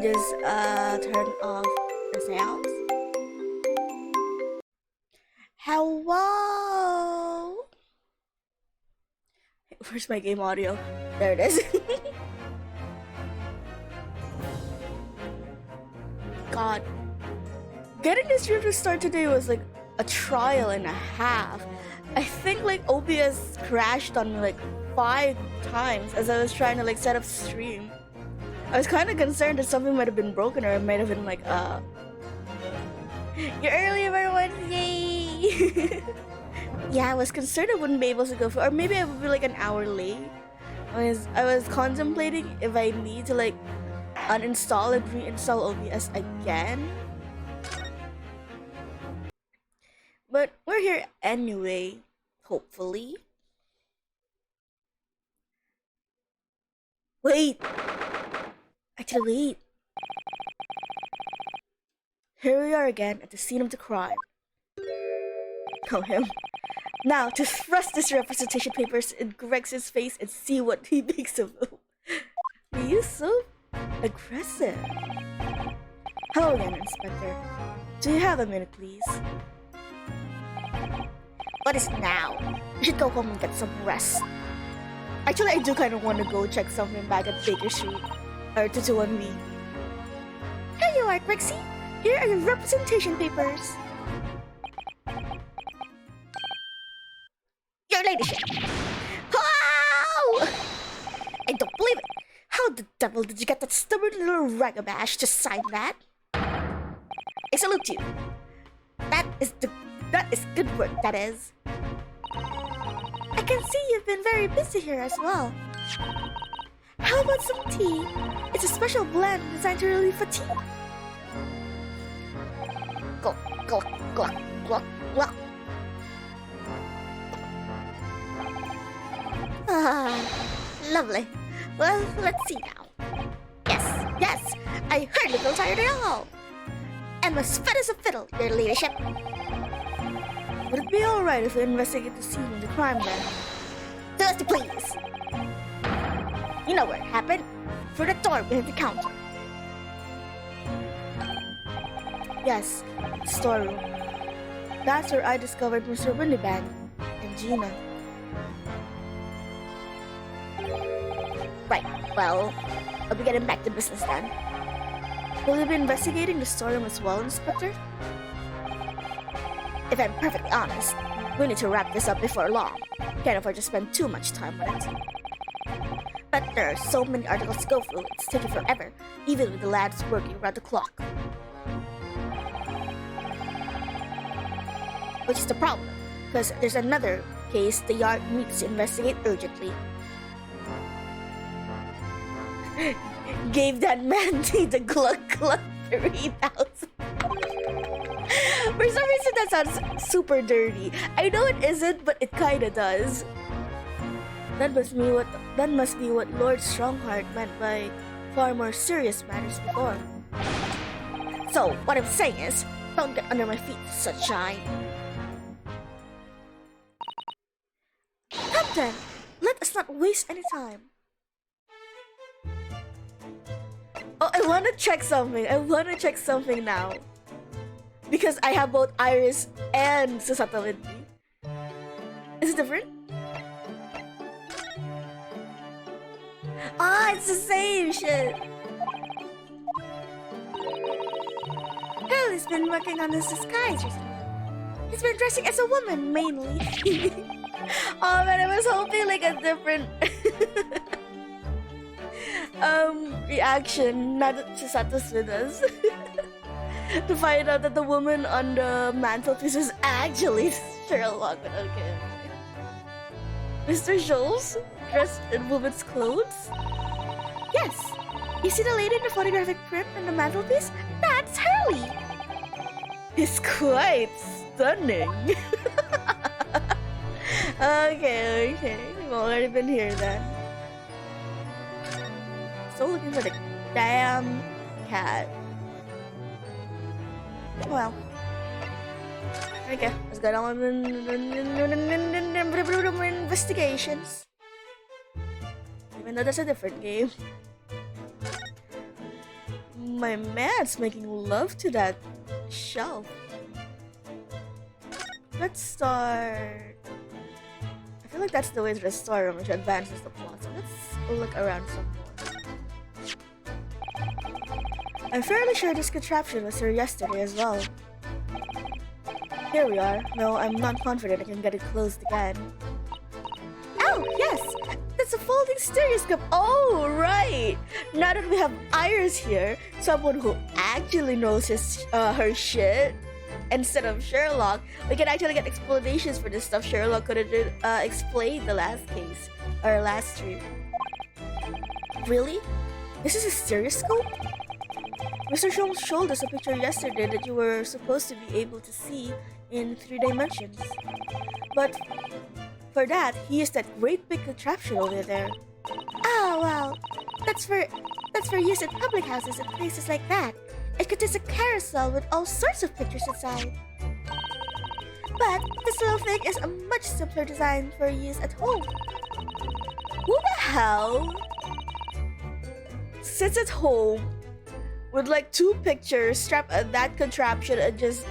just turn off the sounds. Hello. Where's my game audio? There it is. God, getting this stream to start today was like a trial and a half. I think like OBS crashed on me like 5 times as I was trying to like set up stream. I was kind of concerned that something might have been broken, or it might have been like you're early, everyone, yay. Yeah, I was concerned I wouldn't be able to go for, or maybe I would be like an hour late. I was contemplating if I need to like uninstall and reinstall OBS again. But we're here anyway, hopefully. Wait! Actually, wait. Here we are again at the scene of the crime. Oh, him. Now, to thrust this representation papers in Grex's face and see what he makes of them. Are you so aggressive? Hello again, Inspector. Do you have a minute, please? What is now? You should go home and get some rest. Actually, I do kind of want to go check something back at Baker Street. Or 221B. Here you are, Grexy. Here are your representation papers. Your ladyship. Oh! I don't believe it. How the devil did you get that stubborn little ragabash to sign that? I salute you. That is good work, that is. I can see you've been very busy here as well. How about some tea? It's a special blend designed to relieve fatigue. Glug, glug, glug, glug, glug. Ah, lovely. Well, let's see now. Yes, I hardly feel tired at all. I'm as fit as a fiddle, your ladyship. Would it be alright if we investigate the scene of the crime then? Do as you please. You know where it happened? Through the door behind the counter. Yes, the storeroom. That's where I discovered Mr. Windiban and Gina. Right, well, I'll be getting back to business then. Will you be investigating the storeroom as well, Inspector? If I'm perfectly honest, we need to wrap this up before long. Can't afford to spend too much time on it. But there are so many articles to go through, it's taking forever, even with the lads working around the clock. Which is the problem, because there's another case the yard needs to investigate urgently. Gave that man the Gluck Gluck 3000. For some reason that sounds super dirty. I know it isn't, but it kinda does. That must be what Lord Strongheart meant by far more serious matters before. So, what I'm saying is, don't get under my feet, sunshine. Come then, let us not waste any time. Oh, I want to check something. Now. Because I have both Iris and Susato with me. Is it different? Ah, it's the same shit. Harley's been working on his disguise recently. He's been dressing as a woman mainly. Oh man, I was hoping like a different reaction, not that Chisato's with us. To find out that the woman on the mantelpiece was actually Sherlock. Okay. Mr. Jones, dressed in woman's clothes? Yes. You see the lady in the photographic print on the mantelpiece? That's Hurley. He's quite stunning. Okay. We've already been here then. Still looking for the damn cat. Well. Okay, let's go down with investigations. Even though that's a different game. my man's making love to that shelf. Let's start. I feel like that's the way to the story room, which advances the plot. So let's look around some more. I'm fairly sure this contraption was here yesterday as well. Here we are. No, I'm not confident I can get it closed again. Oh, yes! That's a folding stereoscope! Oh, right! Now that we have Iris here, someone who actually knows her shit, instead of Sherlock, we can actually get explanations for this stuff Sherlock couldn't explain the last case, or last stream. Really? This is a stereoscope? Mr. Sholmes showed us a picture yesterday that you were supposed to be able to see in 3 dimensions. But for that, he used that great big contraption over there. Oh, well, that's for use in public houses and places like that. It contains a carousel with all sorts of pictures inside. But this little thing is a much simpler design for use at home. Who the hell sits at home with like 2 pictures strapped at that contraption and just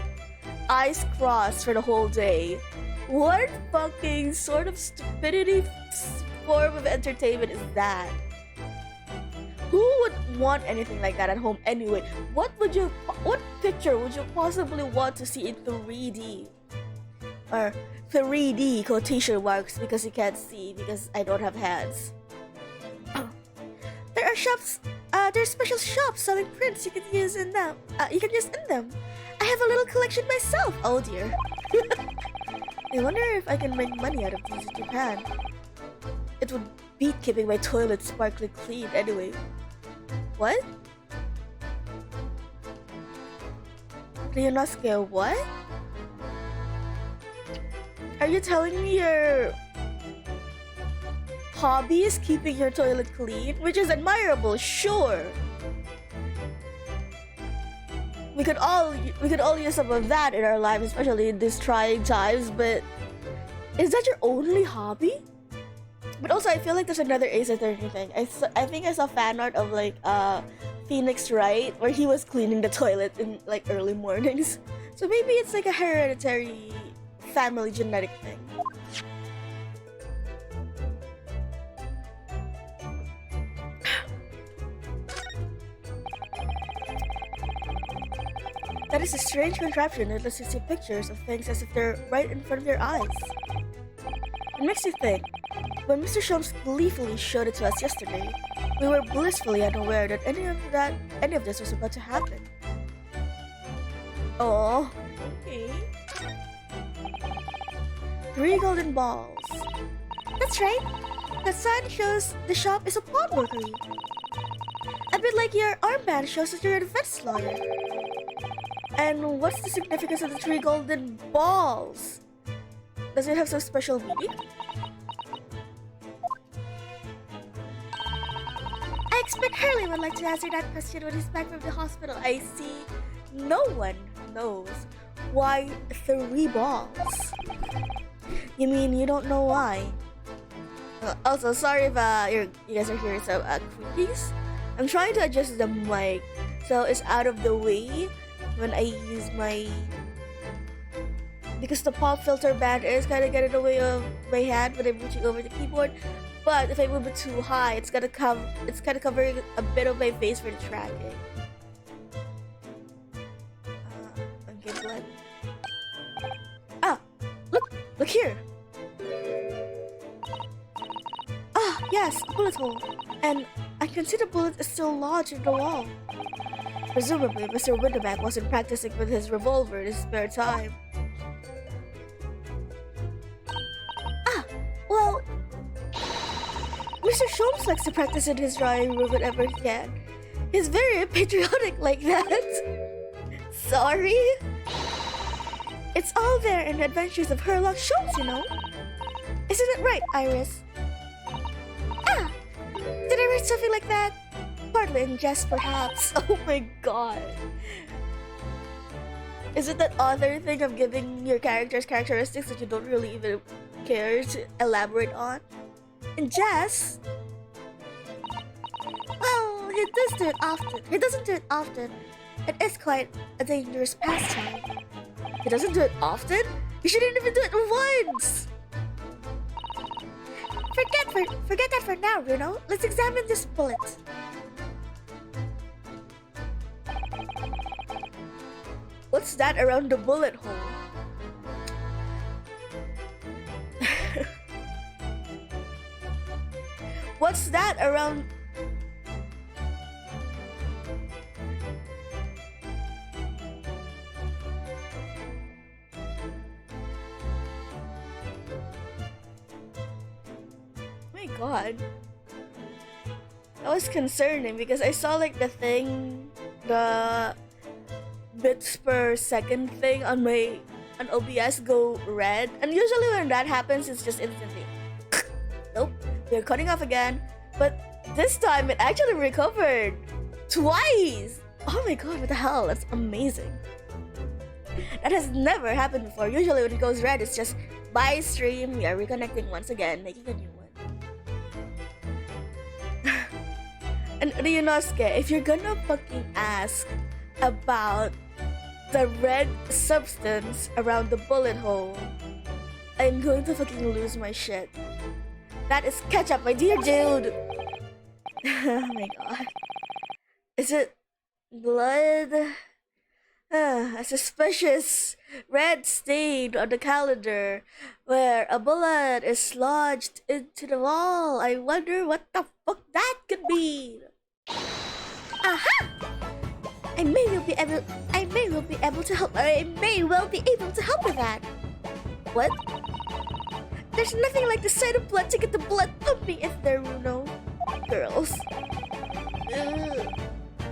eyes crossed for the whole day? What fucking sort of stupidity form of entertainment is that? Who would want anything like that at home anyway? What picture would you possibly want to see in 3D? Or 3D quotation marks because you can't see because I don't have hands. There are shops, there's special shops selling prints you can use in them. You can use in them. I have a little collection myself. Oh dear. I wonder if I can make money out of these in Japan. It would beat keeping my toilet sparkling clean anyway. What? Ryunosuke, what? Are you telling me your hobby is keeping your toilet clean? Which is admirable, sure. We could all use some of that in our lives, especially in these trying times, but is that your only hobby? But also, I feel like there's another Ace Attorney thing. I think I saw fan art of like Phoenix Wright where he was cleaning the toilet in like early mornings. So maybe it's like a hereditary family genetic thing. That is a strange contraption that lets you see pictures of things as if they're right in front of your eyes. It makes you think. When Mr. Sholmes gleefully showed it to us yesterday, we were blissfully unaware that any of this was about to happen. Oh, okay. 3 golden balls. That's right. That sign shows the shop is a pawnbrokery. A bit like your armband shows that you're a defense lawyer. And what's the significance of the 3 golden balls? Does it have some special meaning? I expect Hurley would like to answer that question when he's back from the hospital. I see. No one knows why 3 balls. You mean you don't know why? Also, sorry if you guys are hearing some creakies. I'm trying to adjust the mic so it's out of the way when I use my, because the pop filter band is kind of getting in the way of my hand when I'm reaching over the keyboard. But if I move it too high, it's kind of covering a bit of my face for the tracking. Okay, blood. Ah, look here. Ah, yes, a bullet hole, and I can see the bullet is still lodged in the wall. Presumably, Mr. Winterback wasn't practicing with his revolver in his spare time. Ah, well, Mr. Sholmes likes to practice in his drawing room whenever he can. He's very patriotic like that. Sorry? It's all there in the Adventures of Sherlock Sholmes, you know. Isn't it right, Iris? Ah, did I write something like that? Partly in jest, perhaps. Oh my god. Is it that other thing of giving your characters characteristics that you don't really even care to elaborate on? In jest? Well, he does do it often. He doesn't do it often. It is quite a dangerous pastime. He doesn't do it often? He shouldn't even do it once! Forget that for now, Bruno. Let's examine this bullet. What's that around the bullet hole? What's that around... My god. That was concerning because I saw like the thing, the bits per second thing on OBS go red, and usually when that happens it's just instantly nope, they're cutting off again. But this time it actually recovered twice. Oh my god, what the hell, that's amazing. That has never happened before. Usually when it goes red it's just bye stream, we are reconnecting once again, making a new one. And Ryunosuke, if you're gonna fucking ask about the red substance around the bullet hole, I'm going to fucking lose my shit. That is ketchup, my dear dude! Oh my god. Is it blood? A suspicious red stain on the calendar where a bullet is lodged into the wall. I wonder what the fuck that could be. Aha! I may well be able to help with that. What? There's nothing like the sight of blood to get the blood pumping in there, Runo. Girls. Ugh.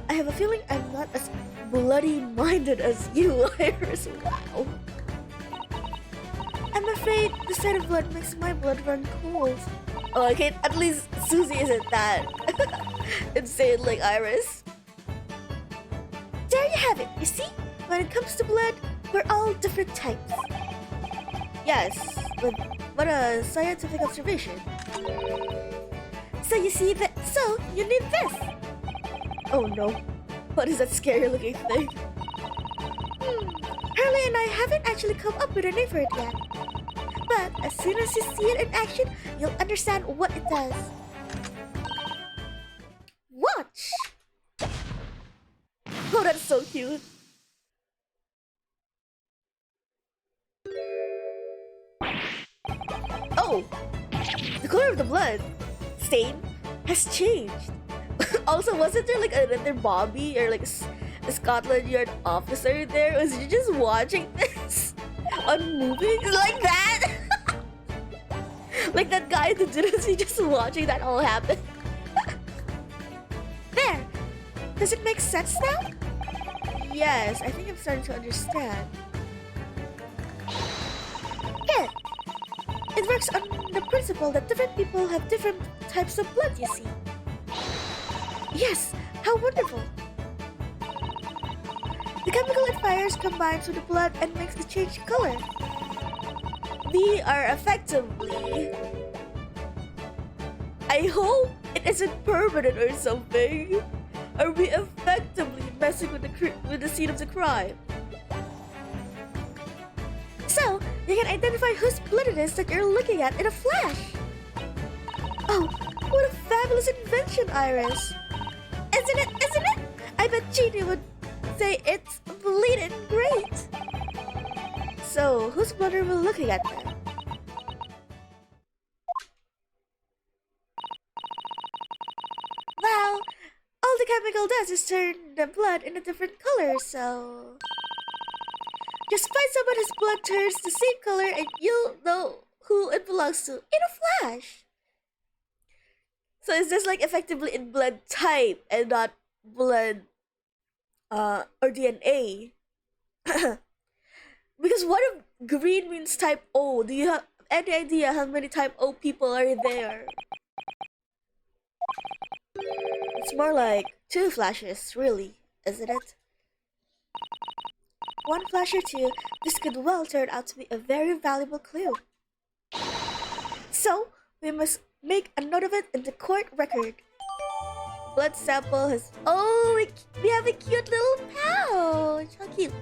I have a feeling I'm not as bloody-minded as you, Iris. Wow. I'm afraid the sight of blood makes my blood run cold. Oh, okay, at least Susie isn't that insane like Iris. There you have it, you see? When it comes to blood, we're all different types. Yes, but what a scientific observation. So you see that, so you need this. Oh no, what is that scary looking thing? Hurley and I haven't actually come up with a name for it yet. But as soon as you see it in action, you'll understand what it does. Watch! Oh, that's so cute. Oh! The color of the blood stain has changed. Also, wasn't there like another Bobby or like a Scotland Yard officer there? Was you just watching this on movies like that? Like that guy that didn't see, just watching that all happen. There! Does it make sense now? Yes, I think I'm starting to understand. Yeah. It works on the principle that different people have different types of blood, you see. Yes, how wonderful! The chemical it fires combines with the blood and makes the change color. We are effectively... I hope it isn't permanent or something. Are we effectively messing with the scene of the crime? So, you can identify whose blood it is that you're looking at in a flash. Oh, what a fabulous invention, Iris! Isn't it? I bet Jeannie would say it's bleeding great. So, whose blood are we looking at then? Well, all the chemical does is turn the blood in a different color, so... Just find someone whose blood turns the same color and you'll know who it belongs to in a flash. So is this like effectively in blood type and not blood or DNA? Because what if green means type O? Do you have any idea how many type O people are there? It's more like 2 flashes, really, isn't it? 1 flash or 2, this could well turn out to be a very valuable clue. So, we must make a note of it in the court record. Blood sample has... Oh, we have a cute little pouch. How cute.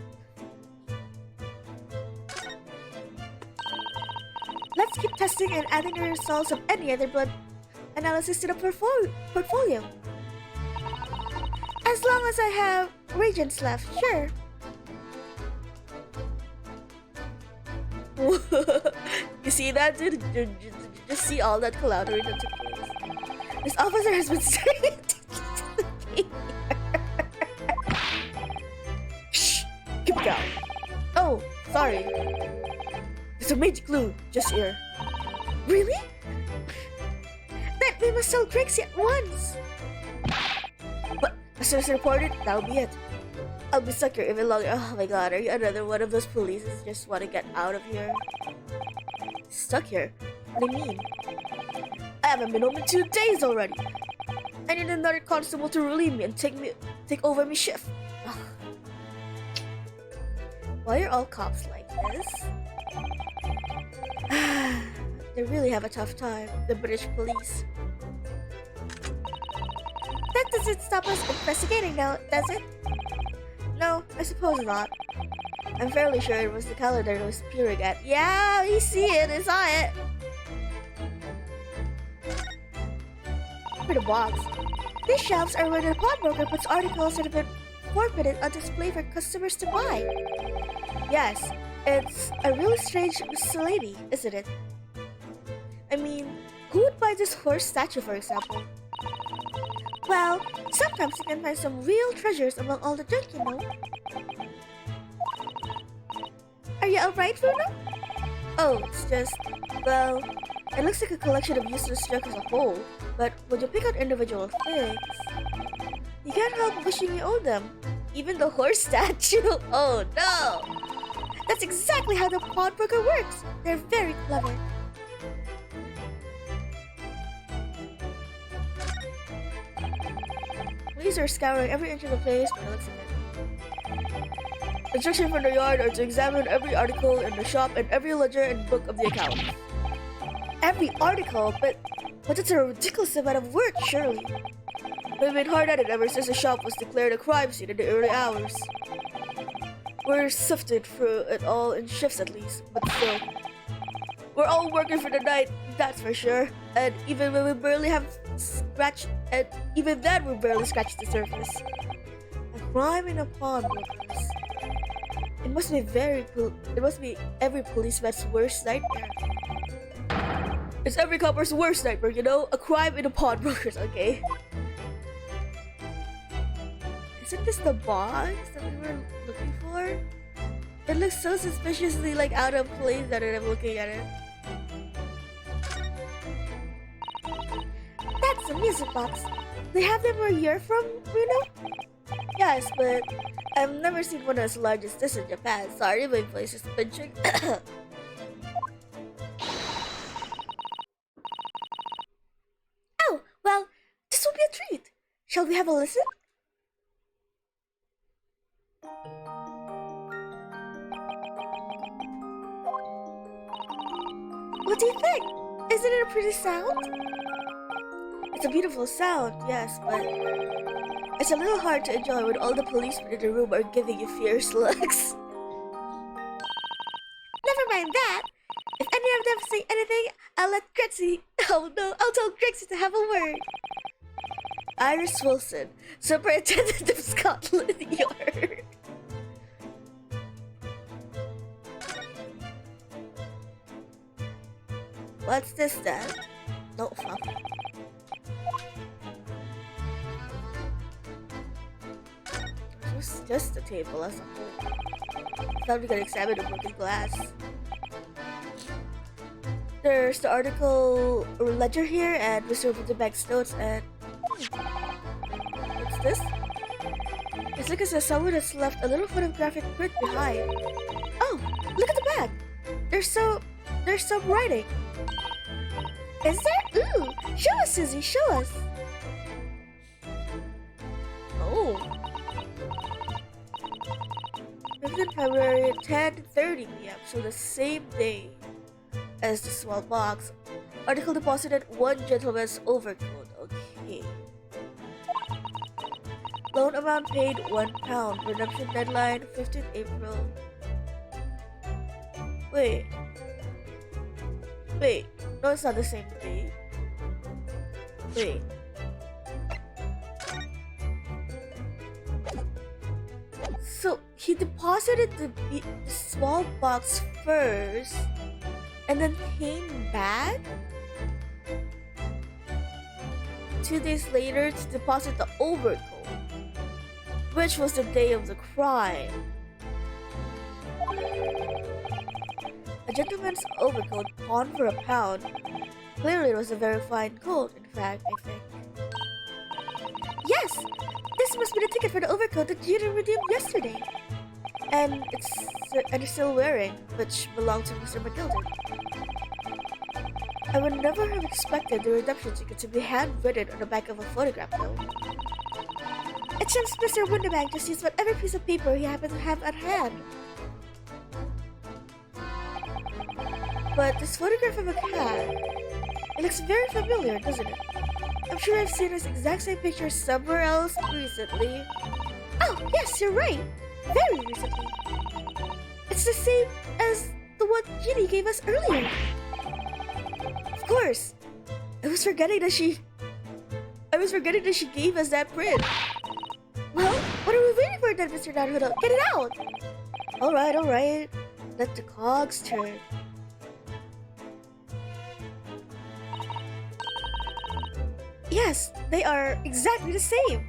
Let's keep testing and adding the results of any other blood analysis to the portfolio. As long as I have reagents left, sure. You see that, dude? Just see all that collateral that took place. This officer has been staring. Shh! Keep it down. Oh, sorry. There's a major clue just here. Really? Then we must tell Grixie at once. But as soon as reported, that'll be it. I'll be stuck here even longer. Oh my god, are you another one of those police who just want to get out of here? Stuck here? What do you mean? I haven't been home in 2 days already. I need another constable to relieve me and take over my shift. Ugh. Why are all cops like this? They really have a tough time, the British police. That doesn't stop us investigating now, does it? No, I suppose not. I'm fairly sure it was the calendar that was peering at. Yeah, we see it, I saw it. For the box. These shelves are where the pawnbroker puts articles that have been forfeited on display for customers to buy. Yes, it's a really strange lady, isn't it? I mean, who would buy this horse statue, for example? Well, sometimes you can find some real treasures among all the junk, you know. Are you alright, Bruno? Oh, it's just, well, it looks like a collection of useless junk as a whole, but when you pick out individual things, you can't help wishing you own them. Even the horse statue. Oh no! That's exactly how the pawnbroker works. They're very clever. Police are scouring every inch of the place by the looks of it. Instructions from the yard are to examine every article in the shop and every ledger and book of the account. Every article? But it's a ridiculous amount of work, surely. We've been hard at it ever since the shop was declared a crime scene in the early hours. We're sifted through it all in shifts at least, but still. We're all working for the night, that's for sure. And even when we barely have scratched, and even then we barely scratched the surface. A crime in a pawnbrokers. It must be every policeman's worst nightmare. It's every copper's worst nightmare, you know? A crime in a pawnbrokers, okay? Isn't this the box that we were looking for? It looks so suspiciously like out of place that I'm looking at it. That's a music box. They have them where you're from, Bruno? Yes, but I've never seen one as large as this in Japan. Sorry, my voice is pinching. Oh, well, this will be a treat. Shall we have a listen? What do you think? Isn't it a pretty sound? It's a beautiful sound, yes, but it's a little hard to enjoy when all the policemen in the room are giving you fierce looks. Never mind that. If any of them say anything, I'll let Grixie... Oh no, I'll tell Grixie to have a word. Iris Wilson, Superintendent of Scotland Yard. What's this then? No, fuck. It's just a table as a whole. I thought we could examine the broken glass. There's the article ledger here, and Mr. Rudenbeck's notes, and... What's this? It's like as if someone has left a little photographic print behind. Oh, look at the back! There's some writing. Is there? Ooh! Show us, Susie, show us! Oh. 15th February, 10:30 p.m. So the same day as the small box. Article deposited one gentleman's overcoat. Okay. Loan amount paid £1. Redemption deadline 15th April. Wait. No, it's not the same day. Wait. So he deposited the small box first and then came back 2 days later to deposit the overcoat, which was the day of the crime. A gentleman's overcoat pawned for £1. Clearly it was a very fine coat, in fact, I think. Yes! This must be the ticket for the overcoat that Judah redeemed yesterday. And it's still wearing, which belonged to Mr. McGilden. I would never have expected the redemption ticket to be handwritten on the back of a photograph, though. It seems Mr. Winterbank just used whatever piece of paper he happened to have at hand. But this photograph of a cat, it looks very familiar, doesn't it? I'm sure I've seen this exact same picture somewhere else recently. Oh, yes, you're right. Very recently. It's the same as the one Ginny gave us earlier. Of course. I was forgetting that she gave us that print. Well, what are we waiting for then, Mr. Naruto? Get it out! Alright. Let the cogs turn. Yes, they are exactly the same.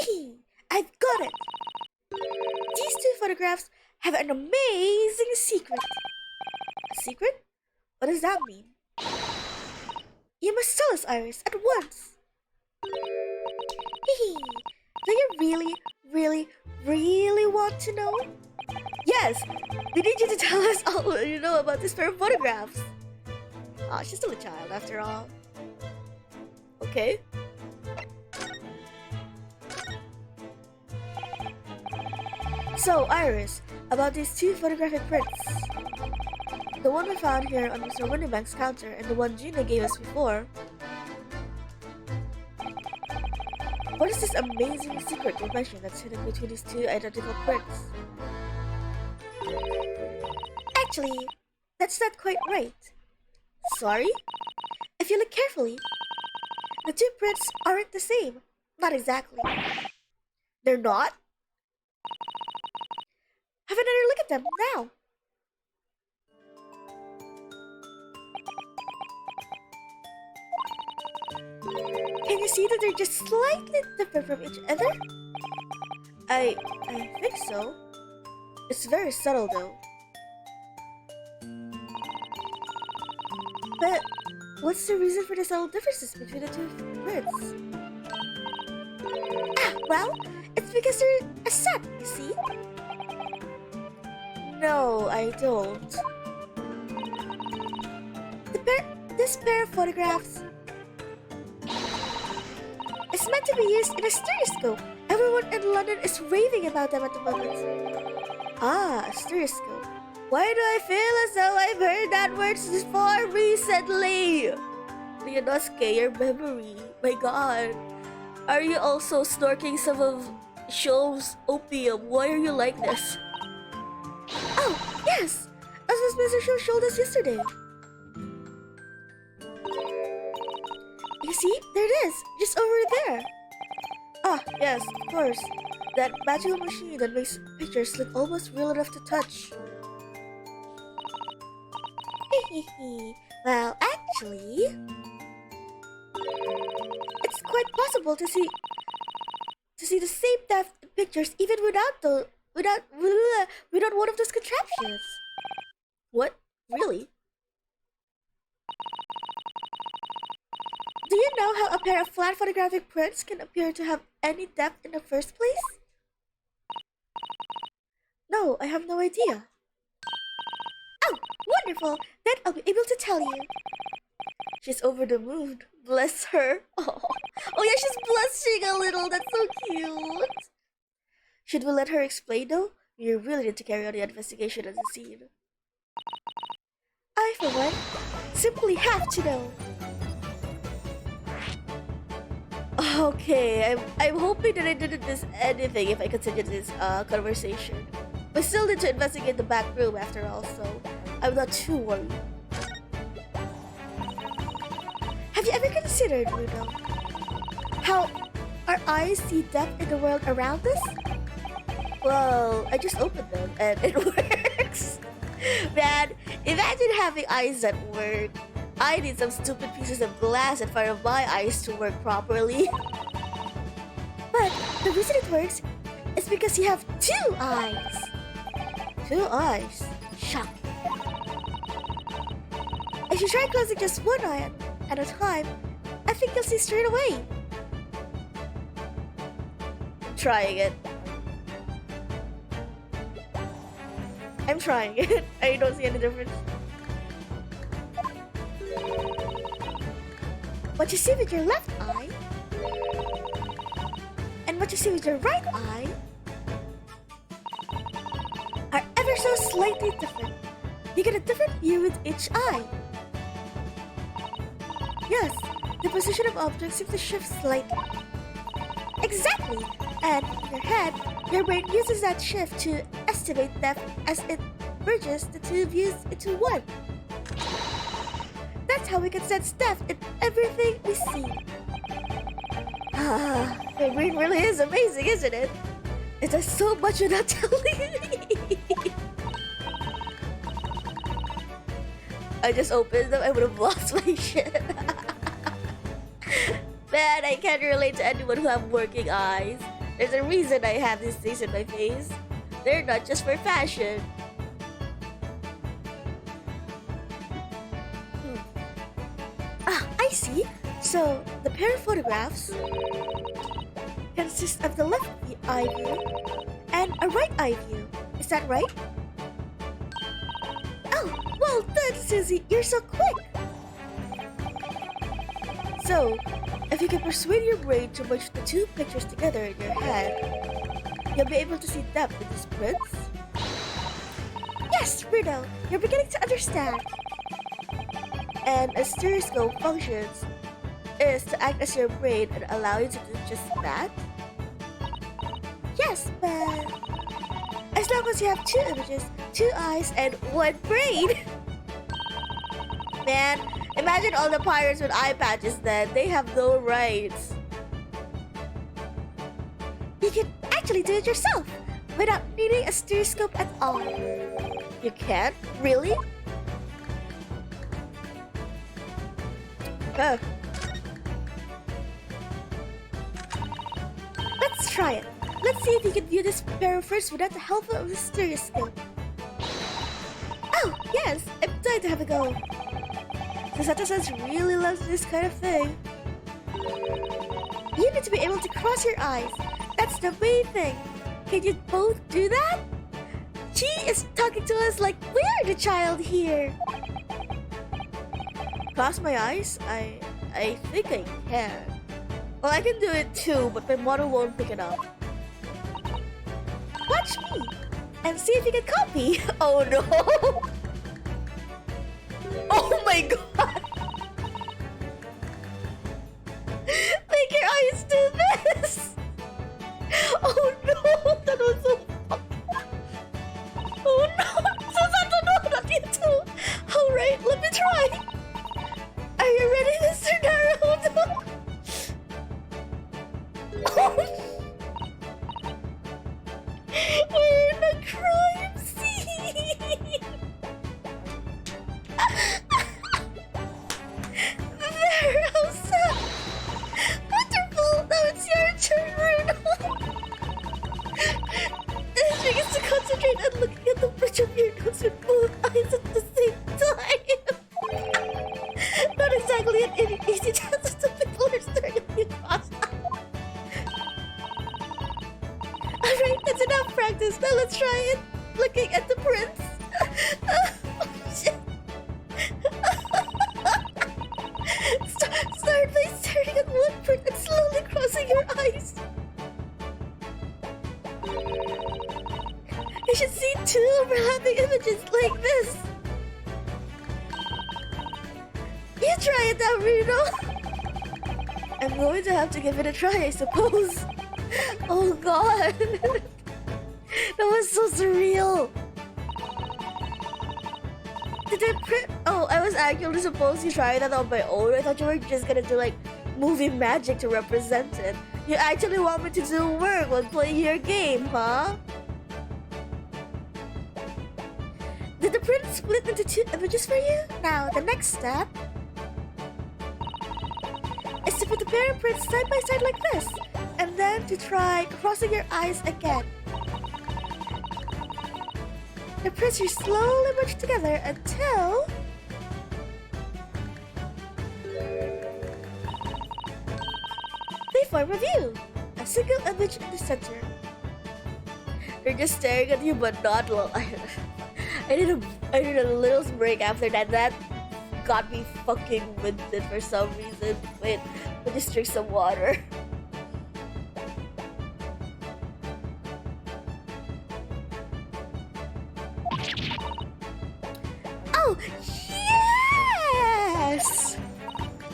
Hehe, I've got it. These two photographs have an amazing secret. A secret? What does that mean? You must tell us, Iris, at once. Hehe, do you really want to know? Yes, we need you to tell us all you know about this pair of photographs. Aw, she's still a child after all. Okay. So, Iris, about these two photographic prints. The one we found here on Mr. Winterbank's counter and the one Gina gave us before. What is this amazing secret you mentioned that's hidden between these two identical prints? Actually, that's not quite right. Sorry? If you look carefully, the two prints aren't the same. Not exactly. They're not? Have another look at them now. Can you see that they're just slightly different from each other? I think so. It's very subtle though. But what's the reason for the subtle differences between the two prints? Well, it's because they're a set, you see? No, I don't. This pair of photographs is meant to be used in a stereoscope. Everyone in London is raving about them at the moment. Ah, a stereoscope. Why do I feel as though I've heard that word before recently? Ryunosuke, your memory. My god. Are you also snorking some of Shul's opium? Why are you like this? Oh, yes! As was Mr. Shul showed us yesterday. You see? There it is! Just over there! Ah, yes, of course. That magical machine that makes pictures look almost real enough to touch. Well, actually, it's quite possible to see the same depth in pictures even without one of those contraptions. What? Really? Do you know how a pair of flat photographic prints can appear to have any depth in the first place? No, I have no idea. Oh, wonderful! Then I'll be able to tell you. She's over the moon. Bless her. Oh yeah, she's blushing a little. That's so cute. Should we let her explain though? We really need to carry on the investigation of the scene. I, for one, simply have to know. Okay, I'm hoping that I didn't miss anything if I continue this conversation. We still need to investigate the back room after all, so I'm not too worried. Have you ever considered, Bruno, how our eyes see depth in the world around us? Well, I just opened them and it works. Man, imagine having eyes that work. I need some stupid pieces of glass in front of my eyes to work properly. But the reason it works is because you have two eyes. Two eyes? Shocking. If you try closing just one eye at a time, I think you'll see straight away. Trying it. I'm trying it. I don't see any difference. What you see with your left eye and what you see with your right eye are ever so slightly different. You get a different view with each eye. Yes, the position of objects seems to shift slightly. Exactly! And in your head, your brain uses that shift to estimate depth as it merges the two views into one. That's how we can sense depth in everything we see. Ah, my brain really is amazing, isn't it? It does so much without telling me. I just opened them, I would have lost my shit. Man, I can't relate to anyone who have working eyes. There's a reason I have these things in my face. They're not just for fashion. I see. So, the pair of photographs consist of the left eye view and a right eye view. Is that right? Oh, well done, Susie. You're so quick. So, if you can persuade your brain to merge the two pictures together in your head, you'll be able to see depth in these prints. Yes, Bruno, you're beginning to understand. And a stereoscope functions is to act as your brain and allow you to do just that. Yes, but as long as you have two images, two eyes, and one brain. Man, imagine all the pirates with eye patches then. They have no rights. You can actually do it yourself without needing a stereoscope at all. You can't? Really? Huh. Let's try it. Let's see if you can view this pair first without the help of the stereoscope. Oh, yes! I'm dying to have a go. Sasata-sans really loves this kind of thing. You need to be able to cross your eyes. That's the main thing. Can you both do that? She is talking to us like we're the child here. Cross my eyes? I think I can. Well, I can do it too, but my model won't pick it up. Watch me and see if you can copy. Oh no! Oh my god! Make your eyes do this! Oh no! That was so funny. Oh no! Susanto, no! Not you too! Alright, let me try! Are you ready, Mr. Naruto? Oh, we're in a crime scene! There, Elsa! Wonderful! Now it's your turn, Bruno! It begins to concentrate on looking at the bridge of your nose with both eyes at the same time! Not exactly an easy task, some people are starting to be crossed. Alright, that's enough practice. Now let's try it. Looking at the prints. Oh, shit. Start by staring at one print and slowly crossing your eyes. You should see two overlapping images like this. You try it now, Reno. I'm going to have to give it a try, I suppose. Oh god. That was so surreal. Did I print? Oh, I was actually supposed to try that on my own. I thought you were just gonna do like movie magic to represent it. You actually want me to do work while playing your game, huh? Did the print split into 2 images for you? Now, the next step is to put the parent prints side by side like this, and then to try crossing your eyes again. The prints are slowly merged together until they form a view, a single image in the center. They're just staring at you, but not long. I need a little break after that. That got me fucking winded for some reason. Wait, let me just drink some water. Oh, yes!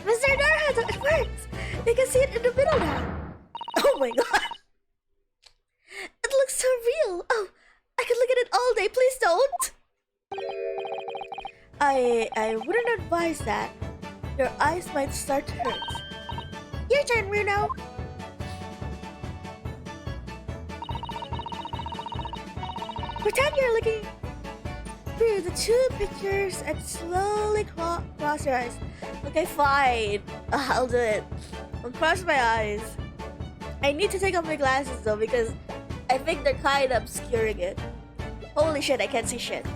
Mr. Narhado, it works! You can see it in the middle now. Oh my god! It looks so real! Oh, I could look at it all day, please don't! I wouldn't advise that. Your eyes might start to hurt. Your turn, Bruno! Pretend you're looking through the 2 pictures and slowly cross your eyes. Okay, fine. I'll do it. I'll cross my eyes. I need to take off my glasses though because I think they're kind of obscuring it. Holy shit, I can't see shit.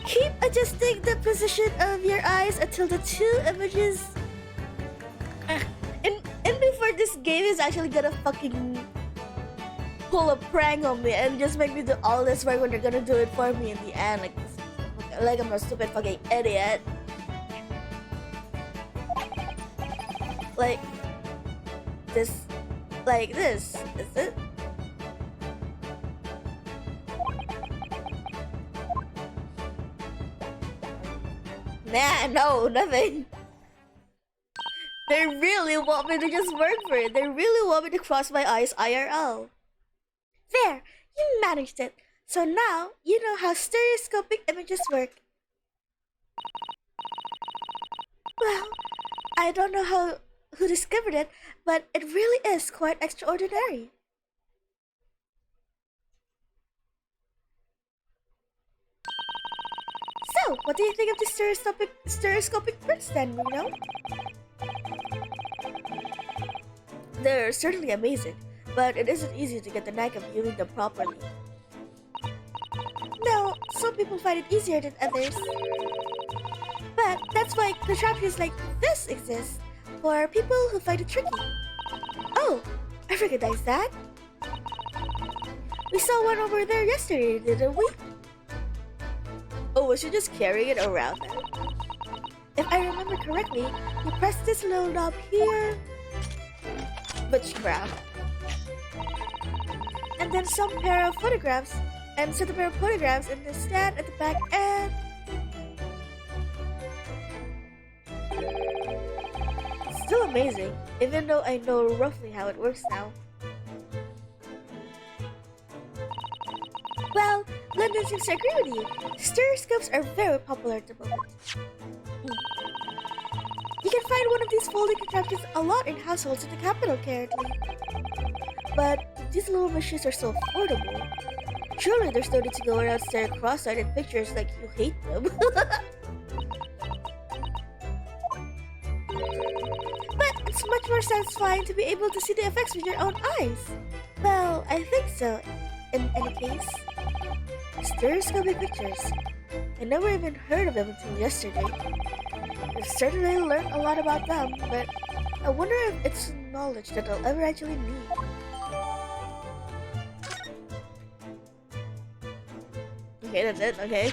Keep adjusting the position of your eyes until the 2 images... And before this game is actually gonna fucking pull a prank on me and just make me do all this work when they're gonna do it for me in the end. Like I'm a stupid fucking idiot. Like this. Is it? Nah, no, nothing. They really want me to just work for it. They really want me to cross my eyes IRL. There, you managed it. So now, you know how stereoscopic images work. Well, I don't know who discovered it, but it really is quite extraordinary. So, what do you think of the stereoscopic prints then, Reno? They're certainly amazing, but it isn't easy to get the knack of viewing them properly. No, some people find it easier than others. But that's why contraptions like this exist, for people who find it tricky. Oh, I recognize that. We saw one over there yesterday, didn't we? Oh, was she just carrying it around then? If I remember correctly, you press this little knob here. Witchcraft. And then some pair of photographs in the stand at the back end. Still amazing, even though I know roughly how it works now. Well, London seems to agree with you. Stereoscopes are very popular at the moment. You can find one of these folding contraptions a lot in households in the capital currently. But these little machines are so affordable. Surely there's no need to go around staring cross-eyed at pictures like you hate them. But it's much more satisfying to be able to see the effects with your own eyes. Well, I think so. In any case, stereoscopic pictures. I never even heard of them until yesterday. I've certainly learned a lot about them, but I wonder if it's knowledge that I'll ever actually need. Okay, that's it, okay.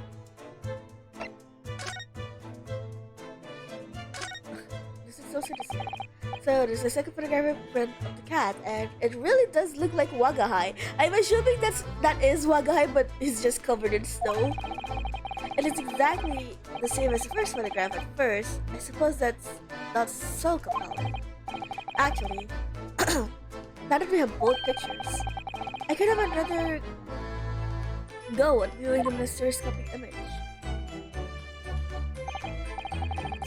This is so sadistic. So there's a second photographic print of the cat, and it really does look like Wagahai. I'm assuming that is Wagahai, but he's just covered in snow. And it's exactly the same as the first photograph at first, I suppose that's not so compelling. Actually, now that we have both pictures, I could have another go at viewing the stereoscopic image.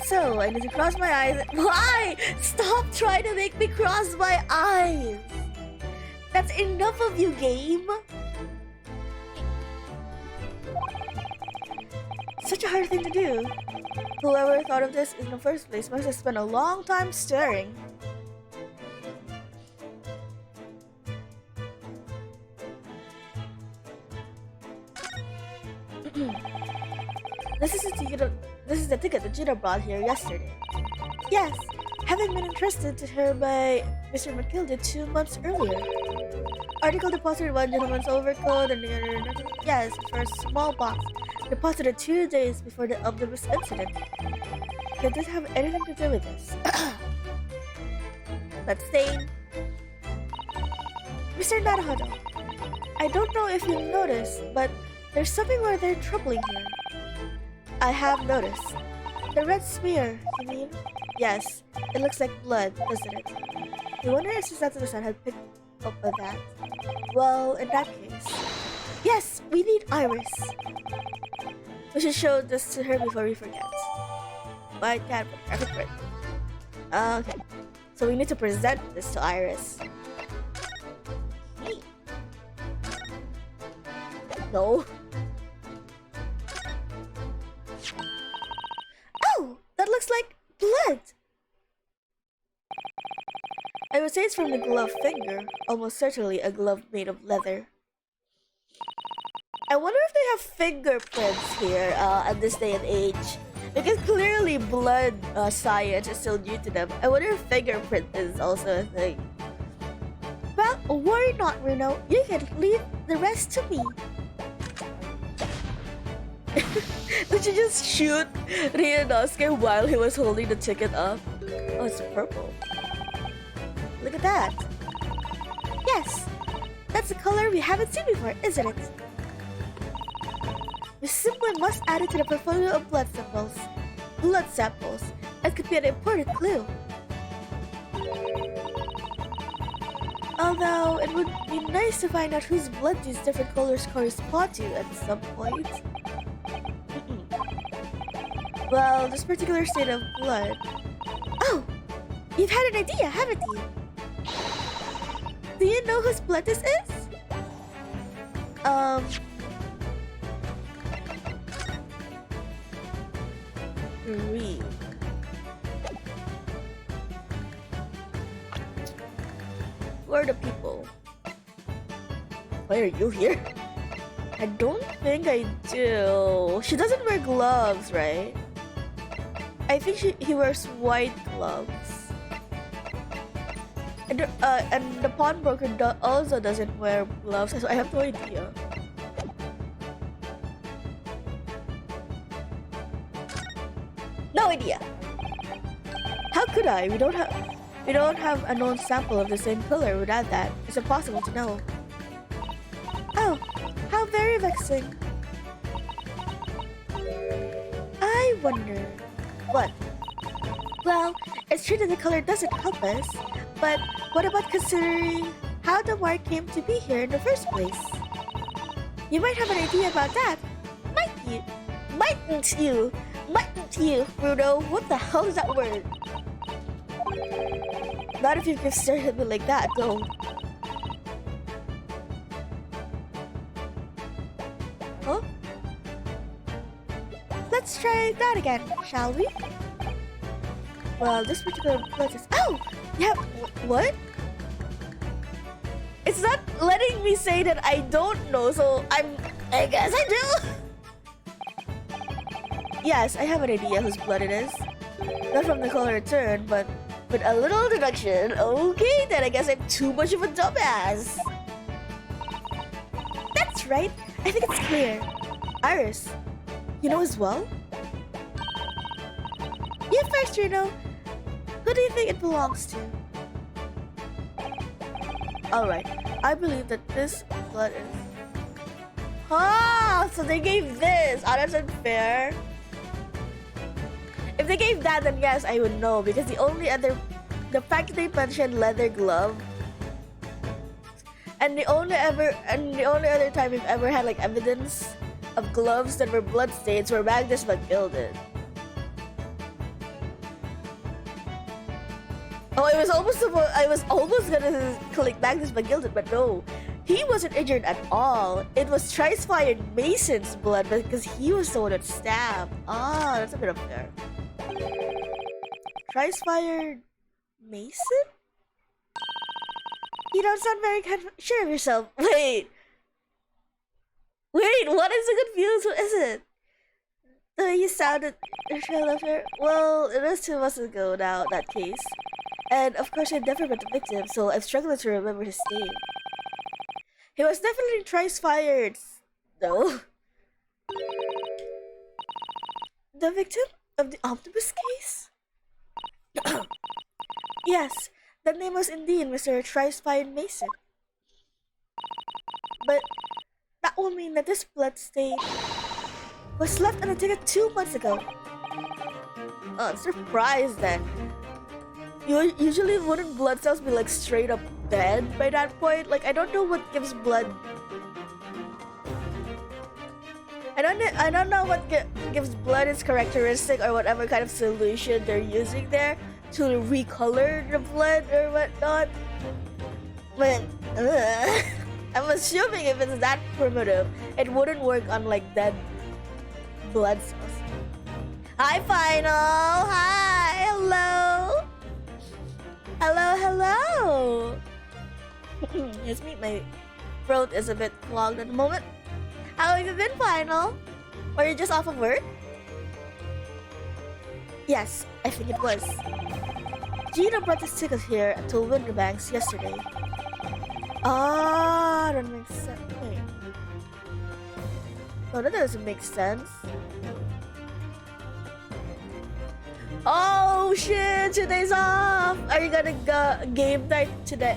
So, I need to cross my eyes. Why? Stop trying to make me cross my eyes! That's enough of you, game! Such a hard thing to do. Whoever thought of this in the first place must have spent a long time staring. This is the ticket that Gina brought here yesterday. Yes, having been entrusted to her by Mr. McKildy 2 months earlier. Article deposited one gentleman's overcoat and the other another. Yes, for a small box deposited 2 days before the omnibus incident. Could this have anything to do with this? Let's see. Mr. Naruhodo, I don't know if you've noticed, but there's something rather troubling here. I have noticed. The red smear, you mean? Yes, it looks like blood, doesn't it? I wonder if Susato-san had picked up on that. Well, in that case... Yes, we need Iris. We should show this to her before we forget. My cat photographic print. Okay, so we need to present this to Iris. No. Oh, that looks like blood. I would say it's from the gloved finger, almost certainly a glove made of leather. I wonder if they have fingerprints here at this day and age, because clearly blood science is still new to them. I wonder if fingerprint is also a thing. Well, worry not, Runo. You can leave the rest to me. Did you just shoot Ryunosuke while he was holding the ticket up? Oh, it's purple. Look at that. Yes, that's a color we haven't seen before, isn't it? We simply must add it to the portfolio of blood samples. Blood samples. That could be an important clue. Although, it would be nice to find out whose blood these different colors correspond to at some point. Well, this particular state of blood... Oh! You've had an idea, haven't you? Do you know whose blood this is? Green. Who are the people? Why are you here? I don't think I do. She doesn't wear gloves, right? I think he wears white gloves. And the pawnbroker also doesn't wear gloves, so I have no idea. No idea. How could I? We don't have a known sample of the same color without that. It's impossible to know. Oh, how very vexing. I wonder. What? Well, it's true that the color doesn't help us, but what about considering how the mark came to be here in the first place? You might have an idea about that, might you? Mightn't you? Mightn't you, Bruno? What the hell is that word? Not if you can stare at me like that, though. Huh? Let's try that again, shall we? Well, this particular place is... Oh! Yeah, what? It's not letting me say that I don't know, so I guess I do! Yes, I have an idea whose blood it is. Not from the color returned, but with a little deduction. Okay, then I guess I'm too much of a dumbass. That's right. I think it's clear. Iris, you know as well? You first, Reno. Who do you think it belongs to? Alright, I believe that this blood is... Ah, so they gave this. Oh, that's unfair. they gave that, then yes, I would know. Because the fact that they mentioned leather glove, and the only other time we've ever had like evidence of gloves that were bloodstains were Magnus McGilded. Oh, I was almost gonna click Magnus McGilded, but no. He wasn't injured at all. It was Trice-fired Mason's blood because he was the one that stabbed. Ah, that's a bit unfair. Trice-fired Mason? You don't sound very sure of yourself. Wait, what is the confused? What is it? You sounded sure of her. Well, it was 2 months ago now, that case. And of course, I've never met the victim, so I'm struggling to remember his name. He was definitely Trice-fired, though. The victim of the omnibus case? Yes, that name was indeed Mr. Trice-fired Mason. But that will mean that this blood stain was left on the ticket 2 months ago. Oh, I'm surprised then. Usually wouldn't blood cells be like straight up dead by that point? Like, I don't know what gives blood. I don't know what gives blood its characteristic or whatever kind of solution they're using there to recolor the blood or whatnot. But I'm assuming if it's that primitive, it wouldn't work on like dead blood cells. Hi, Final. Hi. Hello. Hello. Let's meet. My throat is a bit clogged at the moment. How have you been, Final? Or you just off of work? Yes, I think it was. Gina brought this ticket here to Winterbanks yesterday. Ah, that makes sense. Wait. No, that doesn't make sense. Oh shit, today's off! Are you gonna go game night today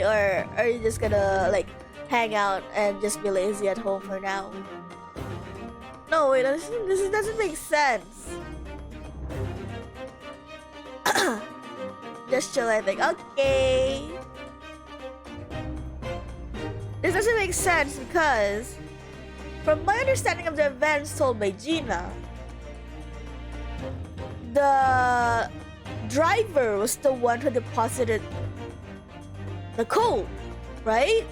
or are you just gonna like hang out and just be lazy at home for now? No, wait, this doesn't make sense. Just chill, I think. Okay. This doesn't make sense because from my understanding of the events told by Gina, the driver was the one who deposited the code, right?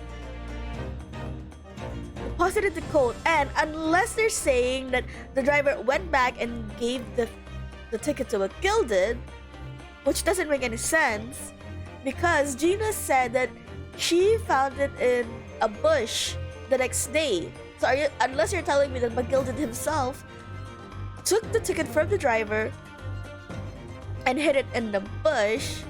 Deposited the code, and unless they're saying that the driver went back and gave the ticket to McGilded, which doesn't make any sense, because Gina said that she found it in a bush the next day. So unless you're telling me that McGilded himself took the ticket from the driver and hid it in the bush,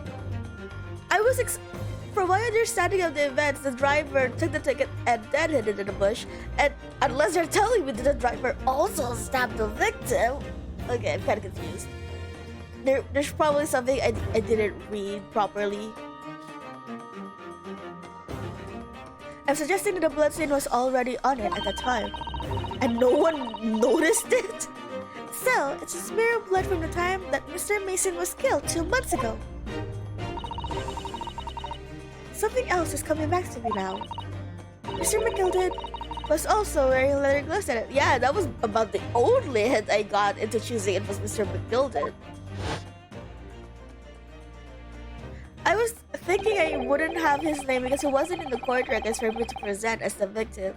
from my understanding of the events, the driver took the ticket and then hid it in the bush. And unless you're telling me that the driver also stabbed the victim, okay, I'm kind of confused. There's probably something I didn't read properly. I'm suggesting that the bloodstain was already on it at the time, and no one noticed it. Still, it's a smear of blood from the time that Mr. Mason was killed 2 months ago. Something else is coming back to me now. Mr. McGilded was also wearing leather gloves at it. Yeah, that was about the only hint I got into choosing it was Mr. McGilded. I was thinking I wouldn't have his name because he wasn't in the court records for me to present as the victim.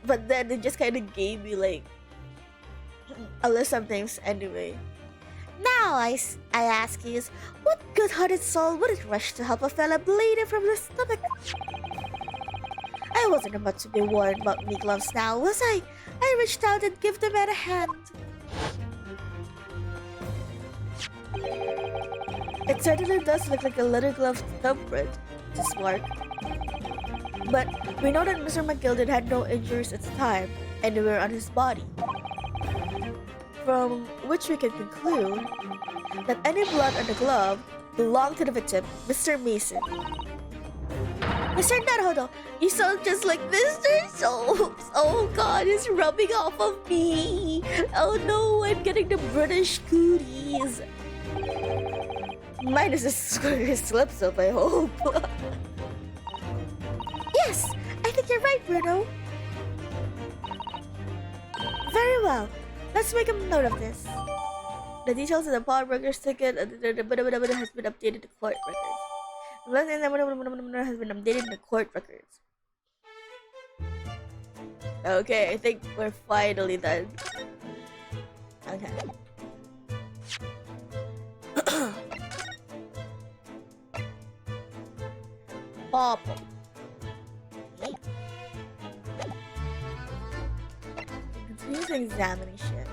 But then they just kind of gave me like a list of names anyway. Now I ask you, what good-hearted soul would it rush to help a fella bleeding from the stomach? I wasn't about to be warned about me gloves now, was I? I reached out and gave the man a hand. It certainly does look like a leather glove thumbprint, Mrs. Mark. But we know that Mr. McGilded had no injuries at the time, anywhere on his body. From which we can conclude that any blood on the glove belonged to the victim, Mr. Mason. Mr. Naruto, you sound just like Mr. Soaps. Oh god, it's rubbing off of me. Oh no, I'm getting the British cooties. Minus the square slips up, I hope. Yes, I think you're right, Bruno. Very well. Let's make a note of this. The details of the pawnbroker's ticket has been updated to court records. Has been updated in the court records. Okay, I think we're finally done. Okay. Pop. Continuous examination.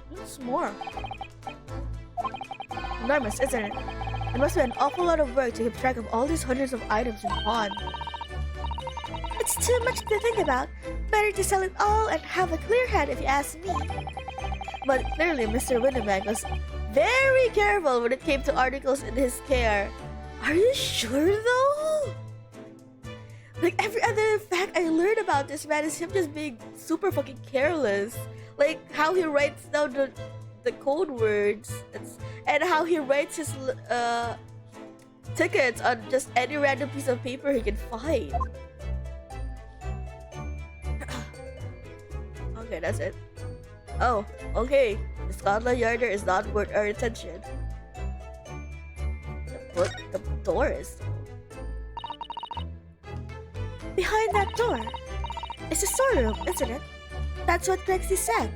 What's more? Enormous, isn't it? It must be an awful lot of work to keep track of all these hundreds of items in pawn. It's too much to think about. Better to sell it all and have a clear head if you ask me. But clearly, Mr. Winnebank was very careful when it came to articles in his care. Are you sure though? Like every other fact I learned about this man is him just being super fucking careless. Like how he writes down the code words and how he writes his tickets on just any random piece of paper he can find. Okay, that's it. Oh, okay. The Scotland Yarder is not worth our attention. But the door is. Behind that door is a storeroom, isn't it? That's what Grexy said.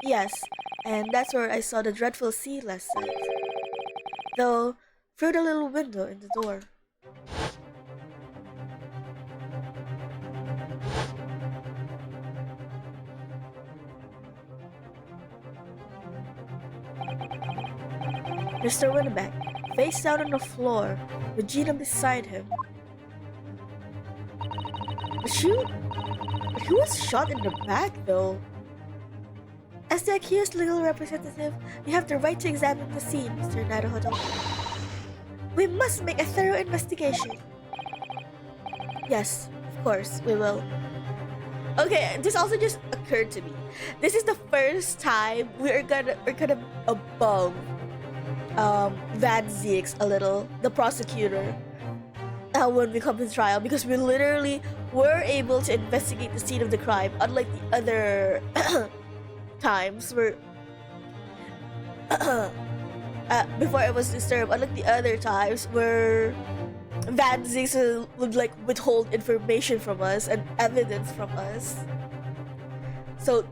Yes, and that's where I saw the dreadful sea last night. Though, through the little window in the door. Mr. Winneback, face down on the floor, with Gina beside him. But he was shot in the back, though. As the accused legal representative, you have the right to examine the scene, Mr. Naruhodo. We must make a thorough investigation. Yes, of course, we will. Okay, this also just occurred to me. This is the first time we're gonna above Van Zieks a little, the prosecutor, when we come to trial, because we literally were able to investigate the scene of the crime, unlike the other times where before it was disturbed, unlike the other times where Van Zieks would like withhold information from us and evidence from us. So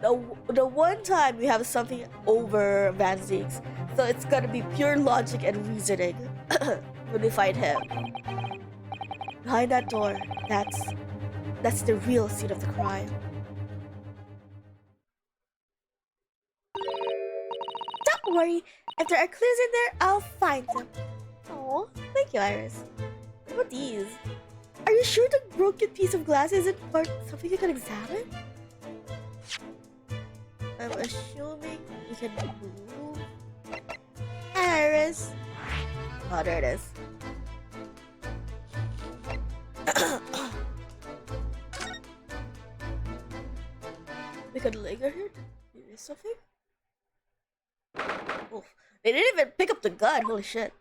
the one time we have something over Van Zieks, so it's gonna be pure logic and reasoning when we fight him. Behind that door, that's the real scene of the crime. Don't worry, if there are clues in there, I'll find them. Oh, thank you, Iris. What about these? Are you sure the broken piece of glass isn't part something you can examine? I'm assuming you can move. Iris. Oh, there it is. We could linger here. Is this something? Oh, they didn't even pick up the gun. Holy shit.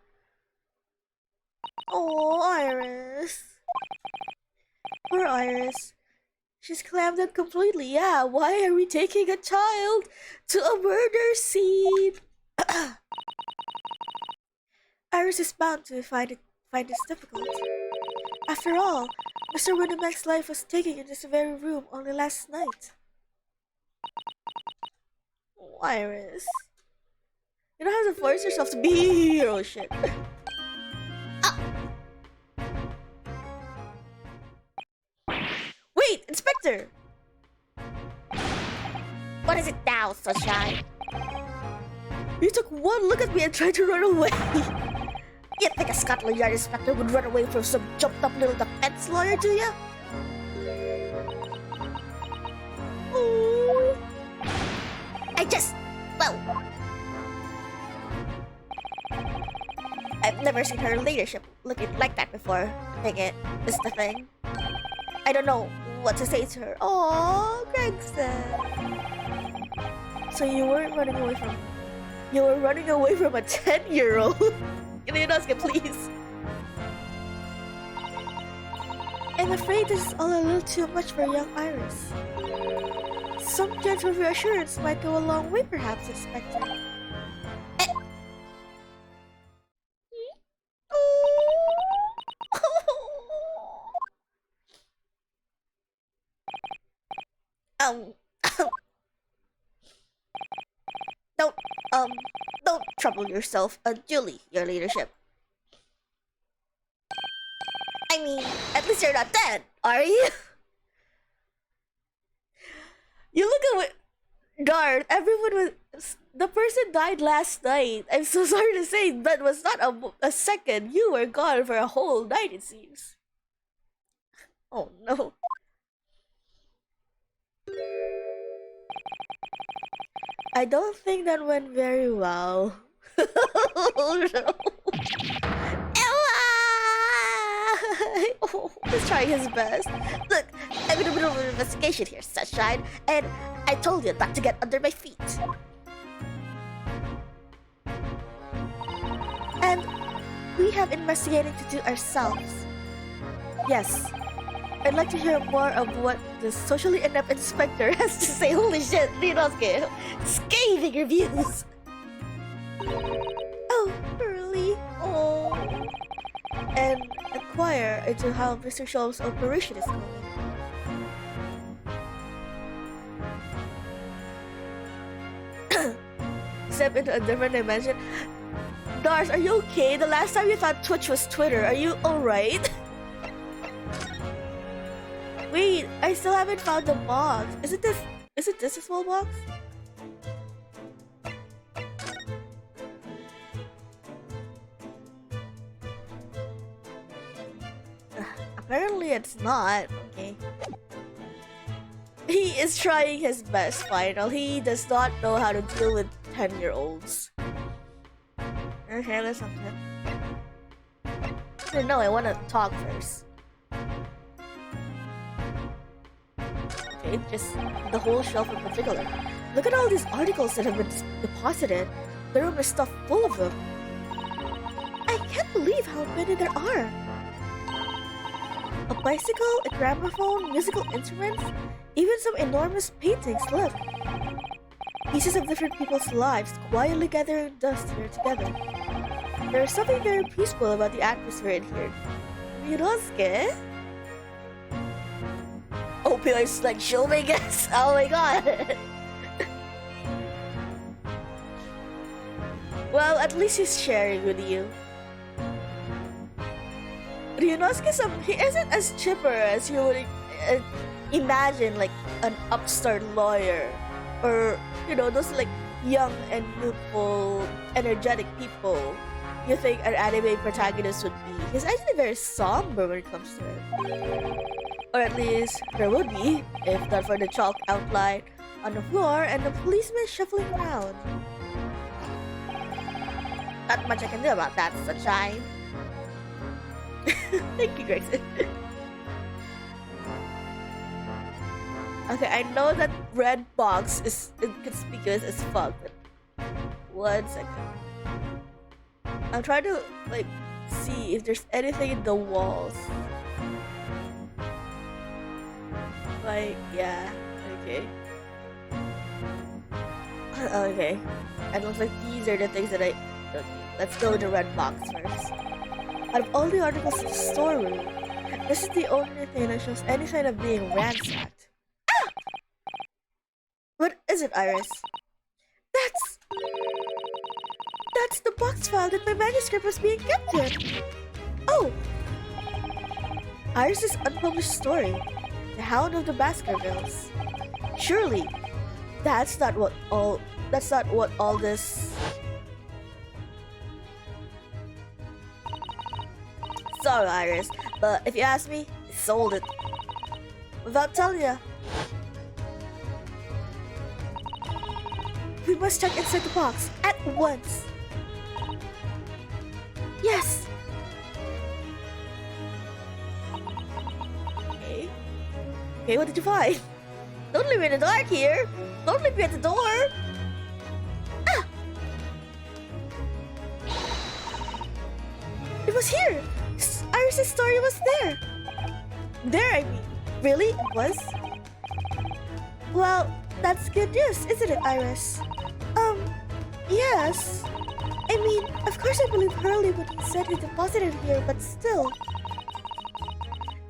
Oh, Iris. Poor Iris. She's clammed up completely. Yeah, why are we taking a child to a murder scene? Iris is bound to find this difficult. After all, Mr. Winneback's life was taken in this very room only last night. Oh, Iris. You don't have to force yourself to be a hero, shit. Ah. Wait, Inspector! What is it now, Sunshine? You took one look at me and tried to run away. You think a Scotland Yard inspector would run away from some jumped-up little defense lawyer, do you? Oh. Well, I've never seen her leadership looking like that before. Dang it, is the thing. I don't know what to say to her. Oh, Gregson. So you weren't running away from... You were running away from a 10-year-old. Can you ask it, please? I'm afraid this is all a little too much for young Iris. Some gentle reassurance might go a long way, perhaps, Inspector. Um, don't, don't trouble yourself unduly, your leadership. I mean, at least you're not dead, are you? You look at what... Darn, everyone was... The person died last night. I'm so sorry to say, that was not a second. You were gone for a whole night, it seems. Oh no. I don't think that went very well. Oh no. Oh, he's trying his best. Look, I'm in the middle of an investigation here, Sunshine, and I told you not to get under my feet. And we have investigating to do ourselves. Yes, I'd like to hear more of what the socially inept inspector has to say. Holy shit, Rinosuke, scathing reviews. Oh, really? Oh. And inquire into how Mr. Shul's operation is going. Step into a different dimension. Dars, are you okay? The last time you thought Twitch was Twitter. Are you alright? Wait, I still haven't found the box. Is it this a small box? Apparently it's not. Okay. He is trying his best, Final. He does not know how to deal with 10-year-olds. Okay, let's talk to him. No, I want to talk first. Okay, just the whole shelf in particular. Look at all these articles that have been deposited. The room is stuffed full of them. I can't believe how many there are. A bicycle, a gramophone, musical instruments, even some enormous paintings left. Pieces of different people's lives quietly gathering dust here together. There is something very peaceful about the atmosphere in here. Mirosuke? Opioids like showmagus? Oh my god! Well, at least he's sharing with you. Ryunosuke, he isn't as chipper as you would imagine, like an upstart lawyer, or you know, those like young and youthful, energetic people you think an anime protagonist would be. He's actually very somber when it comes to it, or at least there would be if not for the chalk outline on the floor and the policeman shuffling around. Not much I can do about that, Sunshine. Thank you, Gregson. Okay, I know that red box is inconspicuous as fuck, but 1 second. I'm trying to like see if there's anything in the walls. Like, yeah, okay. Okay. And it looks like these are the things that I... Okay, let's go with the red box first. Out of all the articles in the storeroom, this is the only thing that shows any sign of being ransacked. Ah! What is it, Iris? That's the box file that my manuscript was being kept in. Oh! Iris's unpublished story, The Hound of the Baskervilles. Surely, that's not what all this... Sorry, Iris, but if you ask me, I sold it. Without telling you. must check inside the box at once. Yes. Okay. Okay, what did you find? Don't leave me in the dark here. Don't leave me at the door. Ah! It was here. Iris's story was there. There, I mean. Really? It was? Well, that's good news, isn't it, Iris? Yes. I mean, of course I believe Hurley when he said he deposited here, but still.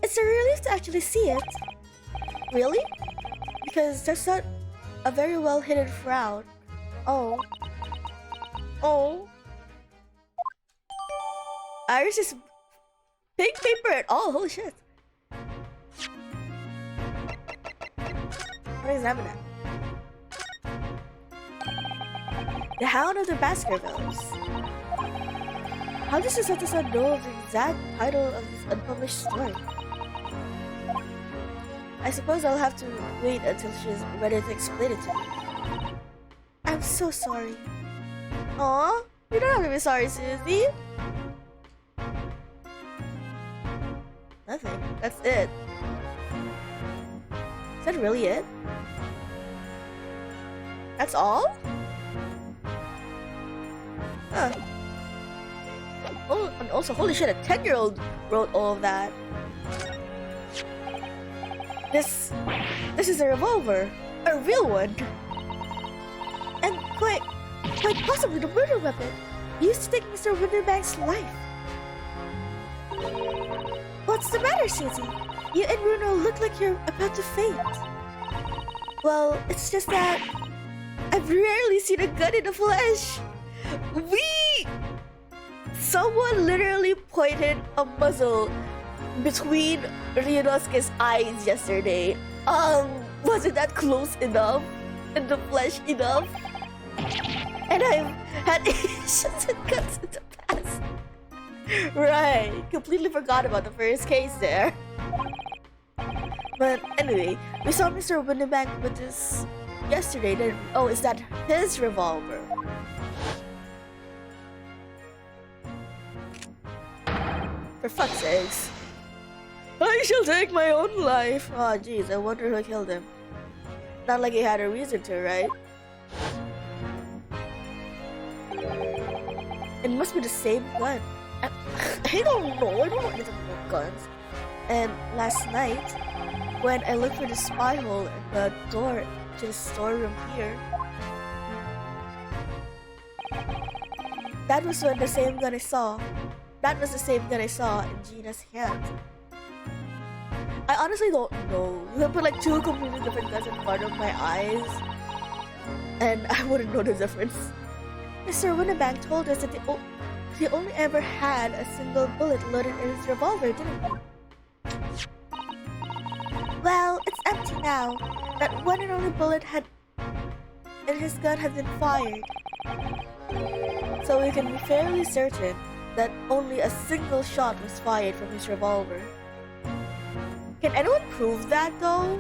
It's a relief to actually see it. Really? Because there's not a very well hidden frown. Oh. Oh. Iris is pink paper at all. Holy shit. What examine that? The Hound of the Baskervilles. How does this episode know of the exact title of this unpublished story? I suppose I'll have to wait until she's ready to explain it to me. I'm so sorry. Aw, you don't have to be sorry, Susie. Nothing. That's it. Is that really it? That's all? Huh. Oh, and also, holy shit, a 10-year-old wrote all of that. This is a revolver. A real one. And quite possibly the murder weapon used to take Mr. Winterbank's life. What's the matter, Susie? You and Bruno look like you're about to faint. Well, it's just that I've rarely seen a gun in the flesh. Someone literally pointed a muzzle between Ryunosuke's eyes yesterday. Wasn't that close enough? In the flesh enough? And I've had issues with guns in the past. Right, completely forgot about the first case there. But anyway, we saw Mr. Winterbank with this yesterday, then oh, is that his revolver? For fuck's sakes. I shall take my own life. Oh jeez, I wonder who killed him. Not like he had a reason to, right? It must be the same gun. I don't know. I don't know anything about guns. And last night, when I looked for the spy hole in the door to the storeroom here, that was when the same gun I saw. That was the same gun I saw in Gina's hand. I honestly don't know. You can put like two completely different guns in front of my eyes, and I wouldn't know the difference. Mr. Winterbank told us that he only ever had a single bullet loaded in his revolver, didn't he? Well, it's empty now. That one and only bullet in his gun had been fired. So we can be fairly certain that only a single shot was fired from his revolver. Can anyone prove that though?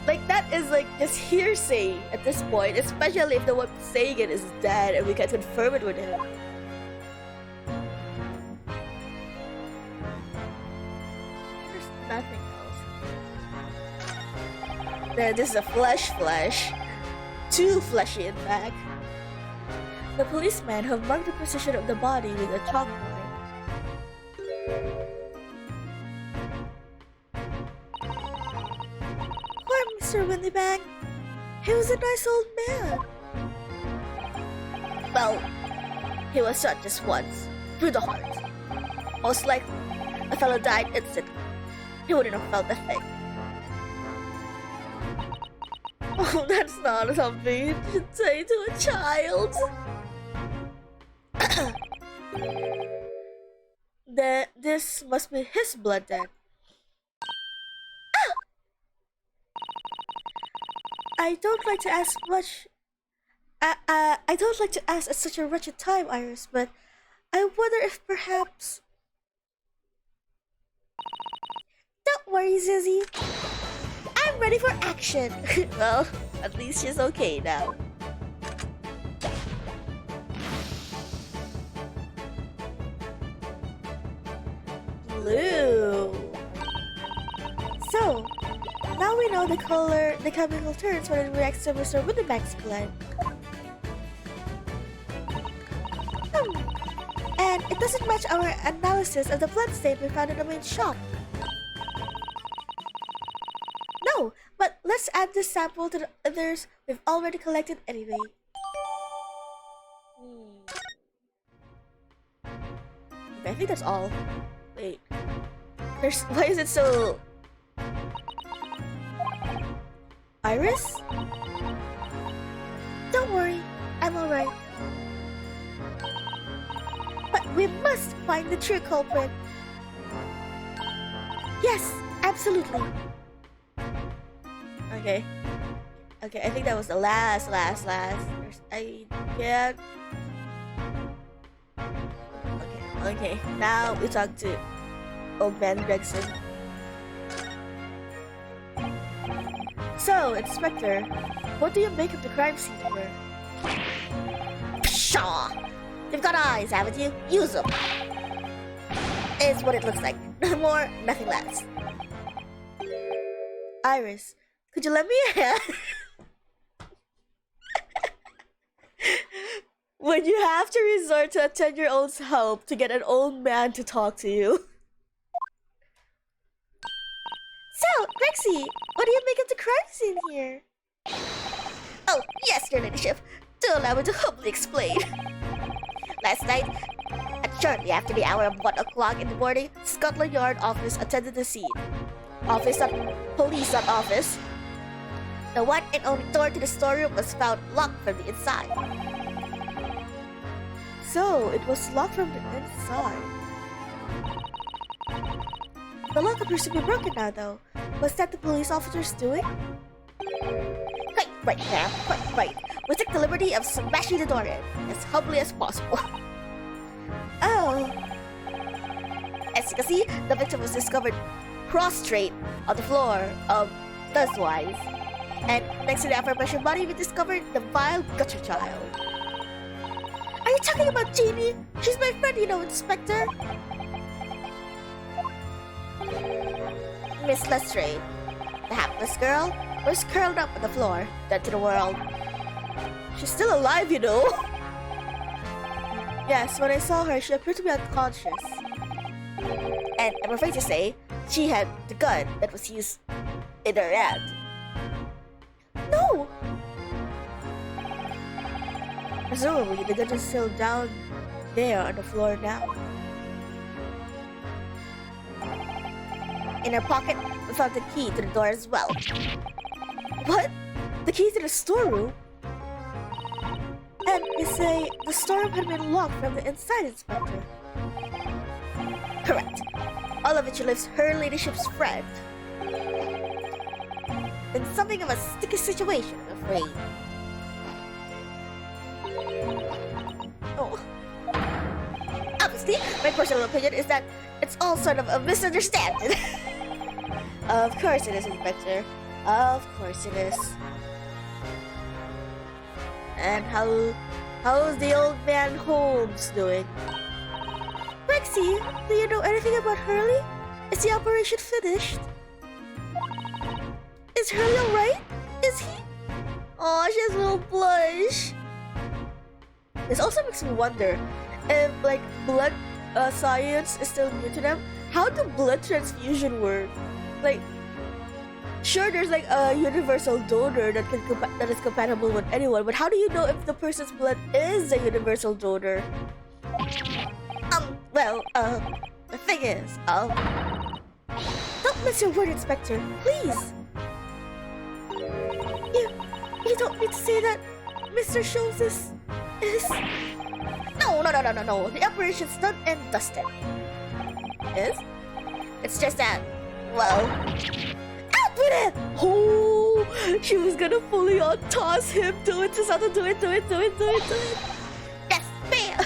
Like, that is like just hearsay at this point, especially if the one saying it is dead and we can confirm it with him. There's nothing else. Then this is a flesh. Too fleshy in fact. The policemen have marked the position of the body with a chalkboard. Poor Mr. Winterbank. He was a nice old man. Well, he was shot just once, through the heart. Most likely, the fellow died instantly. He wouldn't have felt a thing. Oh, that's not something you should say to a child. This must be his blood then. Ah! I don't like to ask much. I don't like to ask at such a wretched time, Iris, but I wonder if perhaps... Don't worry, Zizzy. I'm ready for action. Well, at least she's okay now. blue. So, now we know the chemical turns when it reacts to Mr. Winneback's blood. And it doesn't match our analysis of the blood stain we found in the main shop. No, but let's add this sample to the others we've already collected anyway. I think that's all. Wait. Why is it so... Iris? Don't worry, I'm alright. But we must find the true culprit. Yes, absolutely. Okay. Okay, I think that was the last. I can't... Okay, now we talk to Old Man Gregson. So, Inspector, what do you make of the crime scene here? Pshaw! You've got eyes, haven't you? Use them! Is what it looks like. Nothing more, nothing less. Iris, could you lend me a hand? When you have to resort to a 10-year-old's help to get an old man to talk to you. So, Rexy, what do you make of the crime scene here? Oh, yes, your ladyship. Do allow me to humbly explain. Last night, at shortly after the hour of 1 o'clock in the morning, Scotland Yard office attended the scene. Police office. The one and only door to the storeroom was found locked from the inside. So, it was locked from the inside. The lock appears to be broken now, though. Was that the police officers doing? Quite right, ma'am. Quite right. We took the liberty of smashing the door in as humbly as possible. Oh. As you can see, the victim was discovered prostrate on the floor, thus-wise. And next to the aforementioned body, we discovered the vile gutter child. Are you talking about Jeannie? She's my friend, you know, Inspector. Miss Lestrade, the hapless girl, was curled up on the floor, dead to the world. She's still alive, you know. Yes, when I saw her, she appeared to be unconscious. And I'm afraid to say, she had the gun that was used in her hand. No! Presumably, the gun is still down there on the floor now. In her pocket, we found the key to the door as well. What? The key to the storeroom? And you say the storeroom had been locked from the inside, Inspector? Correct. All of which lives her ladyship's friend. In something of a sticky situation, I'm afraid. Oh. Obviously, my personal opinion is that it's all sort of a misunderstanding. Of course it is, Inspector. Of course it is. And how's the old man Holmes doing? Rexy, do you know anything about Hurley? Is the operation finished? Is Hurley alright? Is he? Aw, she has a little blush. This also makes me wonder if, like, blood science is still new to them. How do blood transfusion work? Like, sure, there's like a universal donor that is compatible with anyone, but how do you know if the person's blood is a universal donor? The thing is, don't miss your word, Inspector, please. You don't mean to say that Mr. Schultz is... No. The operation's done and dusted. Is? It's just that, well... Out with it! Oh, she was gonna fully on toss him. Do it, Susanna, do it. Yes, bam!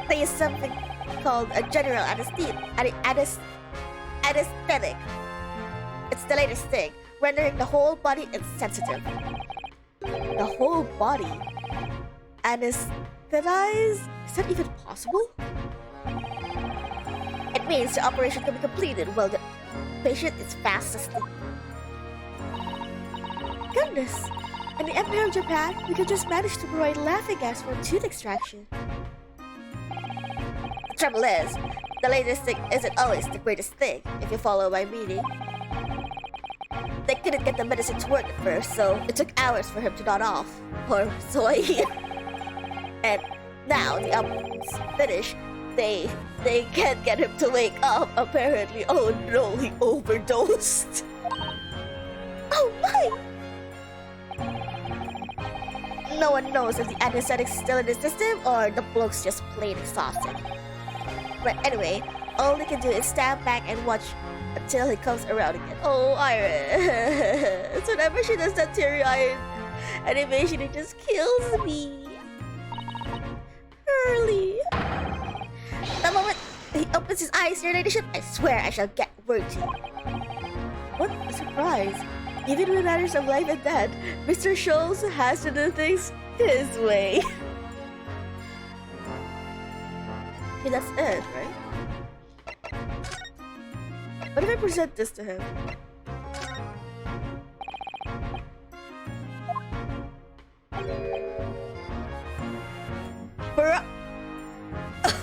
There is something called a general anesthetic. It's the latest thing, rendering the whole body insensitive. The whole body? Anesthetize? Is that even possible? means the operation can be completed while the patient is fast asleep. Goodness! In the Empire of Japan, we could just manage to provide laughing gas for tooth extraction. The trouble is, the latest thing isn't always the greatest thing, if you follow my meaning. They couldn't get the medicine to work at first, so it took hours for him to nod off. Or so I hear. And now the operation's finished. They can't get him to wake up, apparently. Oh no, he overdosed. Oh my! No one knows if the anesthetic's still in the system or the bloke's just plain exhausted. But anyway, all they can do is stand back and watch until he comes around again. Oh, Iris. Whenever she does that teary-eyed animation, it just kills me. Early. The moment he opens his eyes, your ladyship, I swear I shall get word to you. What a surprise. Even in matters of life and death, Mr. Scholes has to do things his way. Okay, that's it, right? What if I present this to him?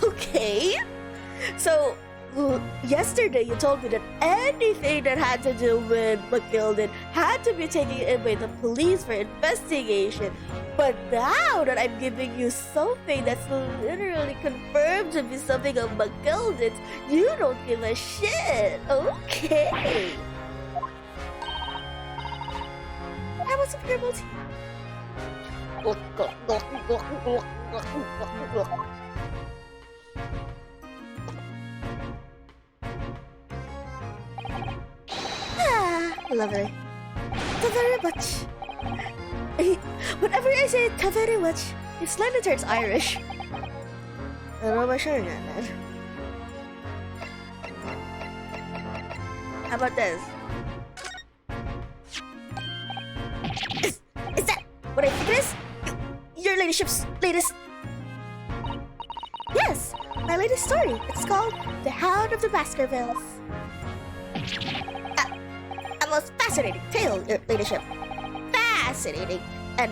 Okay. So, yesterday you told me that anything that had to do with McGilden had to be taken in by the police for investigation. But now that I'm giving you something that's literally confirmed to be something of McGilden's, you don't give a shit. Okay. How about some herbal tea? Lovely. Thank you very much. Whenever I say it very much, it slightly turns Irish. I don't know about sharing that, man. How about this? Is that what I think it is? Your ladyship's latest... Yes, my latest story. It's called The Hound of the Baskervilles. A most fascinating tale, your ladyship. Fascinating. And,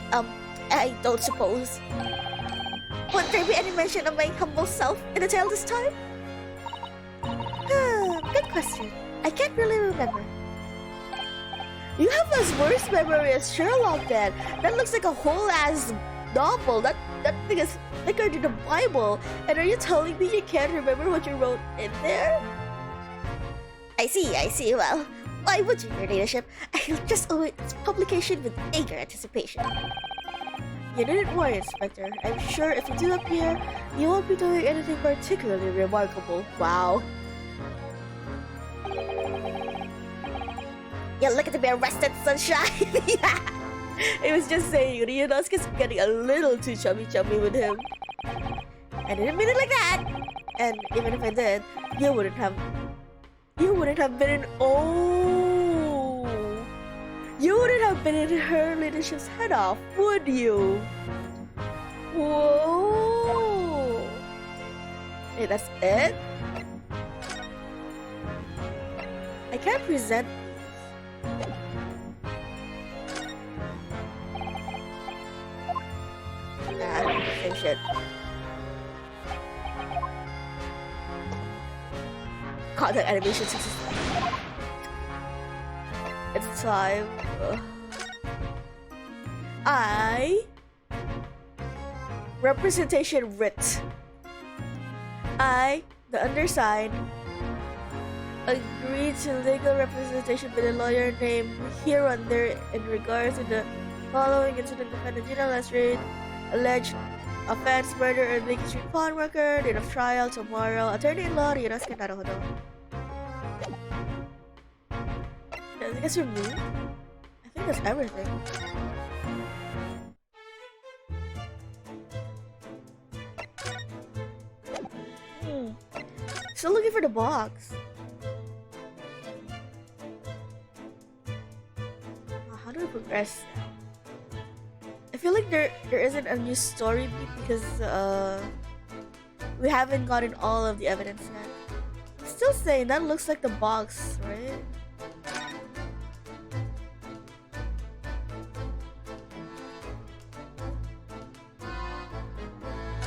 I don't suppose... Would there be any mention of my humble self in the tale this time? Good question. I can't really remember. You have as worse memory as Sherlock then. That looks like a whole-ass novel. That thing is thicker than the Bible. And are you telling me you can't remember what you wrote in there? I see. Well, why would you, your ladyship? I'll just await its publication with eager anticipation. You needn't worry, Inspector. I'm sure if you do appear, you won't be doing anything particularly remarkable. Wow. You're looking to be arrested, sunshine. Yeah. I was just saying, Ryunosuke's getting a little too chummy with him. I didn't mean it like that. And even if I did, you wouldn't have been in... Oh! You wouldn't have been in her ladyship's head off, would you? Whoa! Hey, that's it? I can't present these. Same shit. Contact animation 67. It's time. Representation writ. I, the undersigned, agree to legal representation by the lawyer named hereunder in regards to the following incident: defendant Gina Lestrade, alleged offense, murder and Main Street pawn worker, date of trial tomorrow, attorney-in-law Ryunosuke Naruhodo. I think that's your me? I think that's everything. Still looking for the box. How do we progress now? I feel like there isn't a new story beat because we haven't gotten all of the evidence yet. still saying that looks like the box, right?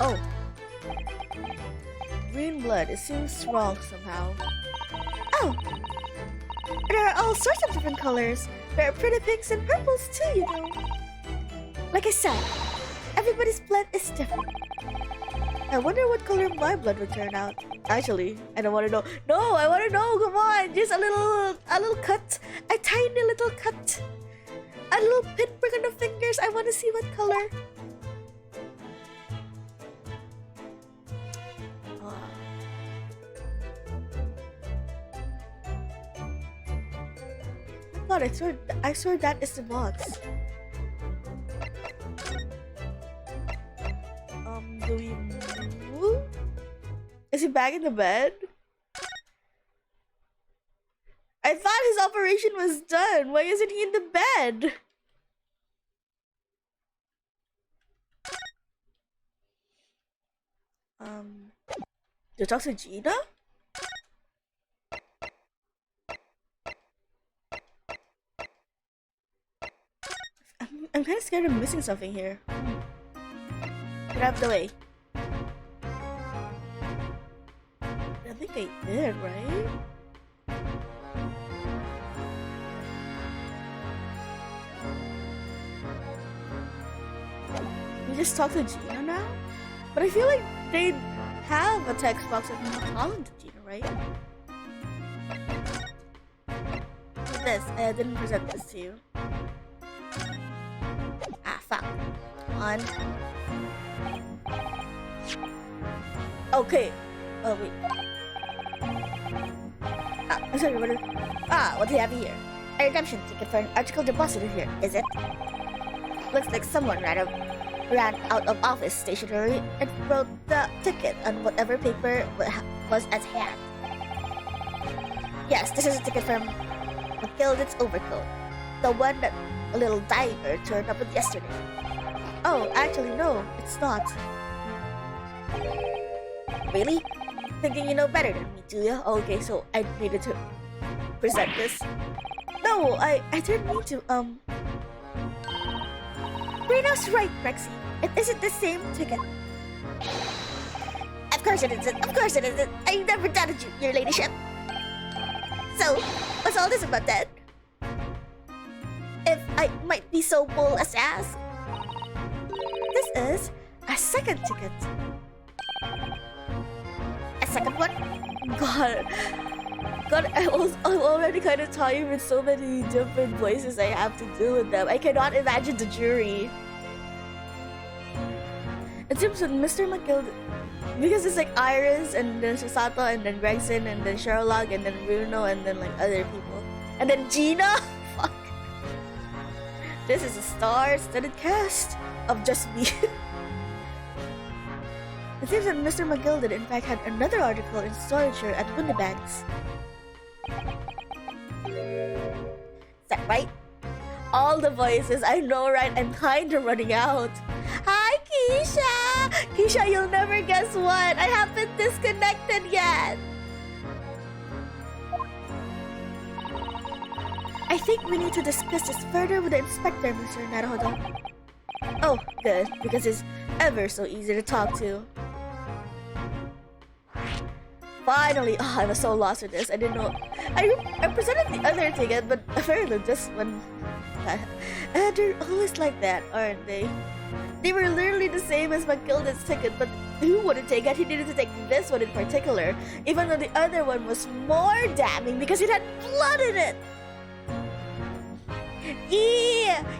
Oh. Green blood. It seems wrong somehow. Oh! There are all sorts of different colors. There are pretty pinks and purples too, you know. Like I said, everybody's blood is different. I wonder what color my blood would turn out. Actually, I don't want to know. No, I want to know. Come on, just a little cut, a tiny little cut, a little pinprick on the fingers. I want to see what color. God, I swear that is the box. Do we move? Is he back in the bed? I thought his operation was done. Why isn't he in the bed? To talk to Gina? I'm kind of scared of missing something here. Get out of the way. I think I did, right? We just talk to Gina now? But I feel like they have a text box of me talking to Gina, right? What's this? I didn't present this to you. Ah, fuck. Come on. Okay. Oh, wait. I'm sorry, what do you have here? A redemption ticket for an article deposited here, is it? Looks like someone ran out of office stationery and wrote the ticket on whatever paper was at hand. Yes, this is a ticket from McGilden's overcoat. The one that a little diver turned up with yesterday. Oh, actually no, it's not. Really? Thinking you know better than me, do you? Okay, so I needed to present this. No, I didn't mean to, Reno's right, Rexy. It isn't the same ticket. Of course it isn't. Of course it isn't. I never doubted you, your ladyship. So, what's all this about then? If I might be so bold as to ask. This is a second ticket. A second one? God, I'm already kind of tired with so many different voices I have to do with them. I cannot imagine the jury. It seems with Mr. McGilden, because it's like Iris and then Susato and then Gregson and then Sherlock and then Bruno and then like other people. And then Gina? Fuck. This is a star-studded cast of just me. It seems that Mr. McGilden in fact had another article in storage here at Windybank's. Is that right? All the voices, I know, right? I'm kinda running out. Hi, Keisha! Keisha, you'll never guess what? I haven't disconnected yet! I think we need to discuss this further with the inspector, Mr. Naruhodo. Oh, good, because he's ever so easy to talk to. Finally! Oh, I was so lost with this. I didn't know. I presented the other ticket, but apparently this one. They're always like that, aren't they? They were literally the same as McGilden's ticket, but who wouldn't take it? He needed to take this one in particular, even though the other one was more damning because it had blood in it.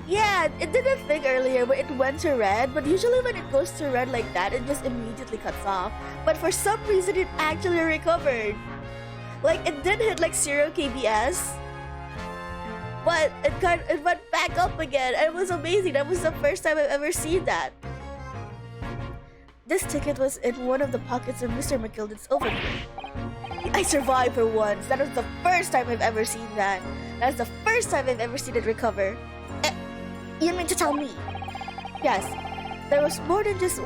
Yeah, it did a thing earlier where it went to red, but usually when it goes to red like that, it just immediately cuts off. But for some reason, it actually recovered. Like, it did hit like 0 kbs, but it went back up again. It was amazing. That was the first time I've ever seen that. This ticket was in one of the pockets of Mr. McGilden's overcoat. I survived for once. That was the first time I've ever seen that. That's the first time I've ever seen it recover. You mean to tell me? Yes, there was more than just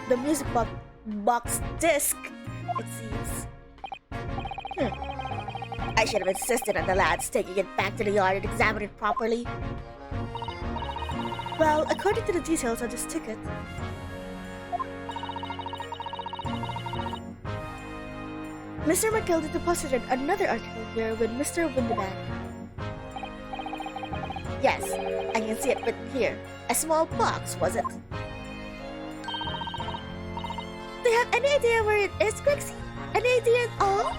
the music box disc, it seems. I should have insisted on the lads taking it back to the yard and examining it properly. Well, according to the details on this ticket, Mr. McGilda deposited another article here with Mr. Windibank. Yes, I can see it written here. A small box, was it? Do you have any idea where it is, Grexy? Any idea at all?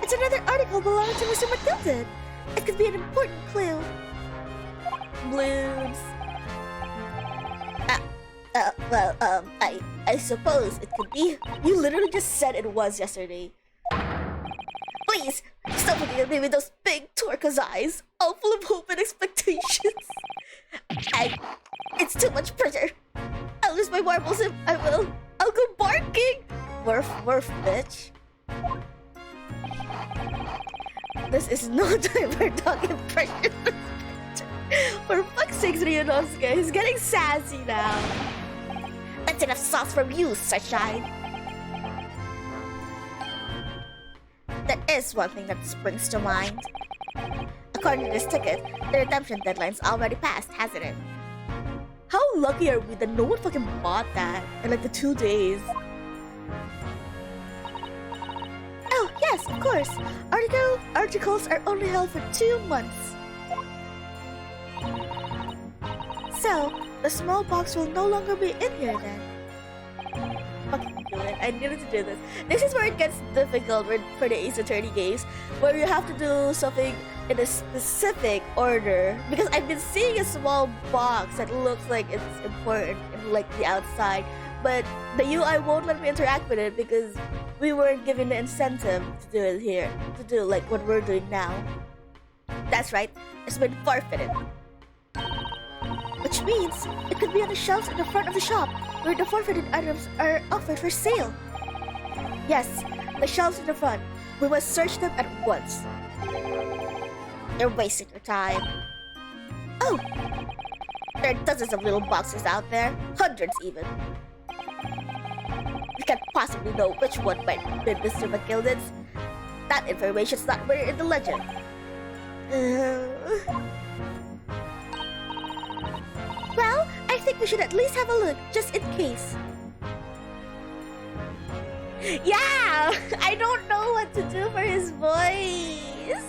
It's another article belonging to Mr. McGilda. It could be an important clue. Blues. I suppose it could be. You literally just said it was yesterday. Please, stop looking at me with those big turquoise eyes, all full of hope and expectations. It's too much pressure. I'll lose my marbles if I will. I'll go barking. Woof, bitch. This is no time for talking pressure. For fuck's sakes, Ryunosuke, he's getting sassy now. That's enough sauce from you, sunshine. There is one thing that springs to mind. According to this ticket, the redemption deadline's already passed, hasn't it? How lucky are we that no one fucking bought that in like the 2 days? Oh, yes, of course. Articles are only held for 2 months. So, the small box will no longer be in here then. Fucking do it. I needed to do this. This is where it gets difficult for the Ace Attorney games, where you have to do something in a specific order. Because I've been seeing a small box that looks like it's important in like the outside, but the UI won't let me interact with it because we weren't given the incentive to do it here, to do like what we're doing now. That's right, it's been forfeited. Which means it could be on the shelves in the front of the shop, where the forfeited items are offered for sale. Yes, the shelves in the front. We must search them at once. You're wasting your time. Oh! There are dozens of little boxes out there, hundreds even. We can't possibly know which one might be Mr. McGilden's. That information's not written in the legend. Well, I think we should at least have a look, just in case. Yeah! I don't know what to do for his voice.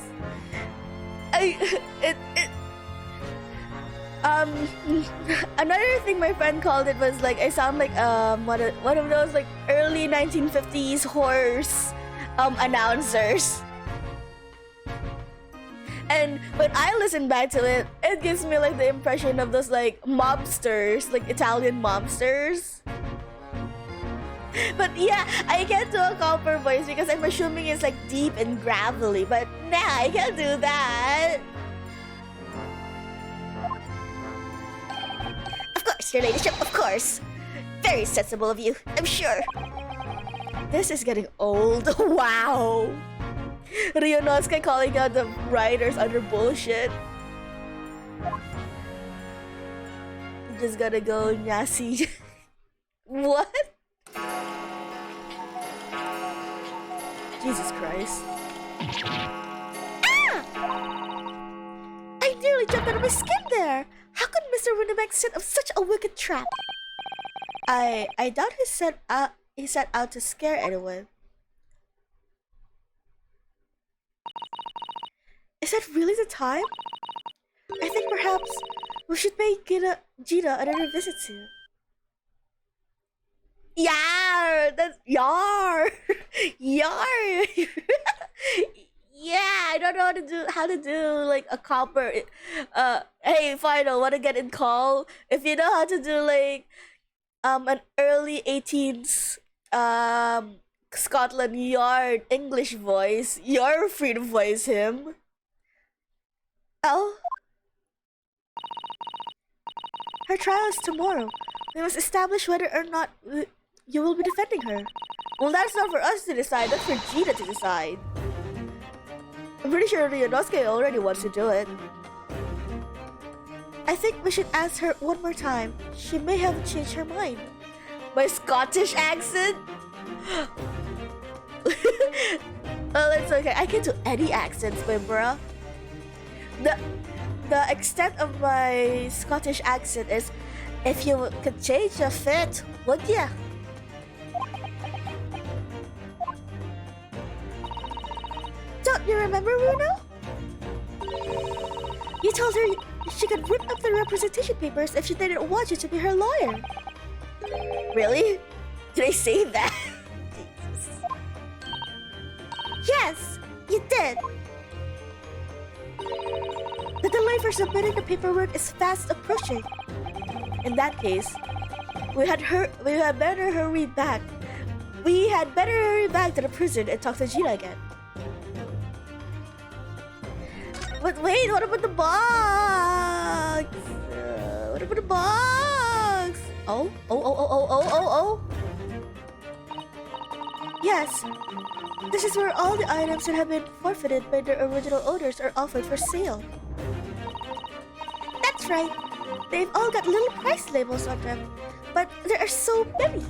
Another thing my friend called it was like, I sound like one of those like early 1950s horse announcers. And when I listen back to it, it gives me like the impression of those like mobsters, like Italian mobsters. But yeah, I can't do a copper voice because I'm assuming it's like deep and gravelly. But nah, I can't do that. Of course, your ladyship, of course. Very sensible of you, I'm sure. This is getting old. Wow. Ryunosuke calling out the writers under bullshit. You just gotta go Nyasi. What? Jesus Christ. Ah! I nearly jumped out of my skin there. How could Mr. Windibank set up such a wicked trap? I doubt he set out to scare anyone. Is that really the time? I think perhaps we should pay Gina another visit soon. Yar! That's yar! Yar! Yeah, I don't know how to do like a copper. Hey, Final, wanna get in call? If you know how to do like an early 18s Scotland Yard English voice, you're free to voice him. Oh? Her trial is tomorrow. We must establish whether or not you will be defending her. Well, that's not for us to decide, that's for Gina to decide. I'm pretty sure Ryunosuke already wants to do it. I think we should ask her one more time. She may have changed her mind. My Scottish accent? Oh, it's okay. I can do any accents, my bro. The the extent of my Scottish accent is, if you could change your fit, would ya? Don't you remember, Runo? You told her she could rip up the representation papers if she didn't want you to be her lawyer. Really? Did I say that? Jesus. Yes, you did. The delay for submitting the paperwork is fast approaching. In that case, we had better hurry back. We had better hurry back to the prison and talk to Gina again. But wait, what about the box? What about the box? Oh. Yes. This is where all the items that have been forfeited by their original owners are offered for sale. That's right. They've all got little price labels on them, but there are so many.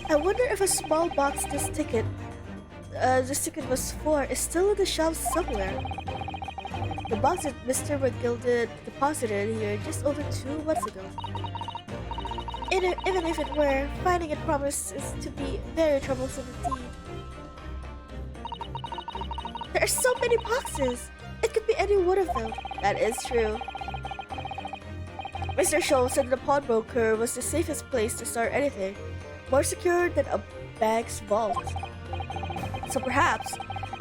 I wonder if a small box this ticket was for is still in the shelves somewhere. The box that Mr. McGilded deposited here just over 2 months ago. Even if it were, finding it promises to be very troublesome indeed. There are so many boxes! It could be any one of them. That is true. Mr. Scholl said the pawnbroker was the safest place to start anything, more secure than a bank's vault. So perhaps,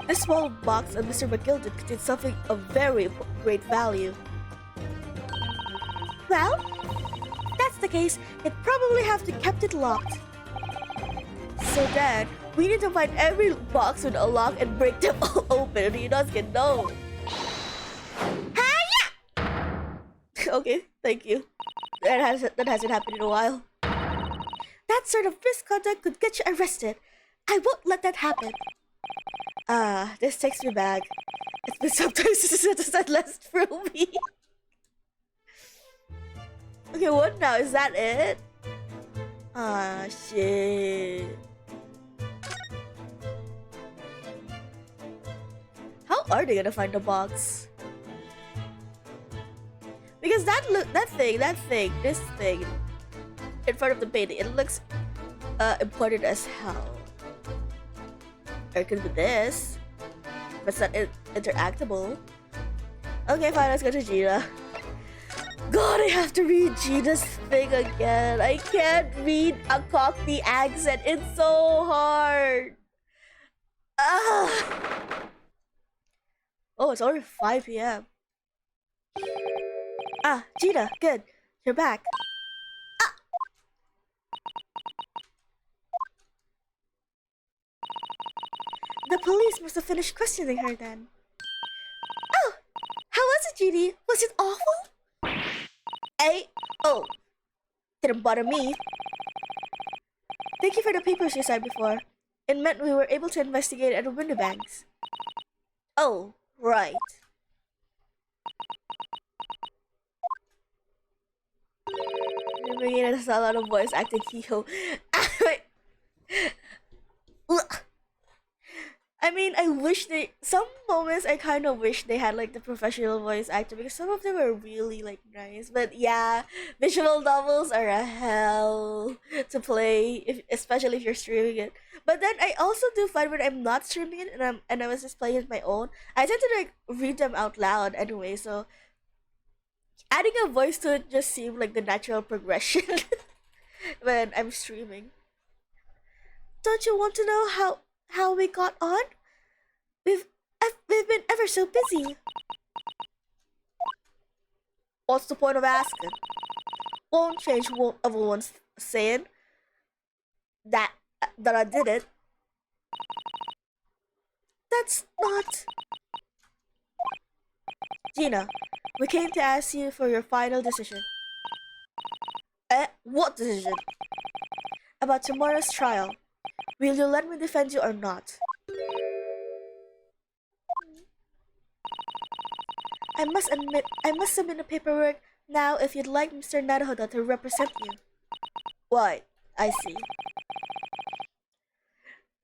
this small box on Mr. McGilded contains something of very great value. Well, if that's the case, it probably have to kept it locked. So then, we need to find every box with a lock and break them all open. You guys can know. Hiya! Okay, thank you. That hasn't happened in a while. That sort of misconduct could get you arrested. I won't let that happen. This takes me back. It's been sometimes since that last for me. Okay, what now? Is that it? Ah, shit. How are they gonna find the box? Because this thing in front of the painting, it looks important as hell. Or it could be this, but it's not interactable. Okay, fine, let's go to Gina. God, I have to read Gina's thing again. I can't read a Cockney accent. It's so hard. Ah. Oh, it's already 5 p.m. Ah, Gina, good. You're back. Ah. The police must have finished questioning her then. Oh, how was it, Judy? Was it awful? Oh, didn't bother me. Thank you for the papers you signed before. It meant we were able to investigate at the window banks. Oh, right. You're bringing in a lot of voice acting, Kiko. I mean, some moments I kind of wish they had like the professional voice actor because some of them are really like nice. But yeah, visual novels are a hell to play, especially if you're streaming it. But then I also do find when I'm not streaming it and I was just playing it my own, I tend to like read them out loud anyway. So adding a voice to it just seemed like the natural progression when I'm streaming. Don't you want to know how we got on? We've been ever so busy. What's the point of asking? Won't change everyone's saying that I did it. That's not... Gina, we came to ask you for your final decision. What decision? About tomorrow's trial. Will you let me defend you or not? I must submit the paperwork now if you'd like Mr. Naruhodo to represent you. Why, I see.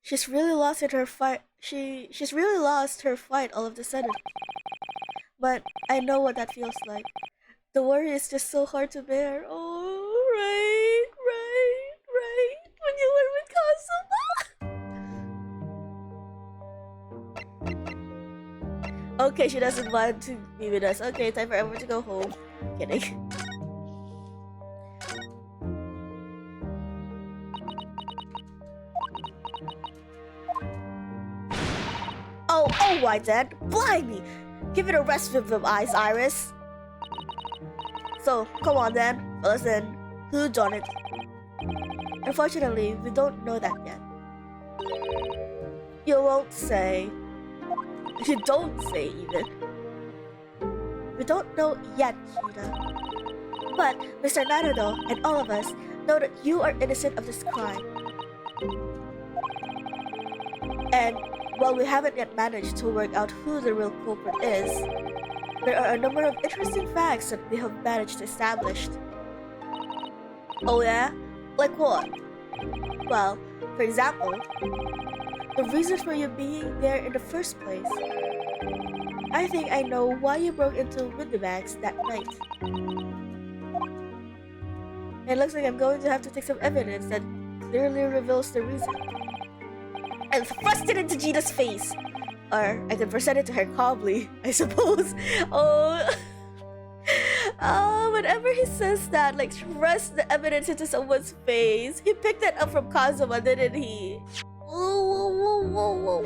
She's really lost in her fight. She's really lost her fight all of a sudden. But I know what that feels like. The worry is just so hard to bear. Oh, right. When you were with Kazuma. Okay, she doesn't want to be with us. Okay, time for everyone to go home. Kidding. Oh, why then? Blimey! Give it a rest with them eyes, Iris. So, come on then. Listen, who done it? Unfortunately, we don't know that yet. You won't say. You don't say even. We don't know yet, Sheeta. But Mr. Naruto and all of us know that you are innocent of this crime. And while we haven't yet managed to work out who the real culprit is, there are a number of interesting facts that we have managed to establish. Oh yeah? Like what? Well, for example, the reason for you being there in the first place. I think I know why you broke into Windybags that night. It looks like I'm going to have to take some evidence that clearly reveals the reason. And thrust it into Gina's face! Or I can present it to her calmly, I suppose. Whenever he says that, like, thrust the evidence into someone's face, he picked that up from Kazuma, didn't he? Whoa.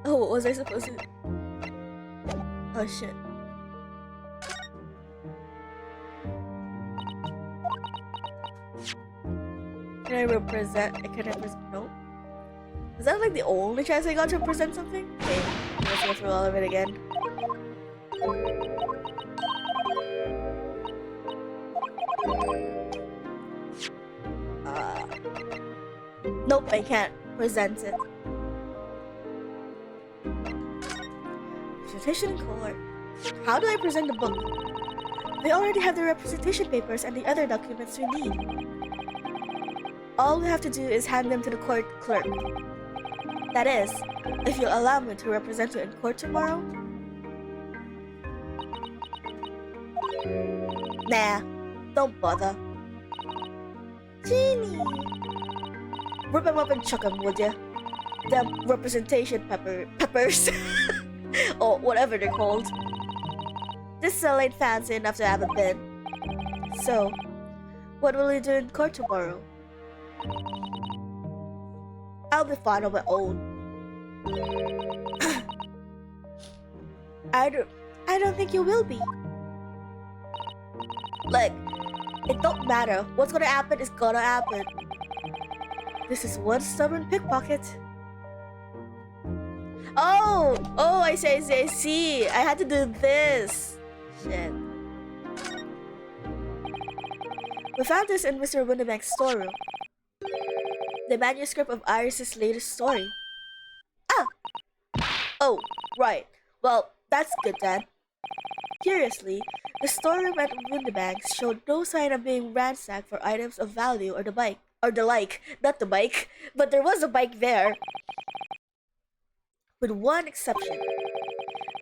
Oh, what was I supposed to do? Oh, shit. Can I represent? No? Is that like the only chance I got to present something? Okay, let's go through all of it again. Nope, I can't present it. Presentation in court. How do I present the book? We already have the representation papers and the other documents we need. All we have to do is hand them to the court clerk. That is, if you allow me to represent you in court tomorrow. Nah, don't bother. Genie! Rip them up and chuck them, would ya? Them representation peppers. Or whatever they're called. This cell ain't fancy enough to have a bid. So, what will you do in court tomorrow? I'll be fine on my own. I don't think you will be. Like, it don't matter. What's gonna happen is gonna happen. This is one stubborn pickpocket. Oh, I see. I had to do this. Shit. We found this in Mr. Winnebank's storeroom. The manuscript of Iris's latest story. Ah! Oh, right. Well, that's good then. Curiously, the storeroom at Winnebank's showed no sign of being ransacked for items of value or the like. Not the bike, but there was a bike there. With one exception.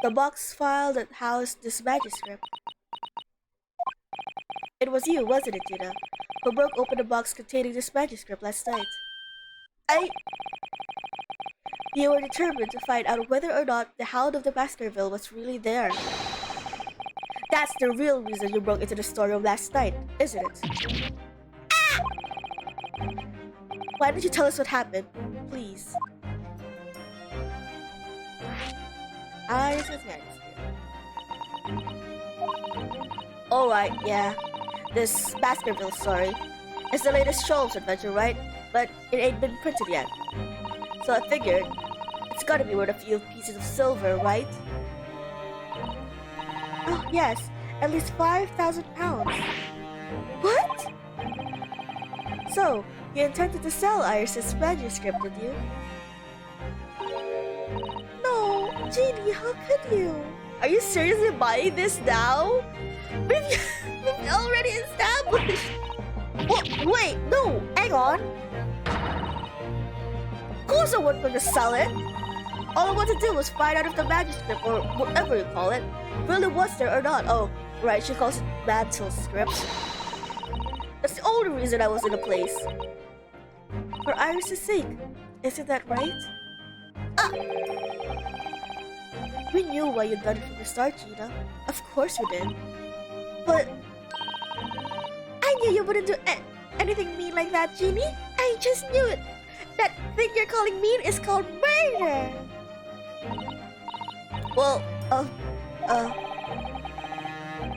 The box file that housed this manuscript. It was you, wasn't it, Gina, who broke open the box containing this manuscript last night? You were determined to find out whether or not the Hound of the Baskerville was really there. That's the real reason you broke into the storeroom last night, isn't it? Ah! Why don't you tell us what happened, please? Alright, yeah. This Baskerville story. It's the latest Shoals adventure, right? But it ain't been printed yet. So I figured, it's gotta be worth a few pieces of silver, right? Oh, yes. At least 5,000 pounds. What? So, you intended to sell Iris's manuscript, did you? No, Jeannie, how could you? Are you seriously buying this now? We've already established gone? Of course I wasn't going to sell it. All I wanted to do was find out if the manuscript, or whatever you call it, really was there or not. Oh, right, she calls it manuscript. That's the only reason I was in the place. For Iris' sake. Isn't that right? Ah! We knew why you'd done it from the start, Gina. Of course we did. But I knew you wouldn't do anything mean like that, Jeannie. I just knew it. That thing you're calling mean is called murder. Well,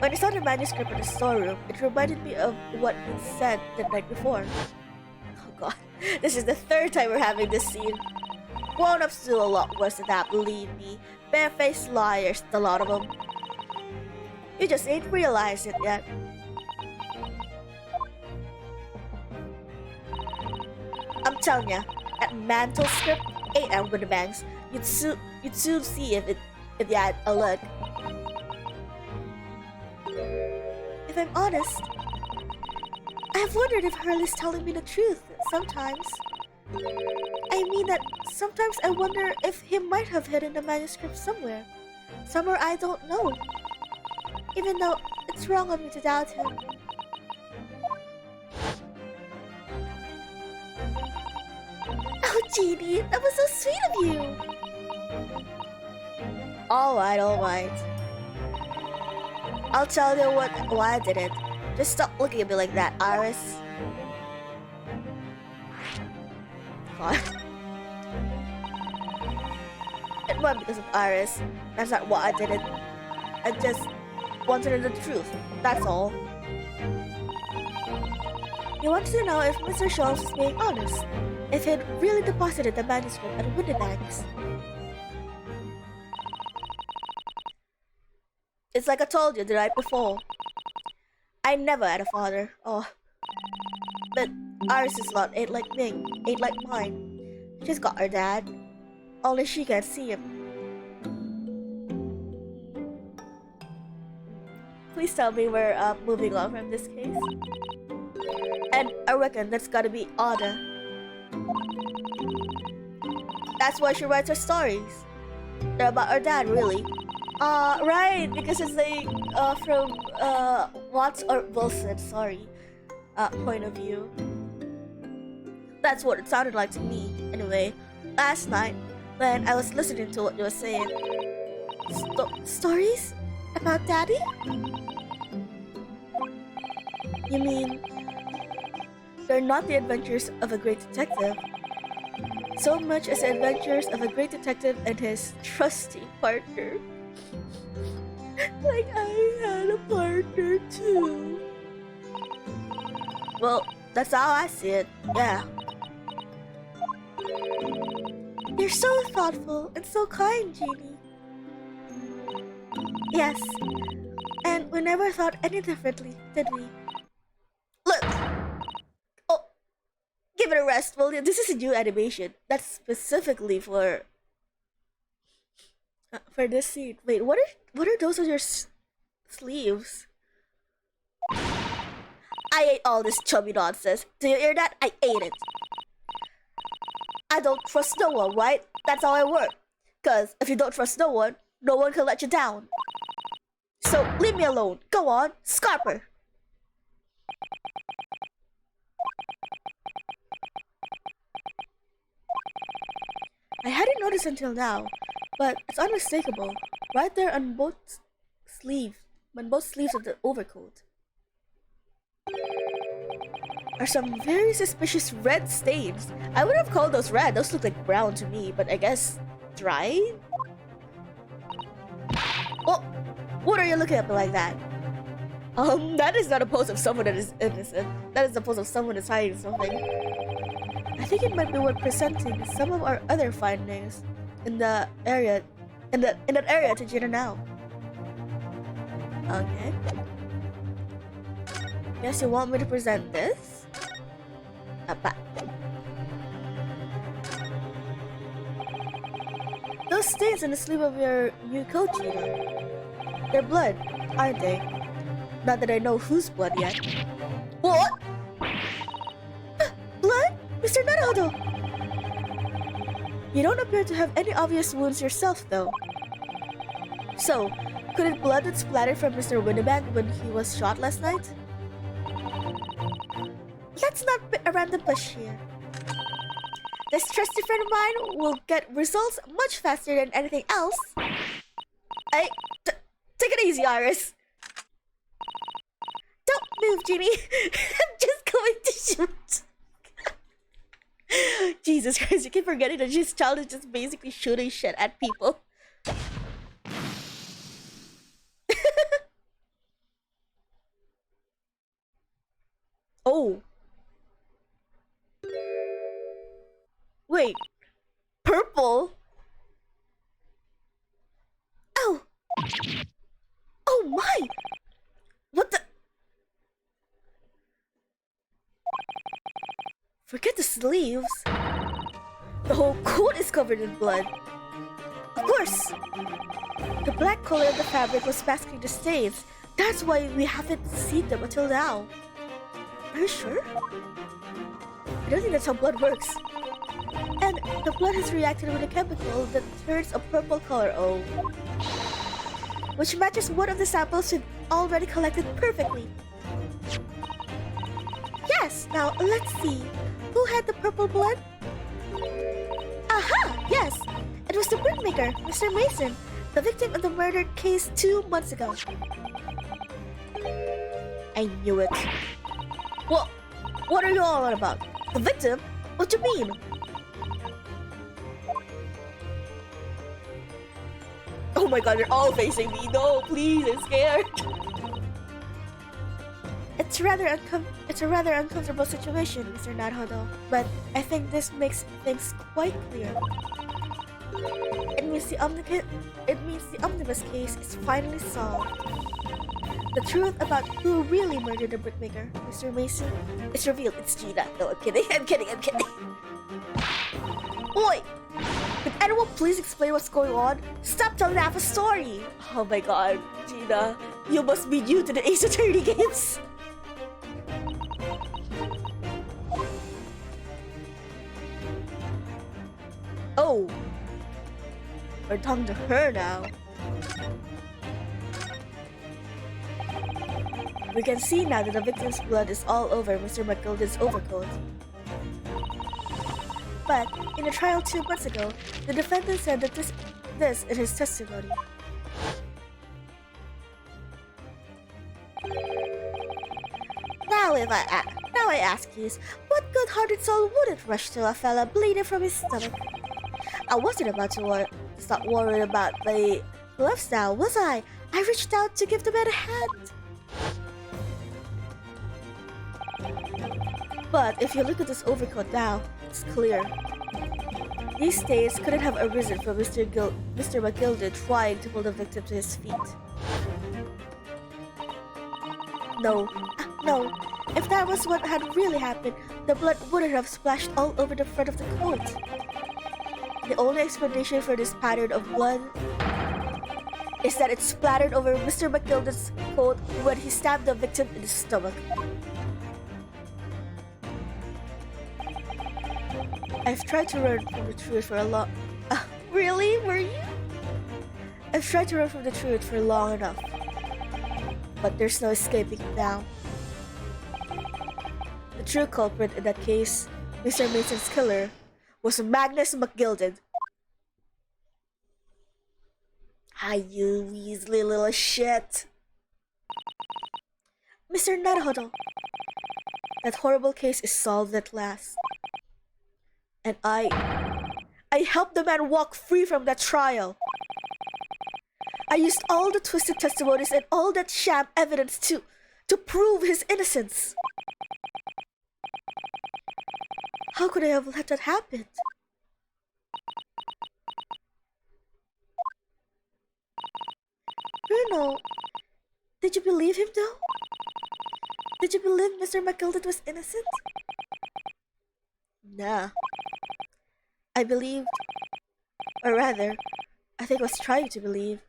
when I saw the manuscript in the storeroom, it reminded me of what you said the night before. Oh god, this is the third time we're having this scene. Grown-ups do a lot worse than that, believe me. Barefaced liars, a lot of them. You just ain't realized it yet. I'm telling ya, that mantle script ain't out with the banks. You'd soon see if you had a look. If I'm honest, I've wondered if Hurley's telling me the truth sometimes. I mean that sometimes I wonder if he might have hidden the manuscript somewhere. Somewhere I don't know. Even though it's wrong on me to doubt him. Oh, Jeannie, that was so sweet of you! Alright. I'll tell you why I did it. Just stop looking at me like that, Iris. God. It wasn't because of Iris. That's not why I did it. I just wanted to know the truth. That's all. You wanted to know if Mr. Scholes was being honest. If he'd really deposited the manuscript at Windybanks. It's like I told you the night before. I never had a father. Oh. But Iris' lot ain't like mine. She's got her dad. Only she can't see him. Please tell me we're moving on from this case. And I reckon that's gotta be Ada. That's why she writes her stories. They're about her dad, really. Right, because it's like from Watts or Wilson, point of view. That's what it sounded like to me, anyway. Last night, when I was listening to what you were saying. Stories? About Daddy? You mean, they're not the adventures of a great detective, so much as the adventures of a great detective and his trusty partner. Like I had a partner too. Well, that's how I see it, yeah. You're so thoughtful and so kind, Jeannie. Yes, and we never thought any differently, did we? Look! Oh, give it a rest, will you? This is a new animation. That's specifically for this scene. Wait, what are those on your sleeves? I ate all this chubby nonsense. Do you hear that? I ate it. I don't trust no one, right? That's how I work. Cause if you don't trust no one can let you down. So leave me alone. Go on, Scarper. I hadn't noticed until now, but it's unmistakable. Right there on both sleeves of the overcoat are some very suspicious red stains. I would have called those red. Those look like brown to me, but I guess dry? Oh, what are you looking at me like that? That is not a pose of someone that is innocent. That is the pose of someone that's hiding something. I think it might be worth presenting some of our other findings in that area to Gina now. Okay. Guess you want me to present this? Those stains on the sleeve of your new coat, Gina. They're blood, aren't they? Not that I know whose blood yet. What? Blood? Mr. Naruto! You don't appear to have any obvious wounds yourself, though. So, could it blood that splattered from Mr. Winnebank when he was shot last night? Let's not beat around the bush here. This trusty friend of mine will get results much faster than anything else. Take it easy, Iris. Don't move, Jimmy. I'm just going to shoot. Jesus Christ, you keep forgetting that this child is just basically shooting shit at people. Oh. Wait. Purple? Oh. Oh my! What the? Forget the sleeves. The whole coat is covered in blood. Of course! The black color of the fabric was masking the stains. That's why we haven't seen them until now. Are you sure? I don't think that's how blood works. And the blood has reacted with a chemical that turns a purple color, oh. Which matches one of the samples we've already collected perfectly. Yes, now let's see. Who had the purple blood? Aha! Yes! It was the brickmaker, Mr. Mason, the victim of the murder case 2 months ago. I knew it. What are you all on about? The victim? What do you mean? Oh my god, they're all facing me. No, please, I'm scared. It's a rather uncomfortable situation, Mr. Naruto, but I think this makes things quite clear. It means the omnibus case is finally solved. The truth about who really murdered the brickmaker, Mr. Mason, is revealed. It's Gina. No, I'm kidding. I'm kidding. Oi! Could anyone please explain what's going on? Stop telling half a story! Oh my god, Gina, you must be new to the Ace Attorney games. Oh, we're talking to her now. We can see now that the victim's blood is all over Mr. McGilden's overcoat. But in a trial 2 months ago, the defendant said that this in his testimony. Now I ask you, what good-hearted soul wouldn't rush to a fella bleeding from his stomach? I wasn't about to start worrying about the gloves now, was I? I reached out to give the man a hand. But if you look at this overcoat now, it's clear. These stains couldn't have arisen from Mr. McGilden trying to pull the victim to his feet. No. If that was what had really happened, the blood wouldn't have splashed all over the front of the coat. The only explanation for this pattern of blood is that it splattered over Mr. McGilden's coat when he stabbed the victim in the stomach. I've tried to run from the truth for a long... really? Were you? I've tried to run from the truth for long enough. But there's no escaping it now. The true culprit in that case, Mr. Mason's killer, was Magnus McGilden. Ah, you weaselly little shit. Mr. Naruto, that horrible case is solved at last. And I helped the man walk free from that trial. I used all the twisted testimonies and all that sham evidence to prove his innocence. How could I have let that happen? Bruno, did you believe him though? Did you believe Mr. McGilden was innocent? Nah. I believed, or rather, I think I was trying to believe.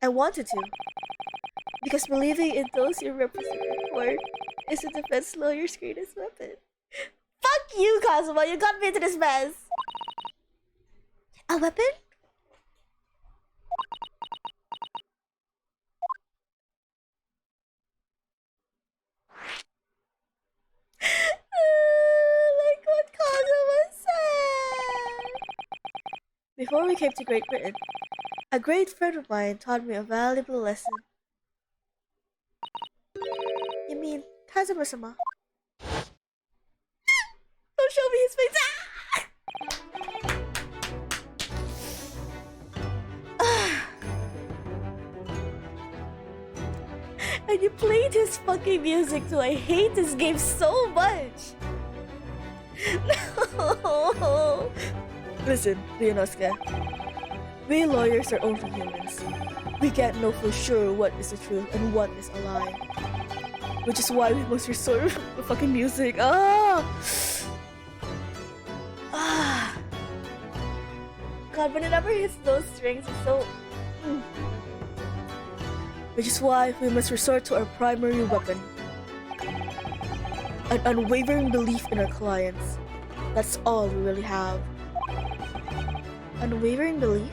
I wanted to. Because believing in those you represent in court is a defense lawyer's greatest weapon. Fuck you, Kazuma. You got me into this mess. A weapon? Like what Kazuma said. Before we came to Great Britain, a great friend of mine taught me a valuable lesson. You mean Kazuma-sama? Don't show me his face! Ah! And you played his fucking music too. I hate this game so much. No. Listen, Ryunosuke. We lawyers are only humans. We can't know for sure what is the truth and what is a lie. Which is why we must resort to the fucking music. Ah! Ah! God, but it never hits those strings. It's so... Which is why we must resort to our primary weapon. An unwavering belief in our clients. That's all we really have. Unwavering belief?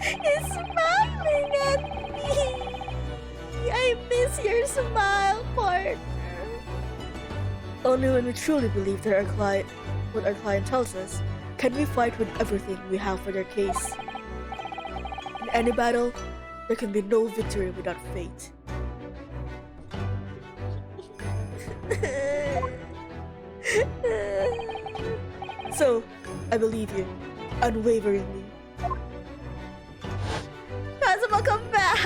He's smiling at me! I miss your smile, partner. Only when we truly believe that what our client tells us, can we fight with everything we have for their case. In any battle, there can be no victory without fate. So, I believe you, unwaveringly. Kazuma, come back!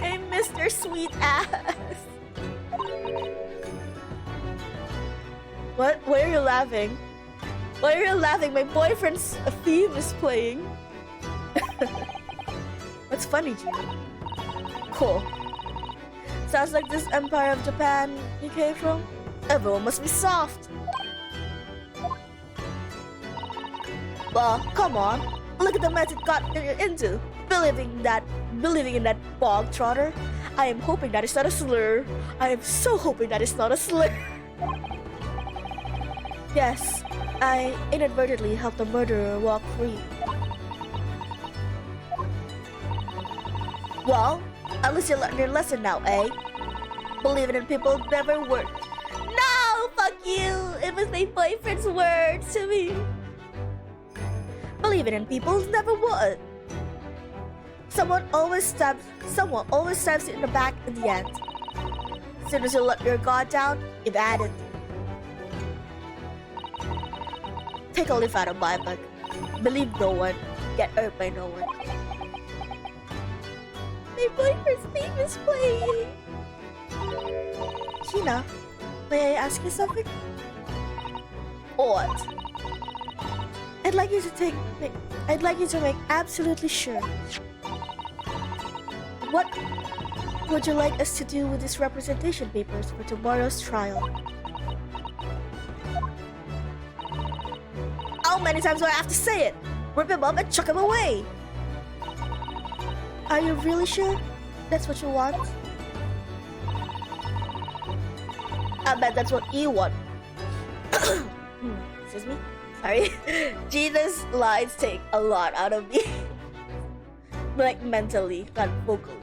I missed your sweet ass! What? Why are you laughing? Why are you laughing? My boyfriend's theme is playing. What's funny, Gina? Cool. Sounds like this Empire of Japan you came from. Everyone must be soft. Well, come on. Look at the mess it got into. Believing in that bog trotter. I am hoping that is not a slur. I am so hoping that is not a slur. Yes, I inadvertently helped a murderer walk free. Well, at least you learned your lesson now, eh? Believing in people never worked. No, fuck you! It was my boyfriend's words to me. Believing in people never would. Someone always stabs you in the back in the end. As soon as you let your guard down, you've had it. Take a leaf out of my book. Believe no one. Get hurt by no one. My boyfriend's name is playing. Gina, may I ask you something? What? I'd like you to make absolutely sure. What would you like us to do with these representation papers for tomorrow's trial? How many times do I have to say it? Rip him up and chuck him away. Are you really sure that's what you want? I bet that's what you want. Excuse me? Sorry. Gina's lines take a lot out of me. Like mentally, not vocally.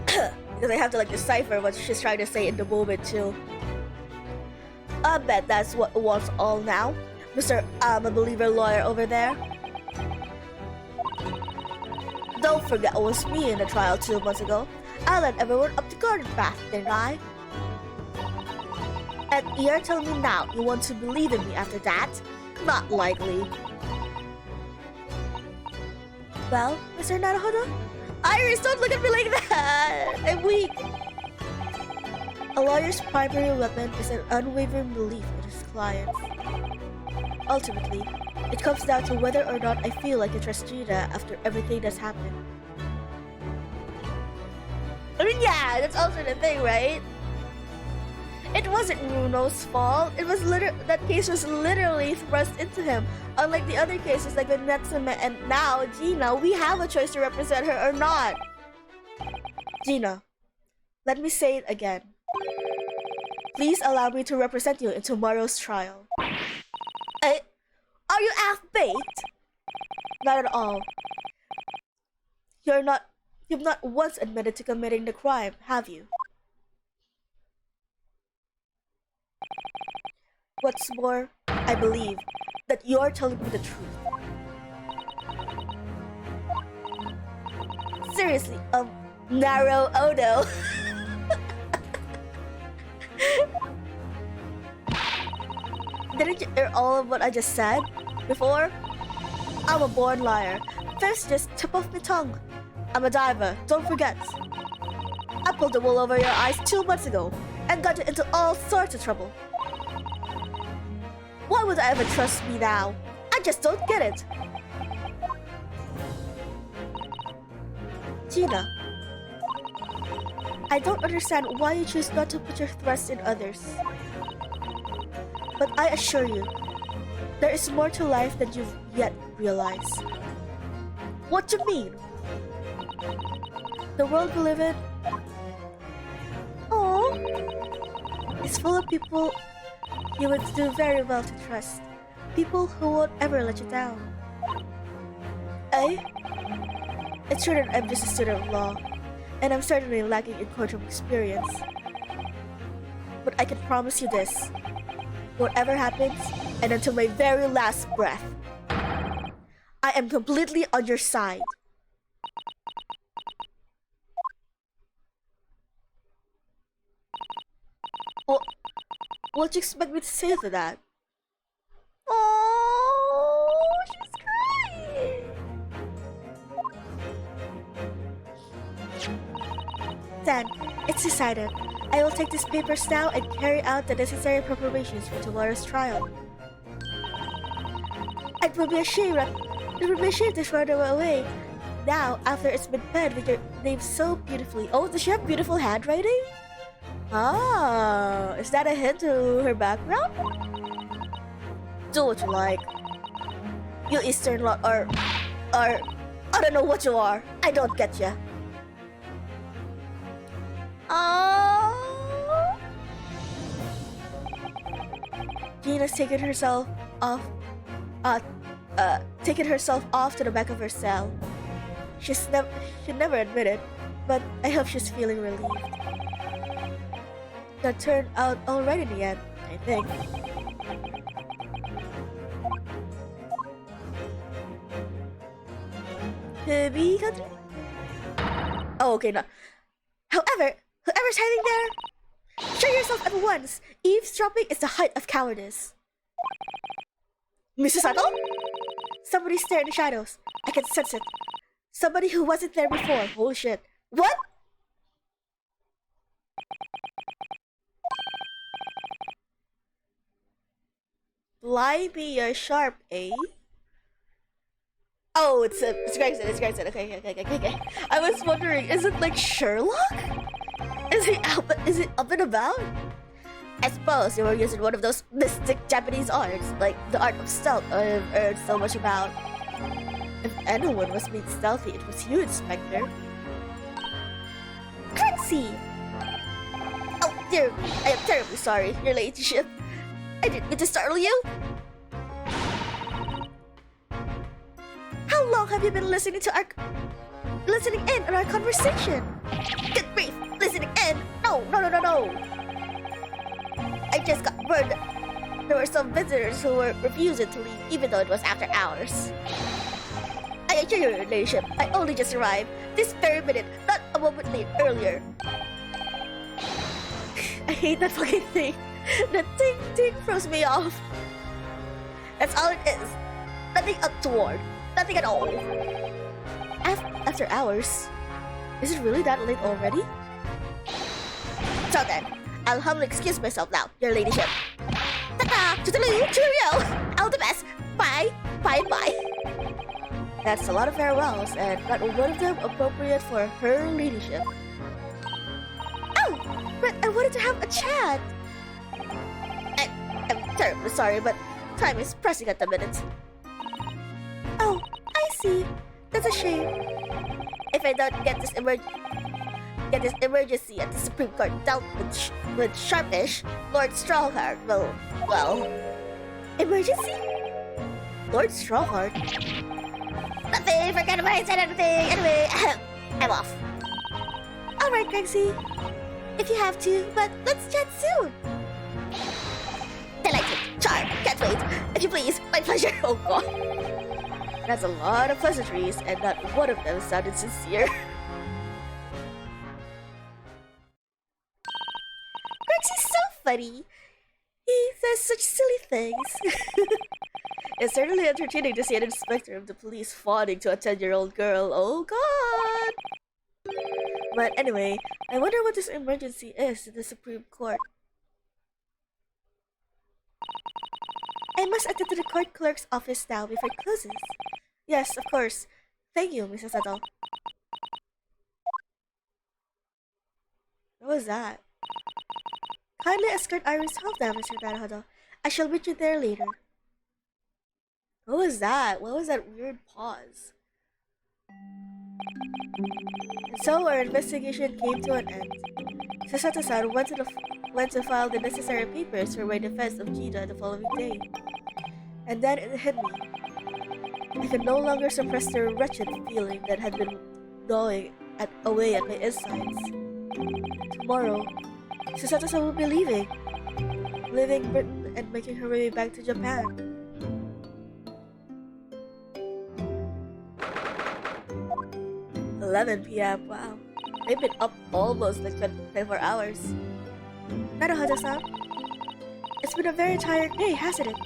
Because I have to like decipher what she's trying to say in the moment too. I bet that's what wants all now. Mr. I'm a believer lawyer over there. Don't forget it was me in the trial 2 months ago. I led everyone up the garden path, didn't I? And you're telling me now you want to believe in me after that? Not likely. Well, Mr. Naruhodo? Iris, don't look at me like that! I'm weak. A lawyer's primary weapon is an unwavering belief in his clients. Ultimately, it comes down to whether or not I feel like I trust Gina after everything that's happened. I mean, yeah, that's also the thing, right? It wasn't Runo's fault. It was that case was literally thrust into him. Unlike the other cases like with Natsume and now Gina, we have a choice to represent her or not. Gina, let me say it again. Please allow me to represent you in tomorrow's trial. Are you half-baked? Not at all. You've not once admitted to committing the crime, have you? What's more, I believe that you're telling me the truth. Seriously, narrow Odo. Didn't you hear all of what I just said before? I'm a born liar. First, just tip off my tongue. I'm a diver, don't forget. I pulled the wool over your eyes 2 months ago and got you into all sorts of trouble. Why would I ever trust me now? I just don't get it. Gina, I don't understand why you choose not to put your trust in others. But I assure you, there is more to life than you've yet realized. What do you mean? The world we live in, is full of people you would do very well to trust. People who won't ever let you down. It's true that I'm just a student of law, and I'm certainly lacking in courtroom experience. But I can promise you this. Whatever happens, and until my very last breath, I am completely on your side. What do you expect me to say to that? Oh, she's crying. Then, it's decided. I will take these papers now and carry out the necessary preparations for tomorrow's trial. It would be a shame to throw them away now after it's been penned with your name so beautifully. Oh, does she have beautiful handwriting? Ah, is that a hint to her background? Do what you like. You Eastern lot or I don't know what you are. I don't get ya. Gina's taken herself off to the back of her cell. She'd never admit it, but I hope she's feeling relieved. That turned out alright in the end, I think. Oh, okay, no. However, whoever's hiding there, show yourself at once. Eavesdropping is the height of cowardice. Mrs. Sato? Somebody's there in the shadows. I can sense it. Somebody who wasn't there before. Holy shit. What? Blimey, you're sharp, eh? Oh, it's Gregson, Okay. I was wondering, is it like Sherlock? Is it up and about? I suppose you were using one of those mystic Japanese arts, like the art of stealth I've heard so much about. If anyone was being stealthy, it was you, Inspector. Trixie! Oh dear, I am terribly sorry, your ladyship. I didn't mean to startle you. How long have you been listening in on our conversation? Good grief, listening in? No. I just got word that there were some visitors who were refusing to leave even though it was after hours. I assure you, your ladyship, I only just arrived this very minute, not a moment earlier. I hate that fucking thing. The ting throws me off. That's all it is. Nothing untoward. Nothing at all. After hours? Is it really that late already? So then, I'll humbly excuse myself now, your ladyship. Ta-ta! Toodaloo! Cheerio! All the best! Bye! That's a lot of farewells, and not one of them appropriate for her ladyship. Oh! But I wanted to have a chat! I'm terribly sorry, but time is pressing at the minute. Oh, I see. That's a shame. If I don't get this in this emergency at the Supreme Court dealt with Sharpish, Lord Strawheart. Well, emergency? Lord Strawheart? Nothing, forget about it, said anything. Anyway, I'm off. Alright, Gregsy. If you have to, but let's chat soon. Delighted, charmed, can't wait. If you please, my pleasure. Oh god. That's a lot of pleasantries, and not one of them sounded sincere. Grexy's so funny. He says such silly things. It's certainly entertaining to see an inspector of the police fawning to a 10-year-old girl. Oh god. But anyway, I wonder what this emergency is in the Supreme Court. I must attend to the court clerk's office now before it closes. Yes, of course. Thank you, Mrs. Sato. What was that? Kindly escort Iris home now, Mr. Naruhodo. I shall meet you there later. What was that? What was that weird pause? And so our investigation came to an end. Sasato-san went to file the necessary papers for my defense of Gina the following day. And then it hit me. I could no longer suppress the wretched feeling that had been gnawing away at my insides. Tomorrow, Sasato-san will be leaving Britain and making her way back to Japan. 11 p.m. Wow. They've been up almost like 24 hours. Naruhodo-san, it's been a very tired day, hasn't it?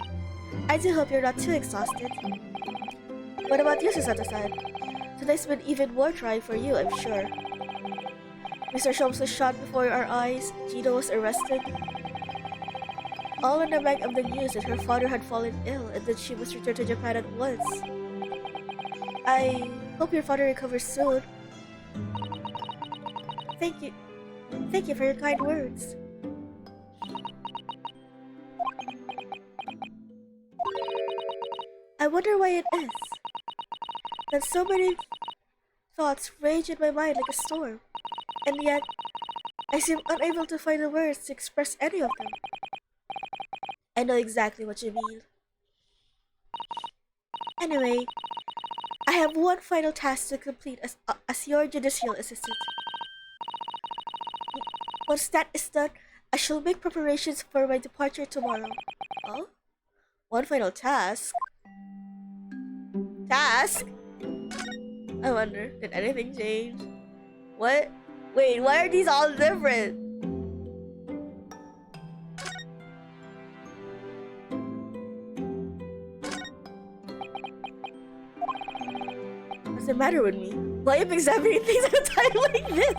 I do hope you're not too exhausted. What about you, Susato-san? Today's been even more trying for you, I'm sure. Mr. Sholmes was shot before our eyes, Gina was arrested. All in the wake of the news that her father had fallen ill and that she must return to Japan at once. I hope your father recovers soon. Thank you. Thank you for your kind words. I wonder why it is that so many thoughts rage in my mind like a storm, and yet I seem unable to find the words to express any of them. I know exactly what you mean. Anyway, I have one final task to complete as your judicial assistant. Once that is done, I shall make preparations for my departure tomorrow. Oh? One final task? Task? I wonder, did anything change? What? Wait, why are these all different? What's the matter with me? Why am I examining things at a time like this?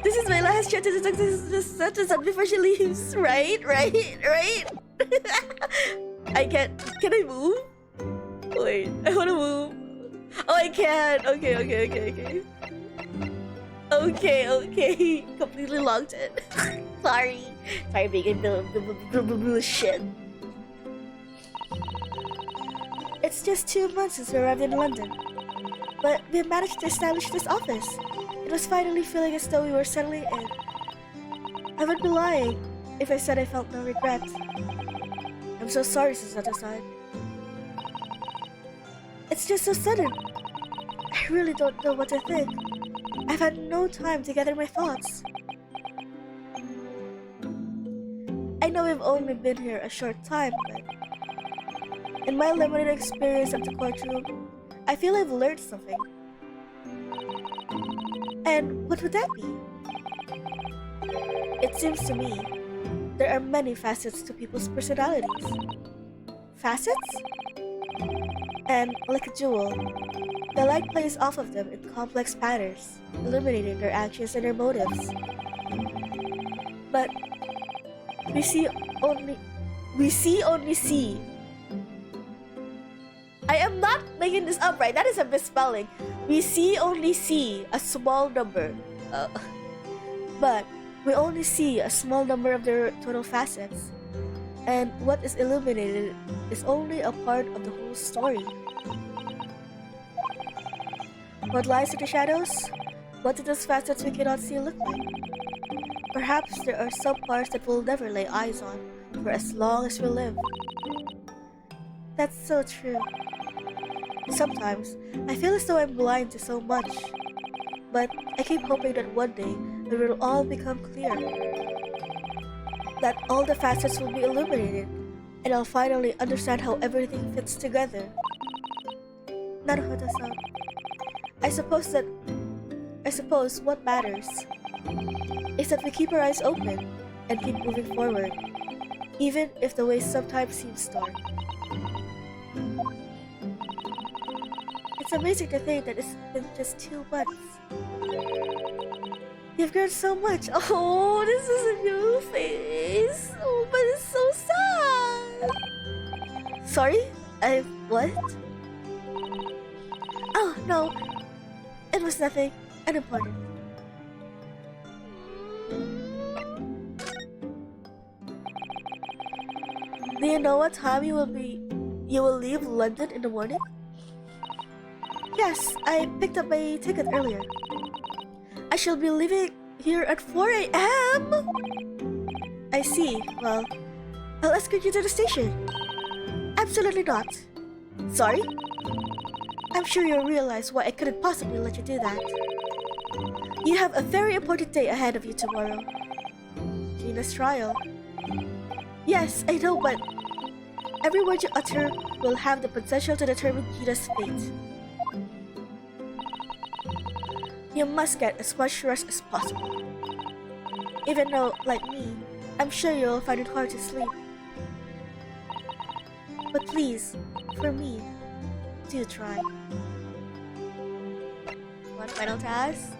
This is my last chance to talk to Sato-san before she leaves. Right? I can't. Can I move? Wait, I wanna move. Oh, I can. Okay. Okay. Completely locked it. Sorry being the shit. It's just 2 months since we arrived in London, but we managed to establish this office. It was finally feeling as though we were settling in. I would be lying if I said I felt no regret. I'm so sorry, Susato-san. It's just so sudden. I really don't know what to think. I've had no time to gather my thoughts. I know we've only been here a short time, but in my limited experience at the courtroom, I feel I've learned something. And what would that be? It seems to me there are many facets to people's personalities. Facets? And like a jewel, the light plays off of them in complex patterns, illuminating their actions and their motives. But we see only see. I am not making this up, right? That is a misspelling. We only see a small number. But we only see a small number of their total facets. And what is illuminated is only a part of the whole story. What lies in the shadows? What do those facets we cannot see look like? Perhaps there are some parts that we'll never lay eyes on for as long as we live. That's so true. Sometimes, I feel as though I'm blind to so much. But I keep hoping that one day it will all become clear. That all the facets will be illuminated, and I'll finally understand how everything fits together. Naruhodo-san, I suppose what matters is that we keep our eyes open and keep moving forward, even if the way sometimes seems dark. It's amazing to think that it's been just 2 months. You've grown so much. Oh, this is a new face. Oh, but it's so sad. Sorry? What? Oh, no. It was nothing unimportant. Do you know what time you will leave London in the morning? Yes, I picked up my ticket earlier. I shall be leaving here at 4 a.m. I see. Well, I'll escort you to the station. Absolutely not. Sorry? I'm sure you'll realize why I couldn't possibly let you do that. You have a very important day ahead of you tomorrow. Gina's trial. Yes, I know, but every word you utter will have the potential to determine Gina's fate. You must get as much rest as possible. Even though, like me, I'm sure you'll find it hard to sleep. But please, for me, do try. One final task?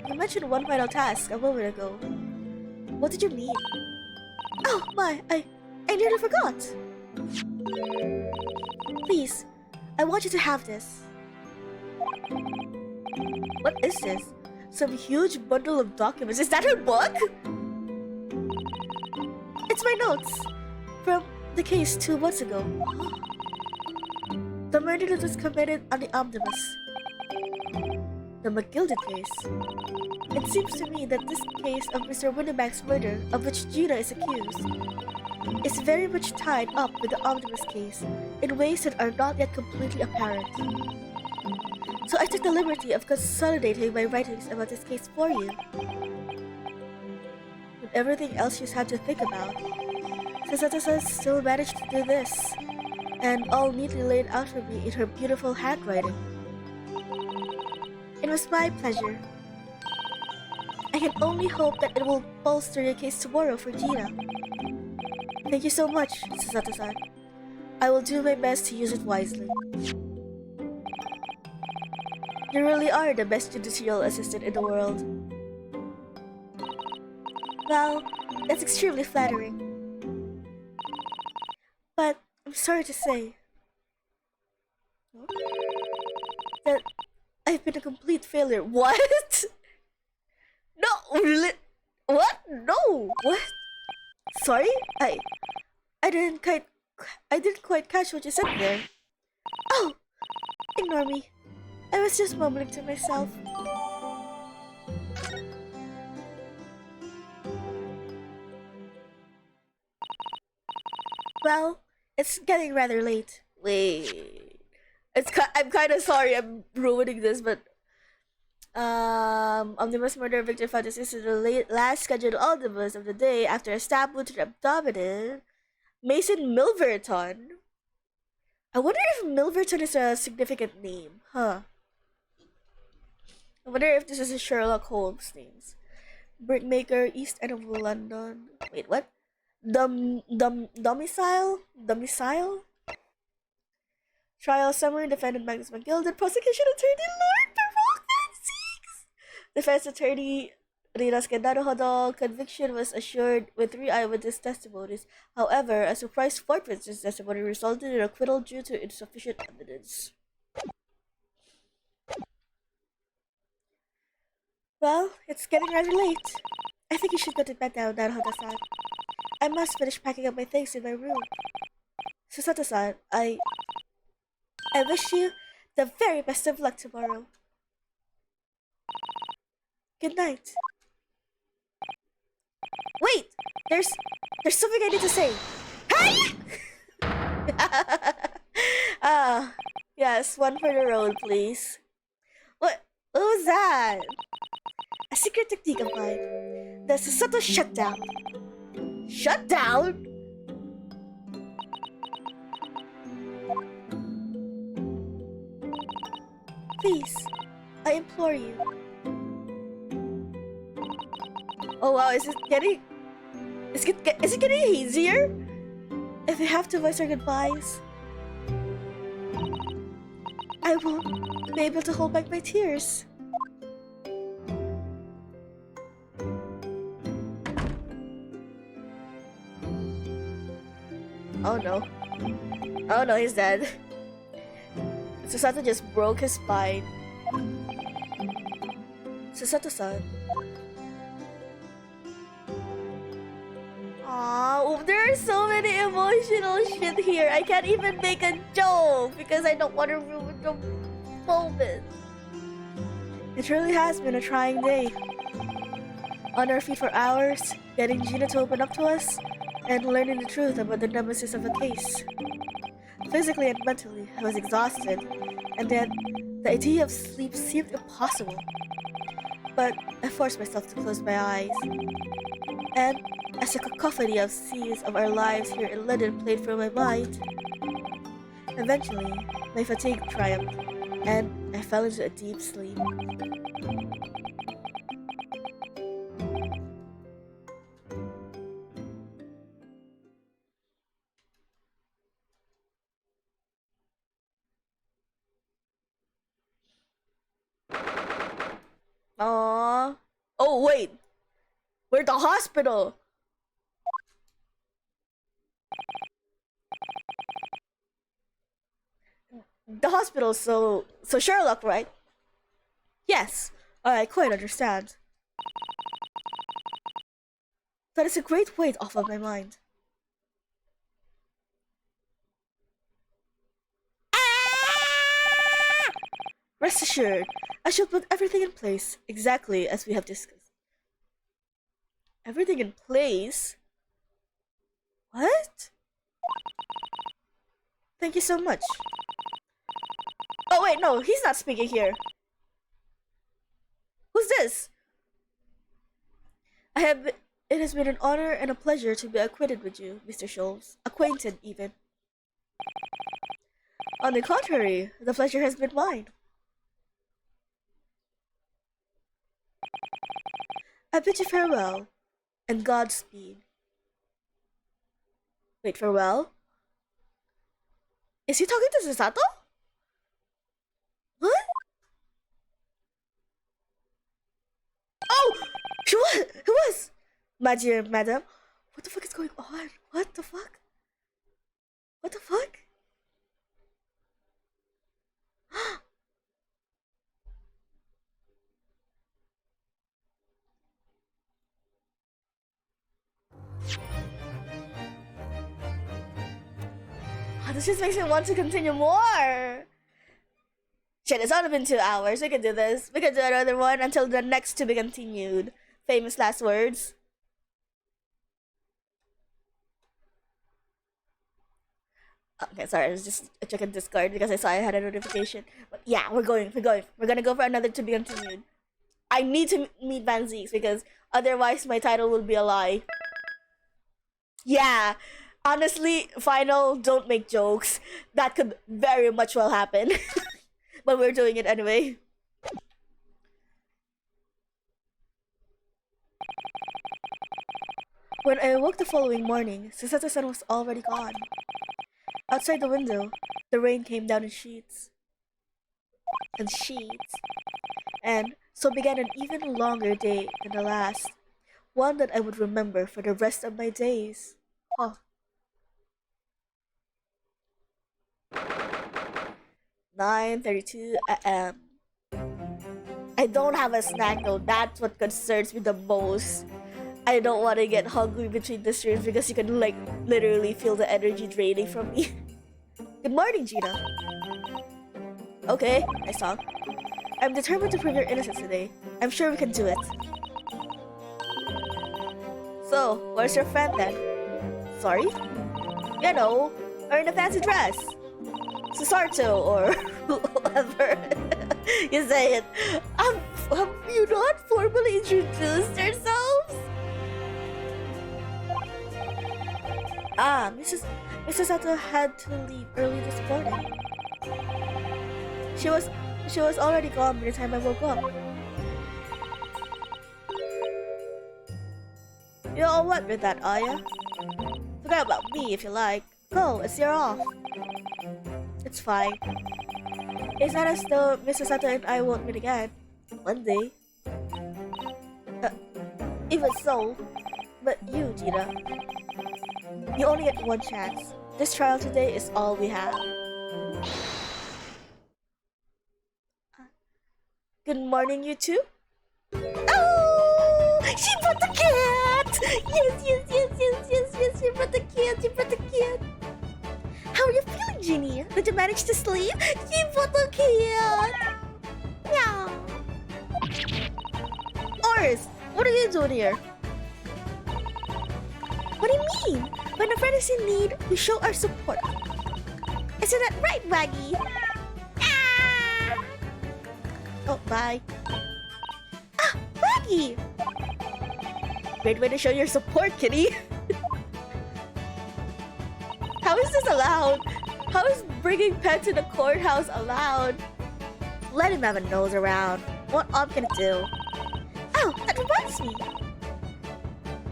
You mentioned one final task a moment ago. What did you mean? Oh my, I nearly forgot! Please, I want you to have this. What is this? Some huge bundle of documents. Is that her book? It's my notes from the case 2 months ago. The murder that was committed on the omnibus. The McGilded case. It seems to me that this case of Mr. Winneback's murder, of which Gina is accused, is very much tied up with the omnibus case in ways that are not yet completely apparent. So I took the liberty of consolidating my writings about this case for you. With everything else she's had to think about, Sasata-san still managed to do this, and all neatly laid out for me in her beautiful handwriting. It was my pleasure. I can only hope that it will bolster your case tomorrow for Gina. Thank you so much, Sasata-san. I will do my best to use it wisely. You really are the best judicial assistant in the world. Well, that's extremely flattering. But I'm sorry to say that I've been a complete failure. What? No, really? What? No. What? Sorry? I didn't quite catch what you said there. Oh, ignore me. I was just mumbling to myself. Well, it's getting rather late. Wait. I'm kind of sorry I'm ruining this, but omnibus murder victim found deceased in the last scheduled omnibus of the day after a stab wound to the abdomen. Mason Milverton. I wonder if Milverton is a significant name, huh? I wonder if this is a Sherlock Holmes names. Brickmaker, East End of London. Wait, what? Domicile? Domicile? Trial summary, defendant Magnus McGilded, prosecution attorney Lord Baroque Zieks. Defense attorney Rina Skendarohodo, conviction was assured with 3 eyewitness testimonies. However, a surprise 4th witness testimony resulted in acquittal due to insufficient evidence. Well, it's getting rather late. I think you should go to bed now, Naruhodo-san. I must finish packing up my things in my room. Susato-san, I wish you the very best of luck tomorrow. Good night. Wait! There's something I need to say. Hey! Yes, one for the road, please. What was that? A secret technique of mine. The Sasato shutdown. Shutdown? Please, I implore you. Oh wow, is it getting easier? If we have to voice our goodbyes, I won't be able to hold back my tears. Oh no. Oh no, he's dead. Susato just broke his spine. Susato-san. Aw, there are so many emotional shit here. I can't even make a joke because I don't want to ruin the moment. It really has been a trying day. On our feet for hours, getting Gina to open up to us, and learning the truth about the nemesis of the case. Physically and mentally, I was exhausted, and yet the idea of sleep seemed impossible. But I forced myself to close my eyes, and as a cacophony of scenes of our lives here in London played through my mind, eventually my fatigue triumphed, and I fell into a deep sleep. Aww. Oh wait, we're at the hospital. The hospital, so Sherlock, right? Yes, I quite understand. That is a great weight off of my mind. Rest assured, I shall put everything in place, exactly as we have discussed. Everything in place? What? Thank you so much. Oh wait, no, he's not speaking here. Who's this? It has been an honor and a pleasure to be acquainted with you, Mr. Scholes. Acquainted, even. On the contrary, the pleasure has been mine. I bid you farewell, and Godspeed. Wait, farewell? Is he talking to Susato? What? Oh! Who was? My dear madam, what the fuck is going on? What the fuck? What the fuck? Oh, this just makes me want to continue more. Shit, it's only been 2 hours. We can do this. We can do another one until the next to be continued. Famous last words. Okay, sorry, I was just checking Discord because I saw I had a notification. But yeah, we're going. We're gonna go for another to be continued. I need to meet Van Zieks because otherwise my title will be a lie. Yeah, honestly, final, don't make jokes. That could very much well happen. But we're doing it anyway. When I awoke the following morning, Susato-san was already gone. Outside the window, the rain came down in sheets. And sheets. And so began an even longer day than the last. One that I would remember for the rest of my days. Huh. 9:32 a.m. I don't have a snack though. That's what concerns me the most. I don't want to get hungry between the streams because you can like literally feel the energy draining from me. Good morning, Gina. Okay, nice talk. I'm determined to prove your innocence today. I'm sure we can do it. So, where's your friend then? Sorry? You know, wearing a fancy dress. Cesarto or whoever you say it. Have you not formally introduced yourselves? Ah, Mrs. Sato had to leave early this morning. She was already gone by the time I woke up. You're all wet with that, are ya? Forget about me if you like. Go, it's your off. It's fine. It's not as though Mrs. Sato and I won't meet again. One day. Even so, but you, Gina. You only get one chance. This trial today is all we have. Good morning, you two. Oh! She brought the cat! Yes, she brought the cat, How are you feeling, Ginny? Did you manage to sleep? She brought the cat! Yeah. Oris, what are you doing here? What do you mean? When a friend is in need, we show our support. Isn't that right, Maggie? Ah! Oh, bye. Ah, Maggie! Great way to show your support, kitty. How is this allowed? How is bringing pet to the courthouse allowed? Let him have a nose around. What can it do? Oh, that reminds me.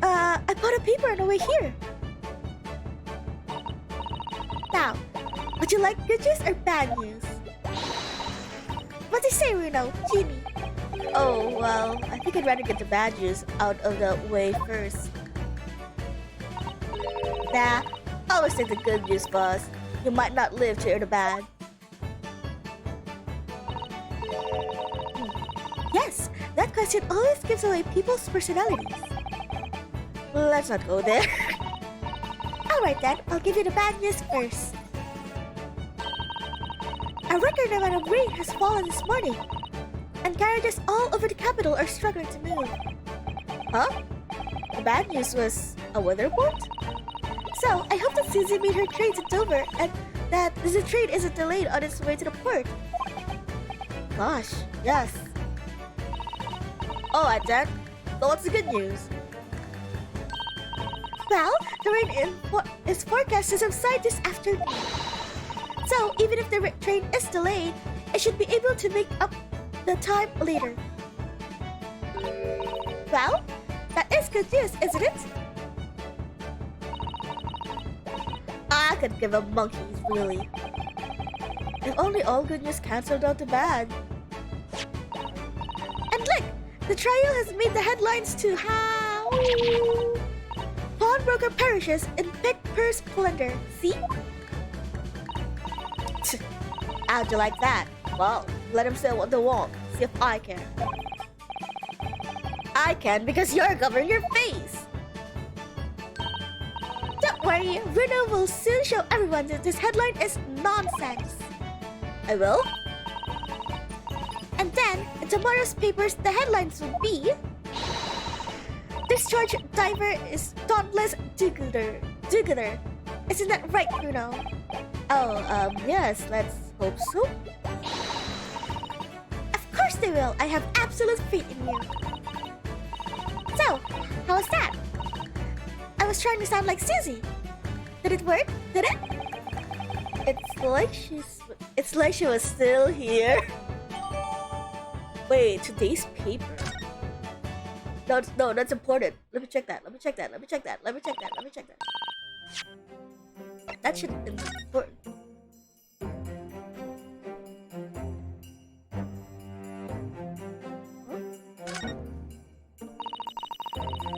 I bought a paper on the way here. Now, would you like good news or bad news? What do you say, Reno? Genie? Oh, well, I think I'd rather get the bad news out of the way first. Nah, always take the good news, boss. You might not live to hear the bad. Yes, that question always gives away people's personalities. Let's not go there. Alright then, I'll give you the bad news first. A record amount of rain has fallen this morning, and carriages all over the capital are struggling to move. Huh? The bad news was a weather report? So, I hope that Susie made her train to Dover and that the train isn't delayed on its way to the port. Gosh, yes. Alright then, so what's the good news? Well, the rain is forecast to subside this afternoon. So, even if the train is delayed, it should be able to make up the time later. Well, that is good news, isn't it? I could give a monkeys, really. If only all good news cancelled out to bad. And look, the trial has made the headlines to how pawnbroker perishes in big purse plunder. See? How'd you like that? Well, let them say what they want. See if I can. I can because you're covering your face. Don't worry, Reno will soon show everyone that this headline is nonsense. I will? And then, in tomorrow's papers, the headlines will be Discharge diver is dauntless do-gooder. Do-gooder. Isn't that right, Bruno? Oh, yes, let's hope so. Of course they will. I have absolute faith in you. So, how was that? I was trying to sound like Susie. Did it work? Did it? It's like she was still here. Wait, today's paper. No, that's important. Let me check that. That should be important.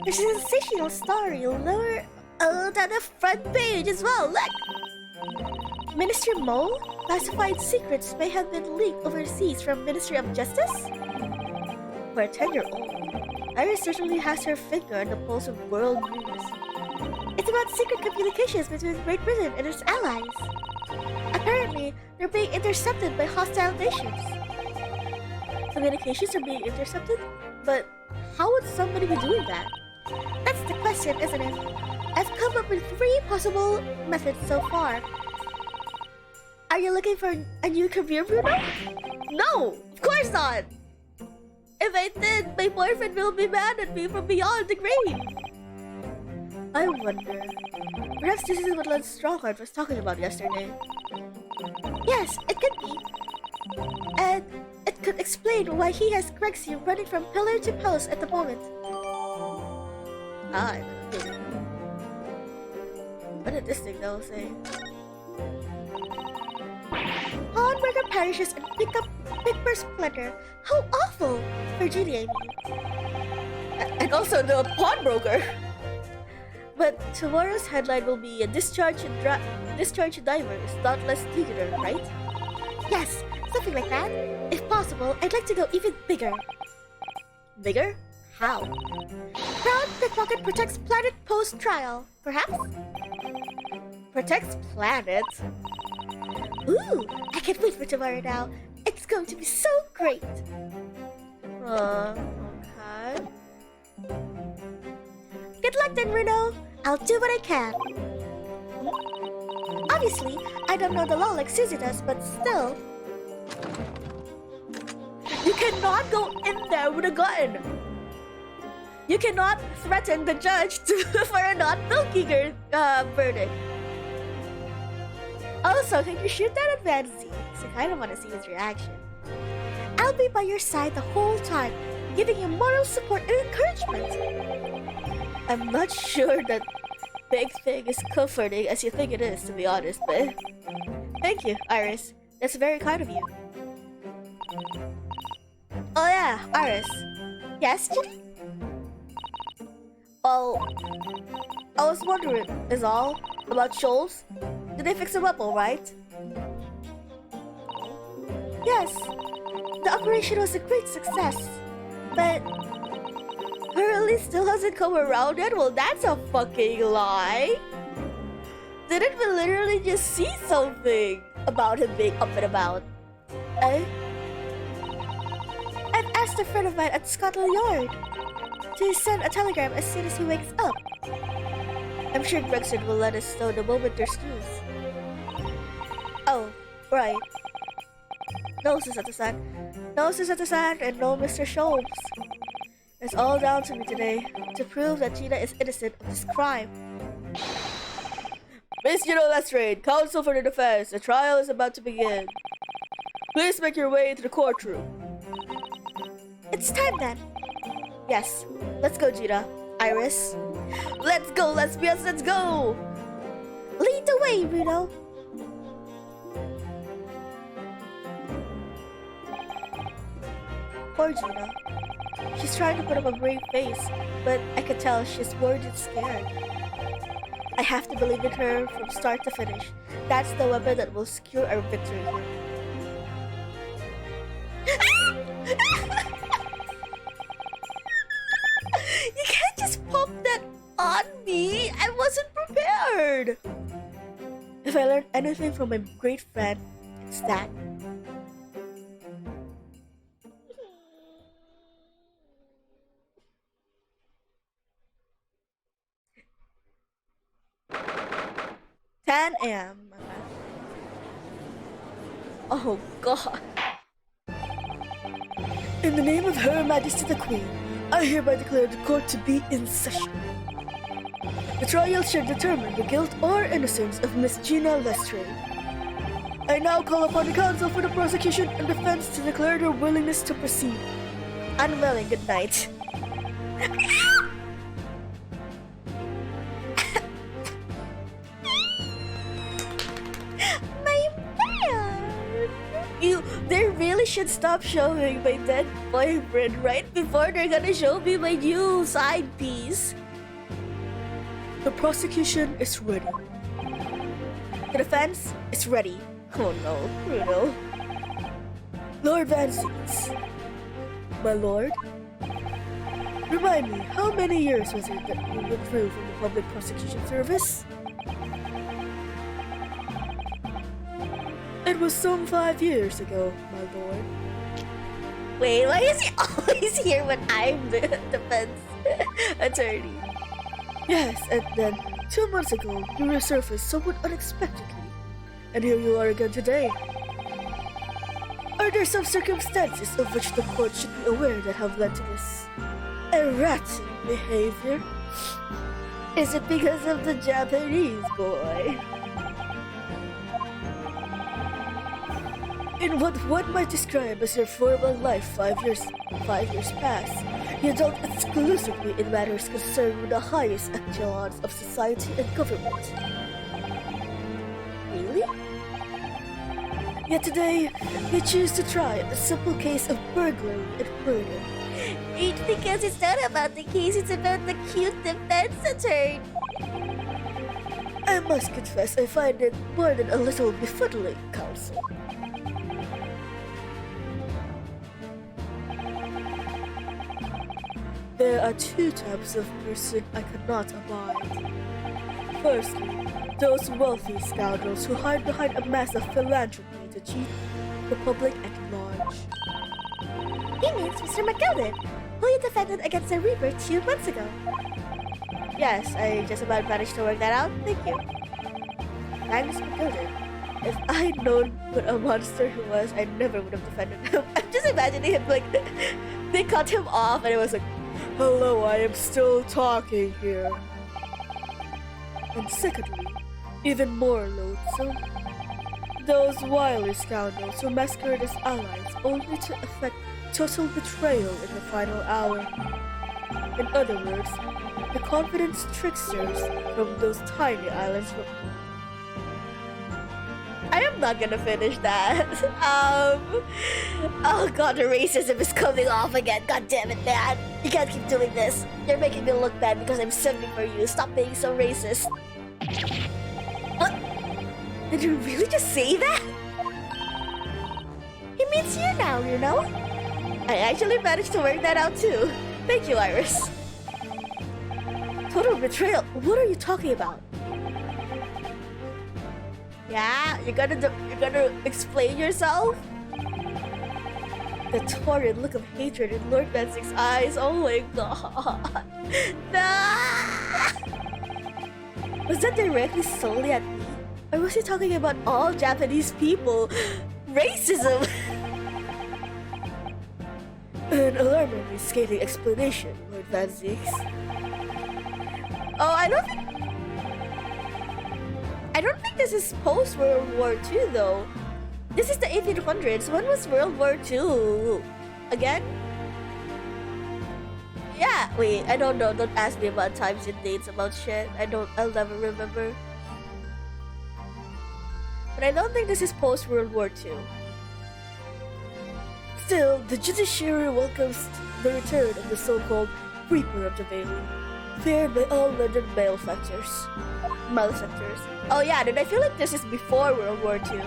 There's a sensational story lower down the front page as well. Look! Minister Mole? Classified secrets may have been leaked overseas from Ministry of Justice? For a 10-year-old, Iris certainly has her finger on the pulse of world news. It's about secret communications between Great Britain and its allies. Apparently, they're being intercepted by hostile nations. communications are being intercepted? But how would somebody be doing that? That's the question, isn't it? I've come up with 3 possible methods so far. Are you looking for a new career, Bruno? No, of course not! If I did, my boyfriend will be mad at me from beyond the grave. I wonder. Perhaps this is what Lance Strongheart was talking about yesterday. Yes, it could be. And it could explain why he has Grexy running from pillar to post at the moment. Ah, I don't know. What did this thing though say? Pawnbroker perishes and pick up Big Splinter. How awful! Virginia, I mean. And also the pawnbroker. But tomorrow's headline will be a discharge diver is not less tutor, right? Yes, something like that. If possible, I'd like to go even bigger. Bigger? How? Proud Pickpocket protects planet post-trial, perhaps? Protects planet? Ooh, I can't wait for tomorrow now. It's going to be so great. Okay. Good luck then, Bruno. I'll do what I can. Obviously, I don't know the law like Susie does, but still. You cannot go in there with a gun. You cannot threaten the judge for a not-guilty verdict. Also, can you shoot that at Van Zieks? I kind of want to see his reaction. I'll be by your side the whole time, giving you moral support and encouragement. I'm not sure that big thing is comforting as you think it is, to be honest, but thank you, Iris. That's very kind of you. Oh yeah, Iris. Yes, Judy? Well, I was wondering, is all about Shoals? Did they fix him up all right? Yes, the operation was a great success, but Hurley still hasn't come around yet? Well, that's a fucking lie. Didn't we literally just see something about him being up and about? Eh? I've asked a friend of mine at Scotland Yard to send a telegram as soon as he wakes up. I'm sure Gregson will let us know the moment there's news. Oh, right. No, Susan. No, Susan, and no, Mr. Shoals. It's all down to me today to prove that Gina is innocent of this crime. Miss Gina Lestrade, counsel for the defense. The trial is about to begin. Please make your way into the courtroom. It's time then. Yes, let's go, Gina. Iris. Let's go, lesbians, let's go! Lead the way, Bruno. Poor Gina. She's trying to put up a brave face, but I could tell she's worried and scared. I have to believe in her from start to finish. That's the weapon that will secure our victory. You can't just pop that on me! I wasn't prepared! If I learned anything from my great friend, it's that. A.m. Oh God. In the name of Her Majesty the Queen, I hereby declare the court to be in session. The trial shall determine the guilt or innocence of Miss Gina Lestrade. I now call upon the counsel for the prosecution and defense to declare their willingness to proceed. Unwilling, good night. They really should stop showing my dead boyfriend right before they're gonna show me my new side piece. The prosecution is ready. The defense is ready. Oh no, Bruno. Lord Van Zieks. My lord? Remind me, how many years was it that you withdrew from the public prosecution service? It was some 5 years ago, my lord. Wait, why is he always here when I'm the defense attorney? Yes, and then 2 months ago, you resurfaced somewhat unexpectedly. And here you are again today. Are there some circumstances of which the court should be aware that have led to this erratic behavior? Is it because of the Japanese boy? In what one might describe as your formal life 5 years past, you dealt exclusively in matters concerned with the highest echelons of society and government. Really? Yet today, you choose to try a simple case of burglary and murder. It's because it's not about the case, it's about the cute defense attorney. I must confess I find it more than a little befuddling, counsel. There are 2 types of person I cannot abide. Firstly, those wealthy scoundrels who hide behind a mask of philanthropy to cheat the public at large. He means Mr. McGilden, who you defended against the Reaper 2 months ago. Yes, I just about managed to work that out. Thank you. Thanks, McGilden. If I'd known what a monster he was, I never would have defended him. I'm just imagining him like, they cut him off and it was like, hello, I am still talking here. And secondly, even more loathsome, those wily scoundrels who masquerade as allies only to effect total betrayal in the final hour. In other words, the confidence tricksters from those tiny islands from... I am not gonna finish that. Oh god, the racism is coming off again. God damn it, man. You can't keep doing this. You're making me look bad because I'm sending for you. Stop being so racist. What? Did you really just say that? He means you now, you know? I actually managed to work that out too. Thank you, Iris. Total betrayal? What are you talking about? Yeah, you're gonna explain yourself? The torrid look of hatred in Lord Bensing's eyes. Oh my god. Nah! Was that directly solely at me? Or was he talking about all Japanese people? Racism! An alarmingly scathing explanation, Lord Zieks. Oh, I don't think this is post World War II though. This is the 1800s. When was World War II? Again? Yeah, wait, I don't know. Don't ask me about times and dates about shit. I'll never remember. But I don't think this is post World War II. Still, the judiciary welcomes the return of the so-called Reaper of the Valley, feared by all London malefactors. Oh yeah, then I feel like this is before World War II.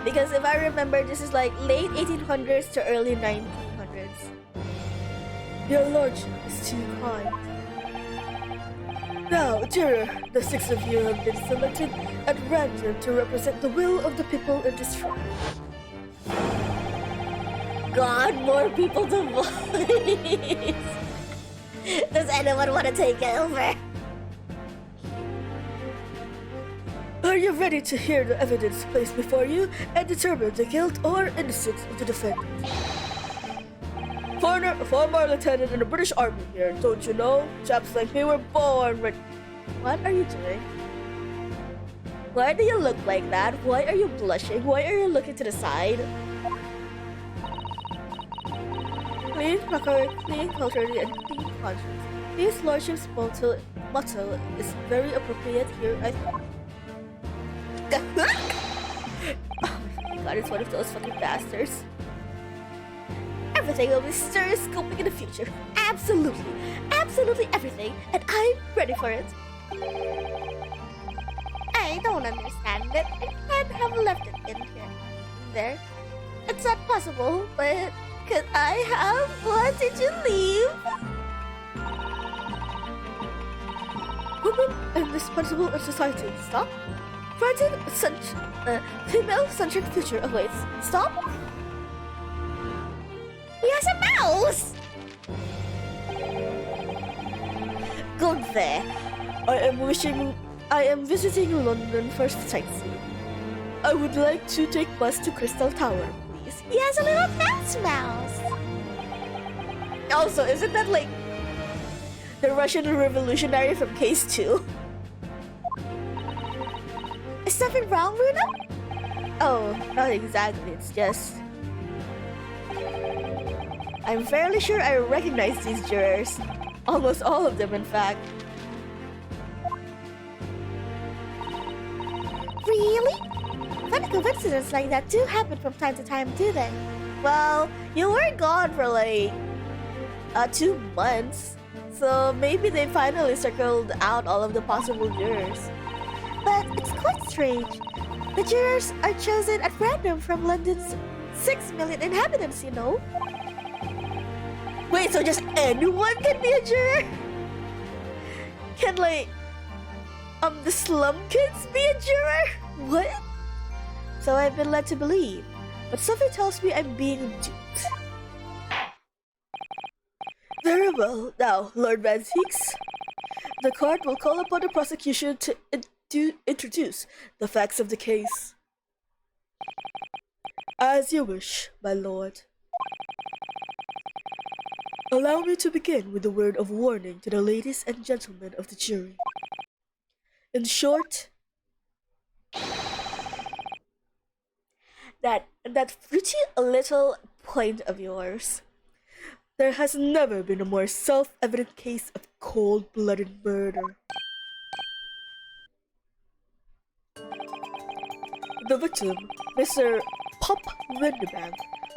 Because if I remember, this is like late 1800s to early 1900s. Your lordship is too kind. Now, juror, the 6 of you have been selected at random to represent the will of the people in this trial. God, more people to voice. Does anyone want to take over? Are you ready to hear the evidence placed before you and determine the guilt or innocence of the defendant? Former lieutenant in the British Army here, don't you know? Chaps like me were born with... What are you doing? Why do you look like that? Why are you blushing? Why are you looking to the side? Clean record, clean culture, and clean conscience. His lordship's motto is very appropriate here, I think. Oh my god, it's one of those fucking bastards. Everything will be stereoscopic in the future. Absolutely. Absolutely everything. And I'm ready for it. I don't understand it. I can't have left it in here. There. It's not possible, but could I have? Why did you leave? Women indispensable in society. Stop. Frightened, female-centric future awaits. Stop. house! Go there. I am visiting London for sightseeing. I would like to take bus to Crystal Tower, please. He has a little mouse. Also, isn't that like the Russian revolutionary from Case 2? Is something wrong, Bruno? Oh, not exactly. It's just... I'm fairly sure I recognize these jurors. Almost all of them, in fact. Really? Funny coincidences like that do happen from time to time, do they? Well, you were gone for like 2 months, so maybe they finally circled out all of the possible jurors. But it's quite strange. The jurors are chosen at random from London's 6 million inhabitants, you know? Wait, so just anyone can be a juror? Can like the slum kids be a juror? What? So I've been led to believe, but something tells me I'm being duped. Very well. Now, Lord Van Zieks, the court will call upon the prosecution to introduce the facts of the case. As you wish, my lord. Allow me to begin with a word of warning to the ladies and gentlemen of the jury. In short, That pretty little point of yours. there has never been a more self-evident case of cold-blooded murder. The victim, Mr. Pop Windebank,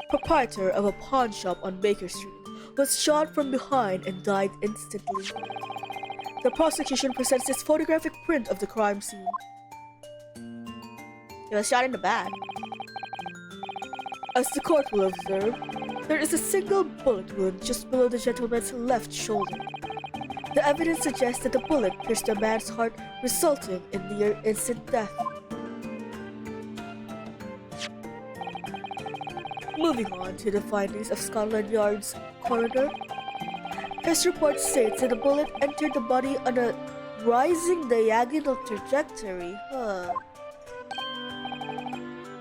proprietor of a pawn shop on Baker Street, was shot from behind and died instantly. The prosecution presents this photographic print of the crime scene. He was shot in the back. As the court will observe, there is a single bullet wound just below the gentleman's left shoulder. The evidence suggests that the bullet pierced the man's heart, resulting in near instant death. Moving on to the findings of Scotland Yard's coroner, his report states that the bullet entered the body on a rising diagonal trajectory.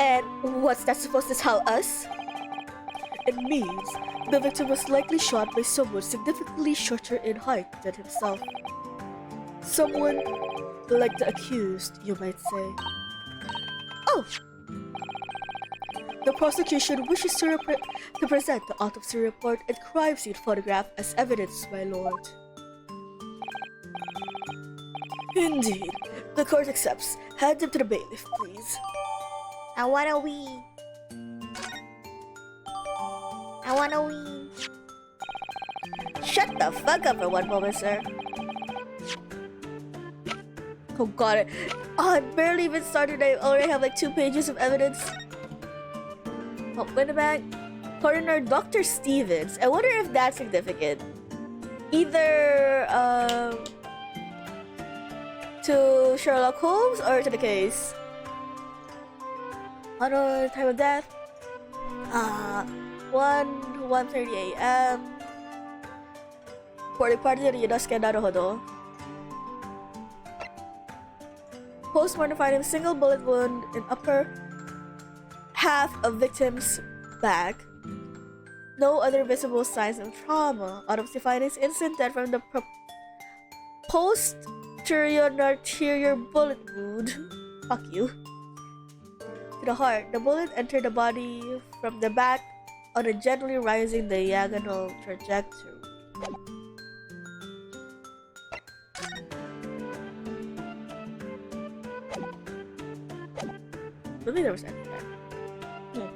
And what's that supposed to tell us? It means the victim was likely shot by someone significantly shorter in height than himself. Someone like the accused, you might say. Oh! The prosecution wishes to present the autopsy report and crime scene photograph as evidence, my lord. Indeed, the court accepts. Hand them to the bailiff, please. I wanna wee. Shut the fuck up for one moment, sir. Oh god, I barely even started. I already have like 2 pages of evidence. Oh, Winneback, coroner Dr. Stevens. I wonder if that's significant. Either to Sherlock Holmes or to the case. Ano time of death? 1:30 a.m. Postmortem finding single bullet wound in upper half of victim's back. No other visible signs of trauma. Autopsy findings instant death from the posterior arterial bullet wound. Fuck you. To the heart. The bullet entered the body from the back on a gently rising diagonal trajectory. I believe there was anything there.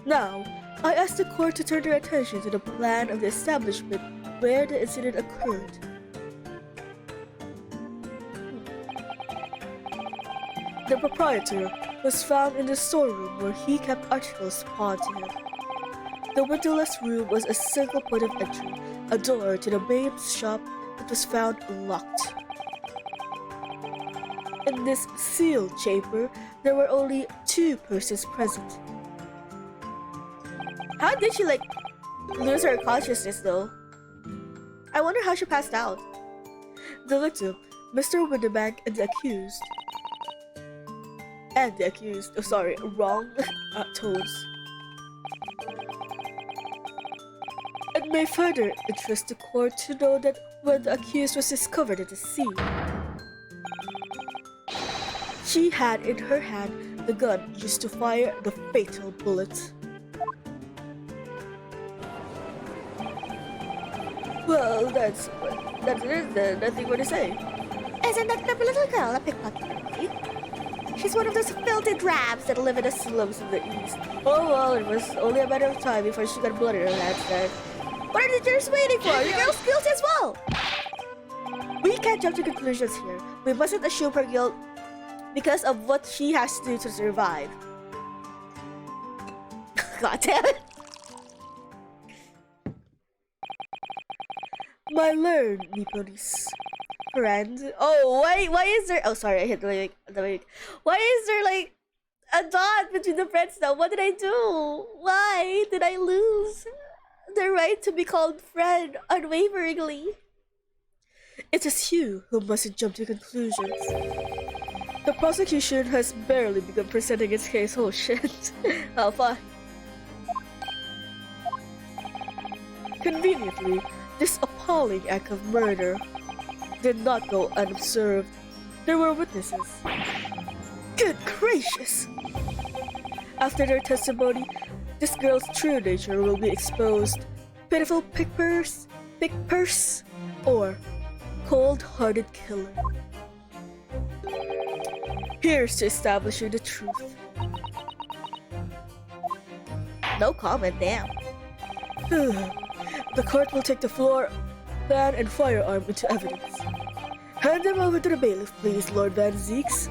Now, I ask the court to turn their attention to the plan of the establishment where the incident occurred. The proprietor was found in the storeroom where he kept articles pawned to him. The windowless room was a single point of entry, a door to the main shop that was found locked. In this sealed chamber, there were only 2 persons present. How did she like lose her consciousness though. I wonder how she passed out. The victim, Mr. Winterbank, and the accused. Oh sorry, wrong tones. It may further interest the court to know that when the accused was discovered at the scene, she had in her hand the gun used to fire the fatal bullet. Well, that's it is then. Nothing more to say. Isn't that the little girl a pickpocket? She's one of those filthy drabs that live in the slums of the East. Oh well, it was only a matter of time before she got blood in her hands then. What are the jurors waiting for? The girl's guilty as well! We can't jump to conclusions here. We mustn't assume her guilt because of what she has to do to survive. God damn it! My learned Nipponese friend. Oh, why is there... Oh, sorry, I hit the mic. Why is there, like, a dot between the friends now? What did I do? Why did I lose the right to be called friend unwaveringly? It is you who mustn't jump to conclusions. The prosecution has barely begun presenting its case. Oh shit. Oh, fuck. Conveniently, this appalling act of murder did not go unobserved. There were witnesses. Good gracious! After their testimony, this girl's true nature will be exposed. Pitiful pick purse, or cold-hearted killer. Here's to establishing the truth. No comment, damn. The court will take the floor plan and firearm into evidence. Hand them over to the bailiff, please, Lord Van Zieks.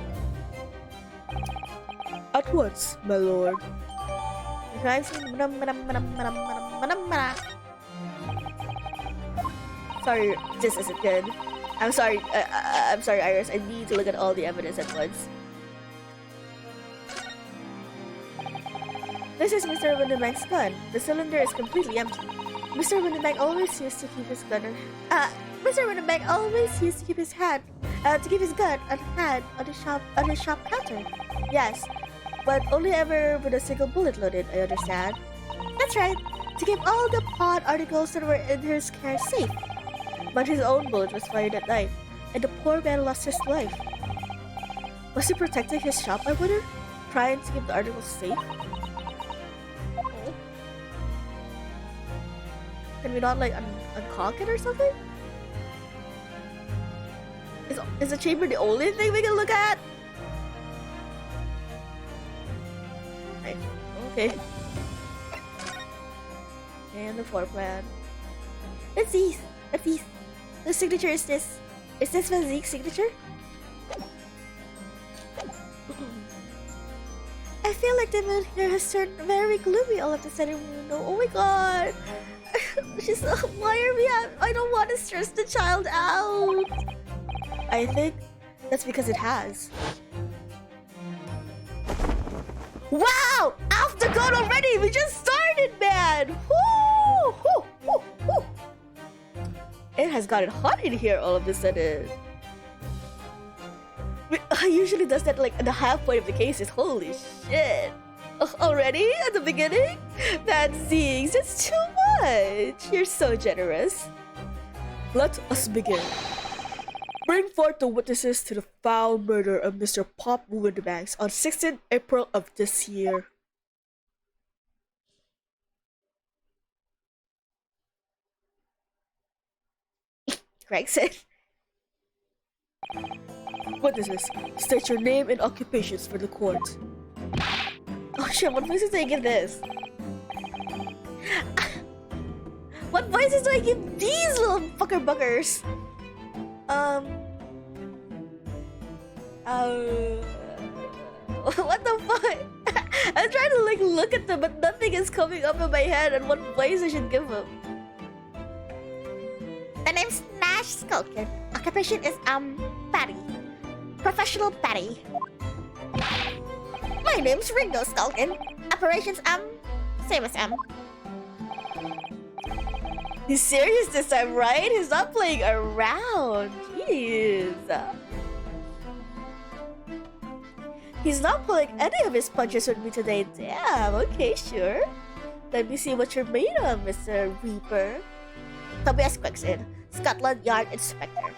At once, my lord. Sorry, this isn't good. I'm sorry, Iris. I need to look at all the evidence at once. This is Mr. Winterbank's gun. The cylinder is completely empty. Mr. Winterbank always used to keep his gun Mr. Winterbank always used to keep his gun on hand on his shop counter. Yes, but only ever with a single bullet loaded, I understand. That's right, to keep all the pawn articles that were in his care safe. But his own bullet was fired at night, and the poor man lost his life. Was he protecting his shop, I wonder? Trying to keep the articles safe? Can we not, like, uncock it or something? Is the chamber the only thing we can look at? Okay. And the floor plan. Let's see. Whose signature is this? Is this Van Zieks' signature? I feel like the mood here has turned very gloomy all of a sudden. Oh my god. She's why are we at? I don't want to stress the child out. I think that's because it has. Wow! Off the gun already! We just started, man! Woo! Woo! Woo! Woo! It has gotten hot in here all of a sudden. I usually does that like at the half point of the cases. Holy shit! Already at the beginning? That Zieks, it's too much. You're so generous. Let us begin. Bring forth the witnesses to the foul murder of Mr. Pop Winterbanks on 16th April of this year. Gregson. Witnesses, state your name and occupations for the court. Oh shit, what voices do I give this? What voices do I give these little buckers? What the fuck? I'm trying to like look at them, but nothing is coming up in my head on what voice I should give them. The name's Nash Skulkin. Occupation is Patty. Professional Patty. My name's Ringo Skulkin. Operations same as He's serious this time, right? He's not playing around. Jeez. He's not pulling any of his punches with me today. Damn, okay, sure. Let me see what you're made of, Mr. Reaper. Tobias Quickson, Scotland Yard Inspector.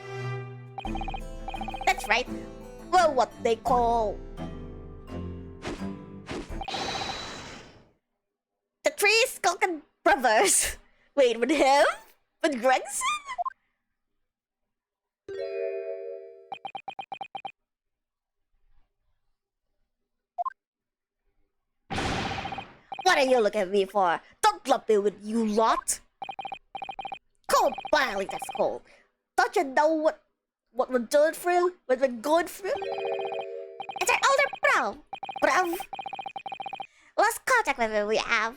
That's right. Well, what they call... the Three Skulkin Brothers. Wait, with him? With Gregson? What are you looking at me for? Don't lump me with you lot. Cold barley, that's cold. Don't you know what we're doing through? What we're going through? It's our older bruv. Lost contact with him we have.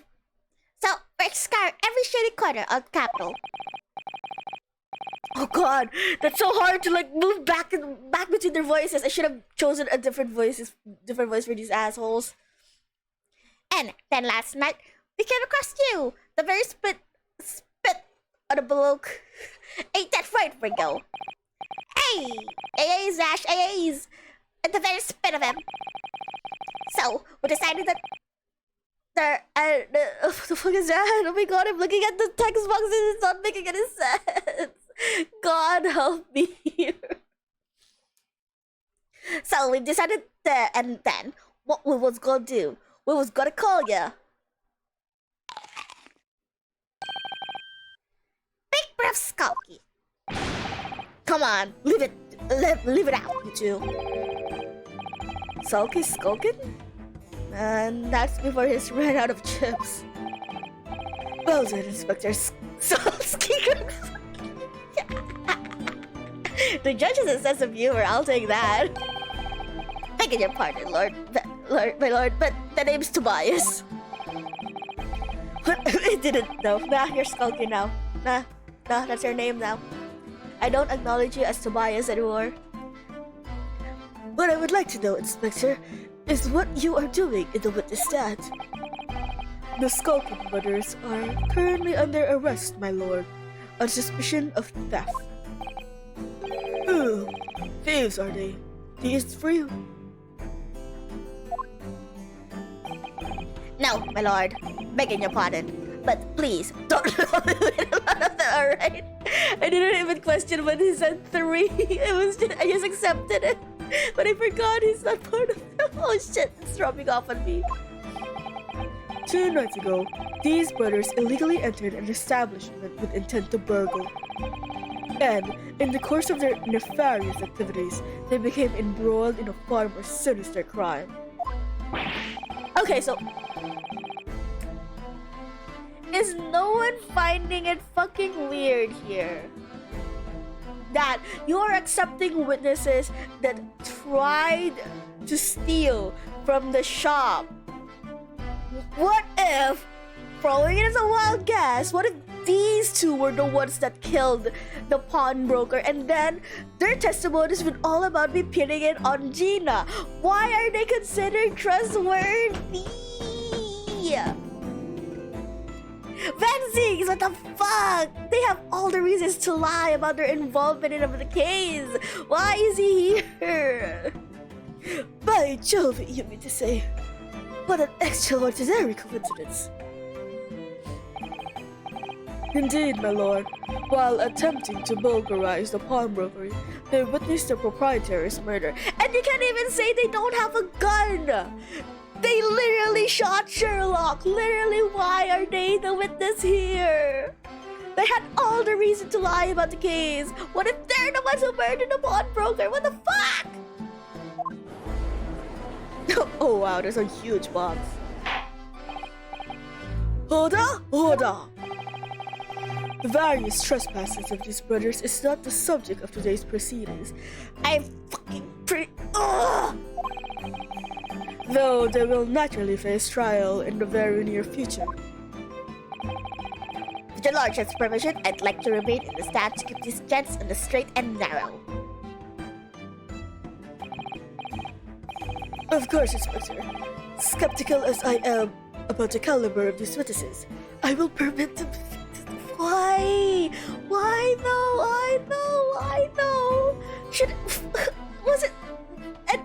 So, we're scouring every shady corner on Capital. Oh god, that's so hard to like move back between their voices. I should have chosen a different voice for these assholes. And then last night, we came across you, the very spit on a bloke. Ain't that right, Ringo? Hey, AA's, Ash, AA's, at the very spit of him. So, we decided that what the fuck is that? Oh my god, I'm looking at the text boxes, it's not making any sense. God help me here. So, we decided that, and then, what we was gonna do, we was gonna call ya. Big breath Skulky. Come on, leave it out, you two. Sulky Skulkin? And that's before he's ran out of chips. Well done, Inspector Sulky. The judge has a sense of humor, I'll take that. Begging your pardon, my lord, but the name's Tobias. I didn't know. Nah, you're Skulky now. Nah, that's your name now. I don't acknowledge you as Tobias anymore. What I would like to know, Inspector, is what you are doing in the witness stand. The Skulkin brothers are currently under arrest, my lord, on suspicion of theft. Ooh, thieves are they? Thieves for you? No, my lord, begging your pardon, but please don't know none of them, alright? I didn't even question when he said 3. I just accepted it. But I forgot he's not part of them. Oh shit, it's rubbing off on me. 2 nights ago, these brothers illegally entered an establishment with intent to burgle. And, in the course of their nefarious activities, they became embroiled in a far more sinister crime. Okay, so... is no one finding it fucking weird here? That you're accepting witnesses that tried to steal from the shop. What if, throwing it as a wild guess, what if these two were the ones that killed the pawnbroker and then their testimonies were all about me pinning it on Gina? Why are they considered trustworthy? Van Zieks, what the fuck? They have all the reasons to lie about their involvement in the case. Why is he here? By Jove, you mean to say. What an extraordinary coincidence. Indeed, my lord. While attempting to bulgarize the pawnbroker, they witnessed the proprietor's murder. And you can't even say they don't have a gun! They literally shot Sherlock! Literally, why are they the witness here? They had all the reason to lie about the case. What if they're the ones who murdered the pawnbroker? What the fuck? Oh wow, there's a huge box. Hold on! The various trespasses of these brothers is not the subject of today's proceedings. I'm fucking though they will naturally face trial in the very near future. With your lordship's permission, I'd like to remain in the stand to keep these gents on the straight and narrow. Of course, Inspector. Skeptical as I am about the caliber of these witnesses, I will permit them. Why? Why though? I know. Should was it? And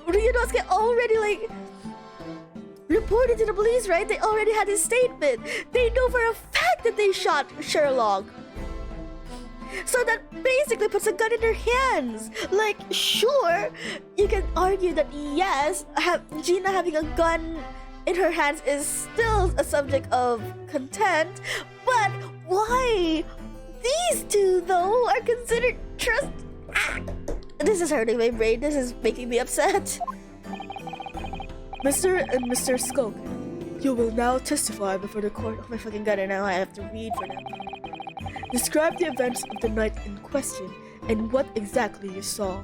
Ryunosuke already like reported to the police, right? They already had his statement. They know for a fact that they shot Sherlock. So that basically puts a gun in their hands. Like, sure, you can argue that yes, Gina having a gun in her hands is still a subject of contempt, but why? These two, though, are considered trust. This is hurting my brain. This is making me upset. Mr. and Mr. Skulkin, you will now testify before the court. Oh my fucking god, and now I have to read for them. Describe the events of the night in question and what exactly you saw.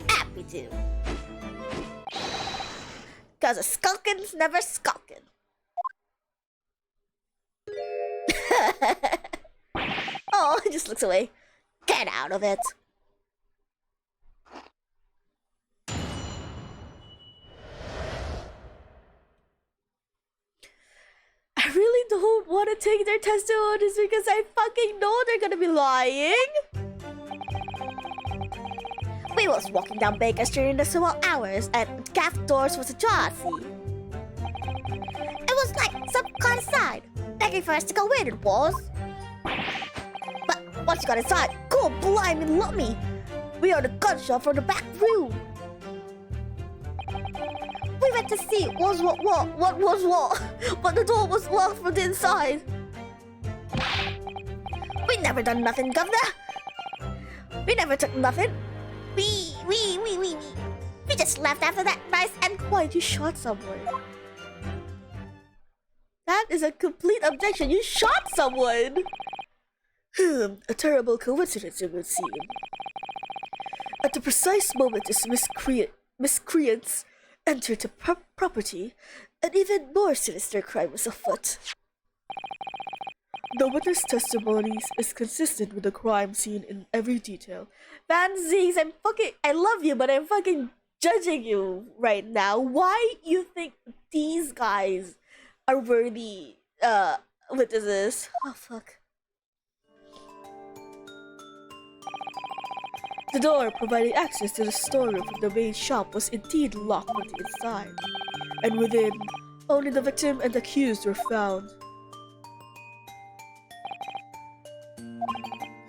Happy to. Cause a skulkin's never skulkin'. Oh, he just looks away. Get out of it. I really don't want to take their testimonies because I fucking know they're gonna be lying. We was walking down Baker Street in the small hours and gaff doors was ajar, see? It was like some kind of sign, begging for us to go in, it was. But once you got inside, cool, blimey, love me. We heard a gunshot from the back room. We went to see what was what, but the door was locked from the inside. We never done nothing, governor. We never took nothing. We just left after that nice and quiet. You shot someone. That is a complete objection. You shot someone. A terrible coincidence, it would seem. At the precise moment this miscreants entered the property, an even more sinister crime was afoot. The witness testimonies is consistent with the crime scene in every detail. Van Zieks, I love you, but I'm fucking judging you right now. Why you think these guys are worthy witnesses? Oh fuck. The door providing access to the storeroom from the main shop was indeed locked from the inside, and within, only the victim and the accused were found.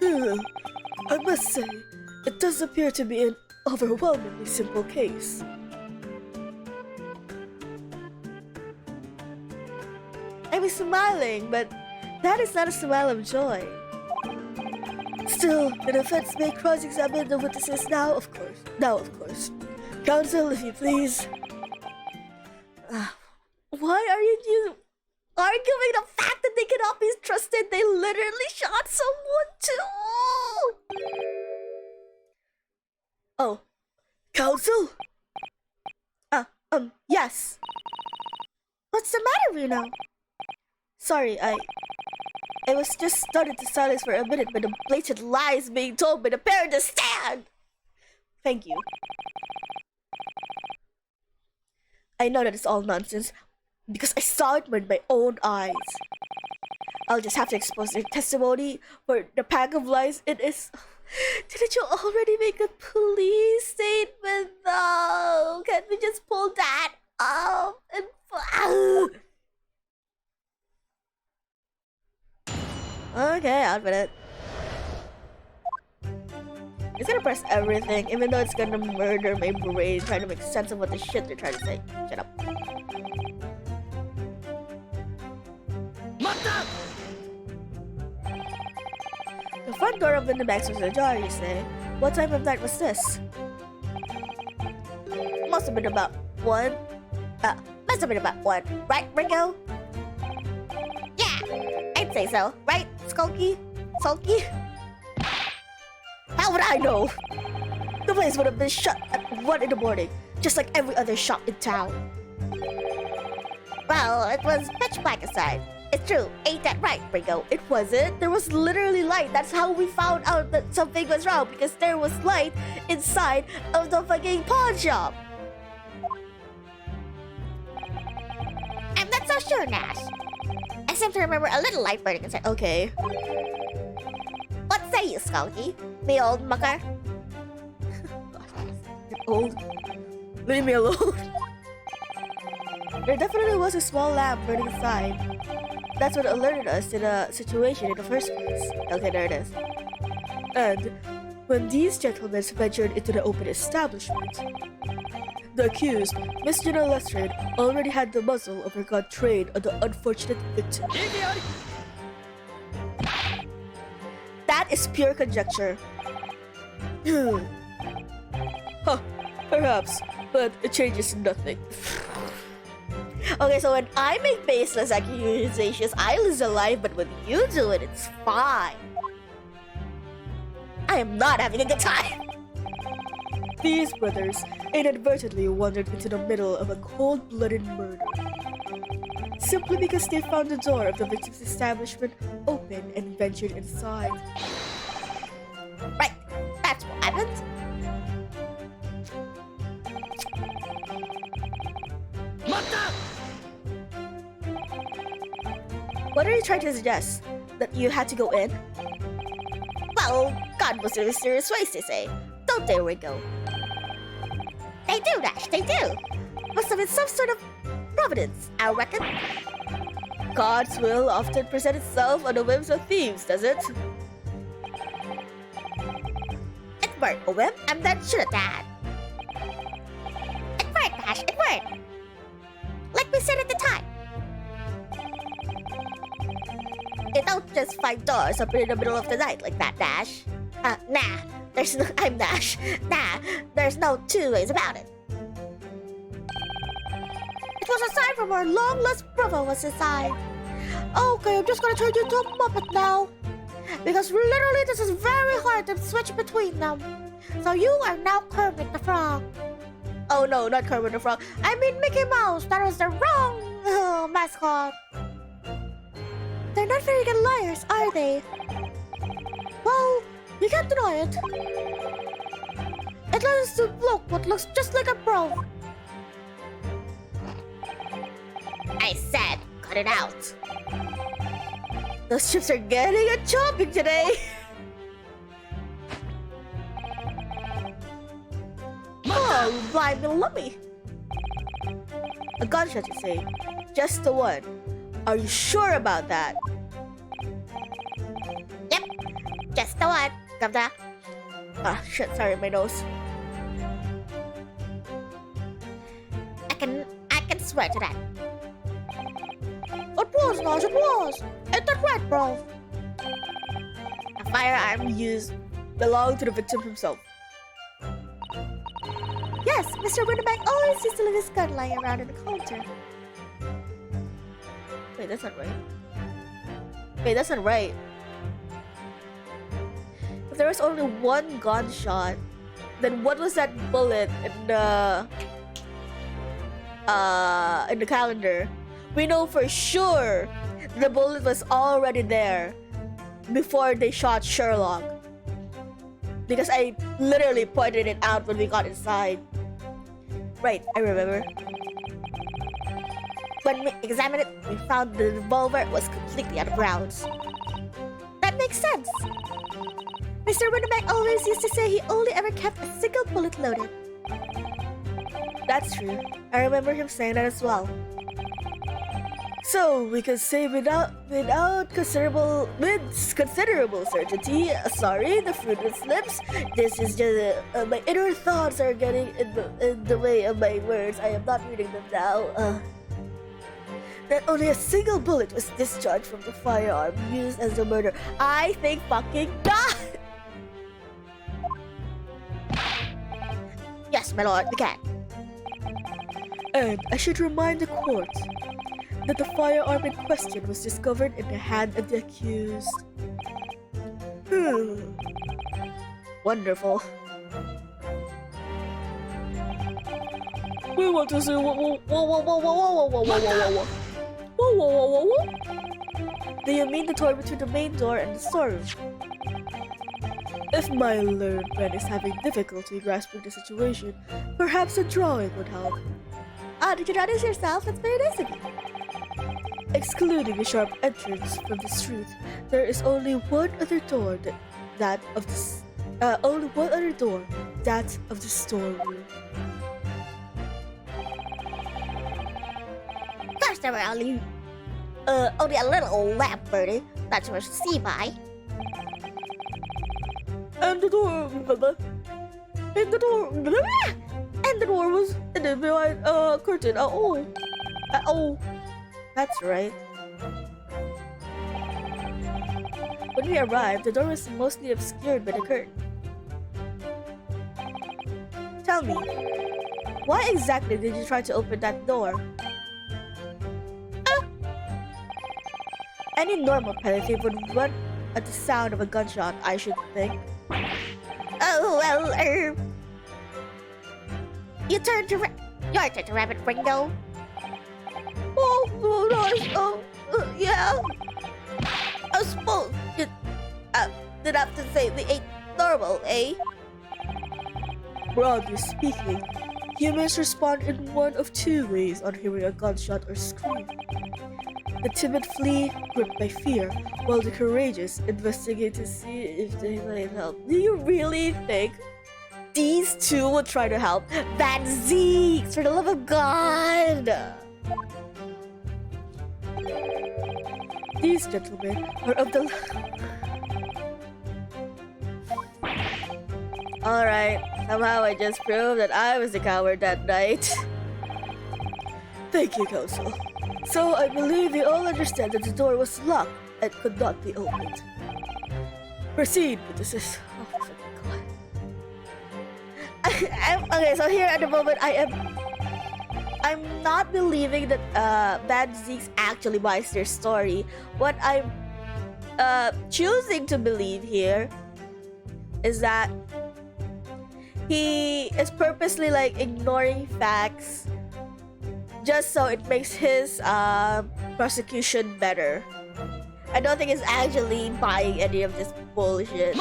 I must say, it does appear to be an overwhelmingly simple case. I was smiling, but that is not a smile of joy. Still, the defense may cross-examine the witnesses now, of course. Counsel, if you please. Why are you arguing the fact that they cannot be trusted? They literally shot someone too! Oh. Counsel? Yes. What's the matter, Bruno? Sorry, I was just started to silence for a minute by the blatant lies being told by the parent to stand! Thank you. I know that it's all nonsense, because I saw it with my own eyes. I'll just have to expose their testimony for the pack of lies it is. Didn't you already make a police statement though? Can't we just pull that up and... Okay, I'll put it. It's gonna press everything, even though it's gonna murder my brain trying to make sense of what the shit they're trying to say. Shut up. The front door of the Max was ajar, you say? What time of night was this? Must have been about 1. Must have been about 1, right, Ringo? Yeah, I'd say so, right, Sulky? How would I know? The place would have been shut at 1 in the morning, just like every other shop in town. Well, it was pitch black inside. It's true, ain't that right, Ringo? It wasn't. There was literally light. That's how we found out that something was wrong, because there was light inside of the fucking pawn shop. I'm not so sure, Nash. I seem to remember a little light burning inside. Okay. What say you, Skunky? Me old mucker? Old? Leave me alone. There definitely was a small lamp burning inside. That's what alerted us to the situation in the first place. Okay, there it is. And when these gentlemen ventured into the open establishment, the accused, Miss Jenna Lestrade, already had the muzzle of her gun trained on the unfortunate victim. That is pure conjecture. Huh, perhaps, but it changes nothing. Okay, so when I make baseless accusations, I lose a life, but when you do it, it's fine. I am not having a good time. These brothers inadvertently wandered into the middle of a cold-blooded murder. Simply because they found the door of the victim's establishment open and ventured inside. Right, that's what happened. What are you trying to suggest? That you had to go in? Well, God was in mysterious ways, they say. Don't they, Ringo? They do, Dash, they do. Must have been some sort of providence, I reckon. God's will often present itself on the whims of thieves, does it? It weren't a whim, and that should have done. It weren't, Dash, it weren't. Like we said at the time. You don't just find doors open in the middle of the night like that, Dash. Nah. There's no... I'm Dash. Nah. There's no two ways about it. It was a sign from our long-lost brother was inside. Okay, I'm just gonna turn you into a Muppet now. Because literally this is very hard to switch between them. So you are now Kermit the Frog. Oh no, not Kermit the Frog. I mean Mickey Mouse. That was the wrong mascot. They're not very good liars, are they? Well, you can't deny it. It lets us to look what looks just like a bro. I said, cut it out. Those chips are getting a chopping today. Oh, blind little lummy. A gunshot, you say? Just the one. Are you sure about that? Yep, just the one, Governor. Ah, shit, sorry, my nose. I can swear to that. It was, Naj, it was. Ain't that right, bro? The firearm used belonged to the victim himself. Yes, Mr. Winterbank always used to leave his gun lying around in the counter. Wait, that's not right. Wait, that's not right. If there was only one gunshot, then what was that bullet in the calendar? We know for sure the bullet was already there before they shot Sherlock. Because I literally pointed it out when we got inside. Right, I remember. When we examined it, we found the revolver was completely out of rounds. That makes sense. Mr. Winterbank always used to say he only ever kept a single bullet loaded. That's true. I remember him saying that as well. So we can say without considerable certainty. Sorry, the fruit slips. This is just my inner thoughts are getting in the way of my words. I am not reading them now. That only a single bullet was discharged from the firearm used as the murder. I think fucking not. Yes, my lord, we can. And I should remind the court that the firearm in question was discovered in the hand of the accused. Wonderful. We want to see Do you mean the door between the main door and the storeroom? If my learned friend is having difficulty grasping the situation, perhaps a drawing would help. Ah, did you draw this yourself? That's very nice of you. Excluding the sharp entrance from the street, there is only one other door that of the storeroom. Gosh, there were only a little lamp burning. That's what to see by. And the door, was hidden behind a curtain. Oh, that's right. When we arrived, the door was mostly obscured by the curtain. Tell me, why exactly did you try to open that door? Any normal penitent would run at the sound of a gunshot, I should think. Oh, well, your turn to Rabbit Ringo. Oh, nice. Yeah. I suppose you did have to say the ain't normal, eh? Broadly speaking, humans respond in one of two ways on hearing a gunshot or scream. The timid flee, gripped by fear, while the courageous investigate to see if they might help. Do you really think these two would try to help? Bad Zieks, for the love of God! These gentlemen are of the... Alright, somehow I just proved that I was the coward that night. Thank you, Counsel. So I believe we all understand that the door was locked and could not be opened. Proceed, witnesses. Oh, for God. Okay, so here at the moment I'm not believing that Bad Zieks actually buys their story. What I'm choosing to believe here is that he is purposely like ignoring facts just so it makes his prosecution better. I don't think he's actually buying any of this bullshit.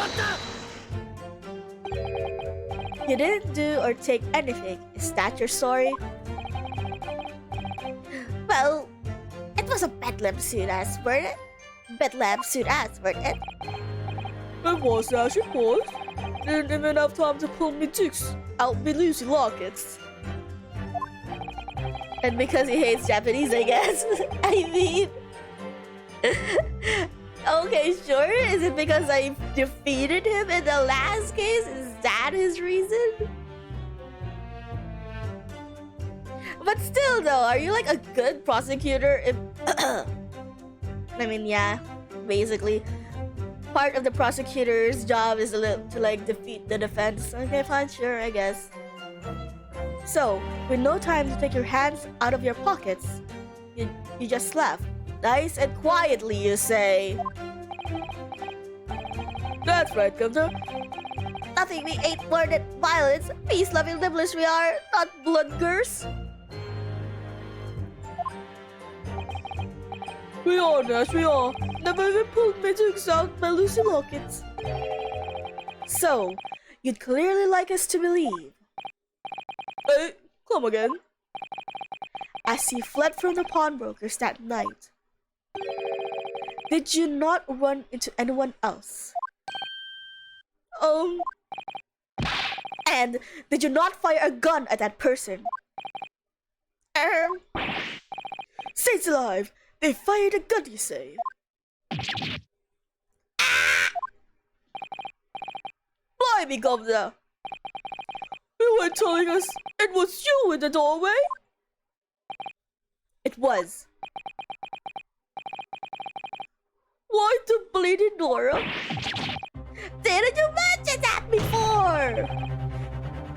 You didn't do or take anything. Is that your story? Well, it was a bedlam suit as for it. Bedlam suit as for it. It was as it was. Didn't even have time to pull me Zieks out me Lucy lockets. And because he hates Japanese, I guess. I mean... okay, sure. Is it because I defeated him in the last case? Is that his reason? But still though, are you like a good prosecutor if... I mean, yeah, basically. Part of the prosecutor's job is to like defeat the defense. Okay, fine, sure, I guess. So, with no time to take your hands out of your pockets, you just left. Nice and quietly, you say. That's right, Governor. Nothing we ain't more than violence. Peace-loving nibblers we are, not bloodgers. We are, Nash, we are. Never even pulled my Zieks out my Lucy lockets. So, you'd clearly like us to believe. Hey, come again. As he fled from the pawnbrokers that night, did you not run into anyone else? And did you not fire a gun at that person? Saints alive! They fired a gun, you say? Blimey, Governor! You were telling us it was you in the doorway? It was. Why the bleeding Nora? Didn't you mention that before?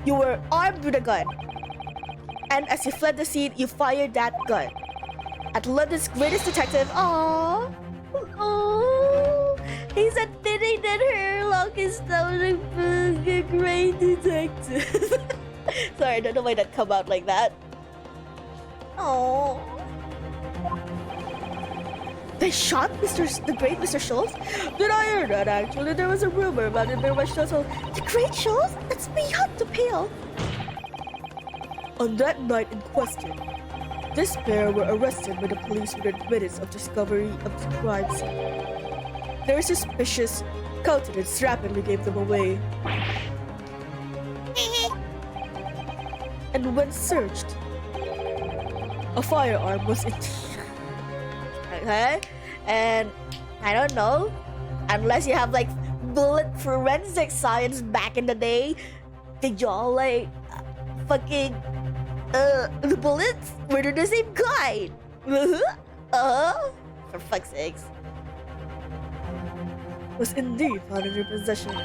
You were armed with a gun. And as you fled the scene, you fired that gun. At London's greatest detective, Oh, he's admitting that Herlock is not a great detective. Sorry, I don't know why that come out like that. Oh. They shot the great Mr. Schultz? Did I hear that actually? There was a rumor about it very much so. The great Schultz? That's beyond the pale. On that night in question, This pair were arrested by the police within minutes of discovery of the crime scene. Their suspicious countenance rapidly gave them away. And when searched, a firearm was in. Okay? And I don't know, unless you have like bullet forensic science back in the day, did y'all like fucking the bullets were the same kind? For fuck's sakes. Was indeed found in their possession.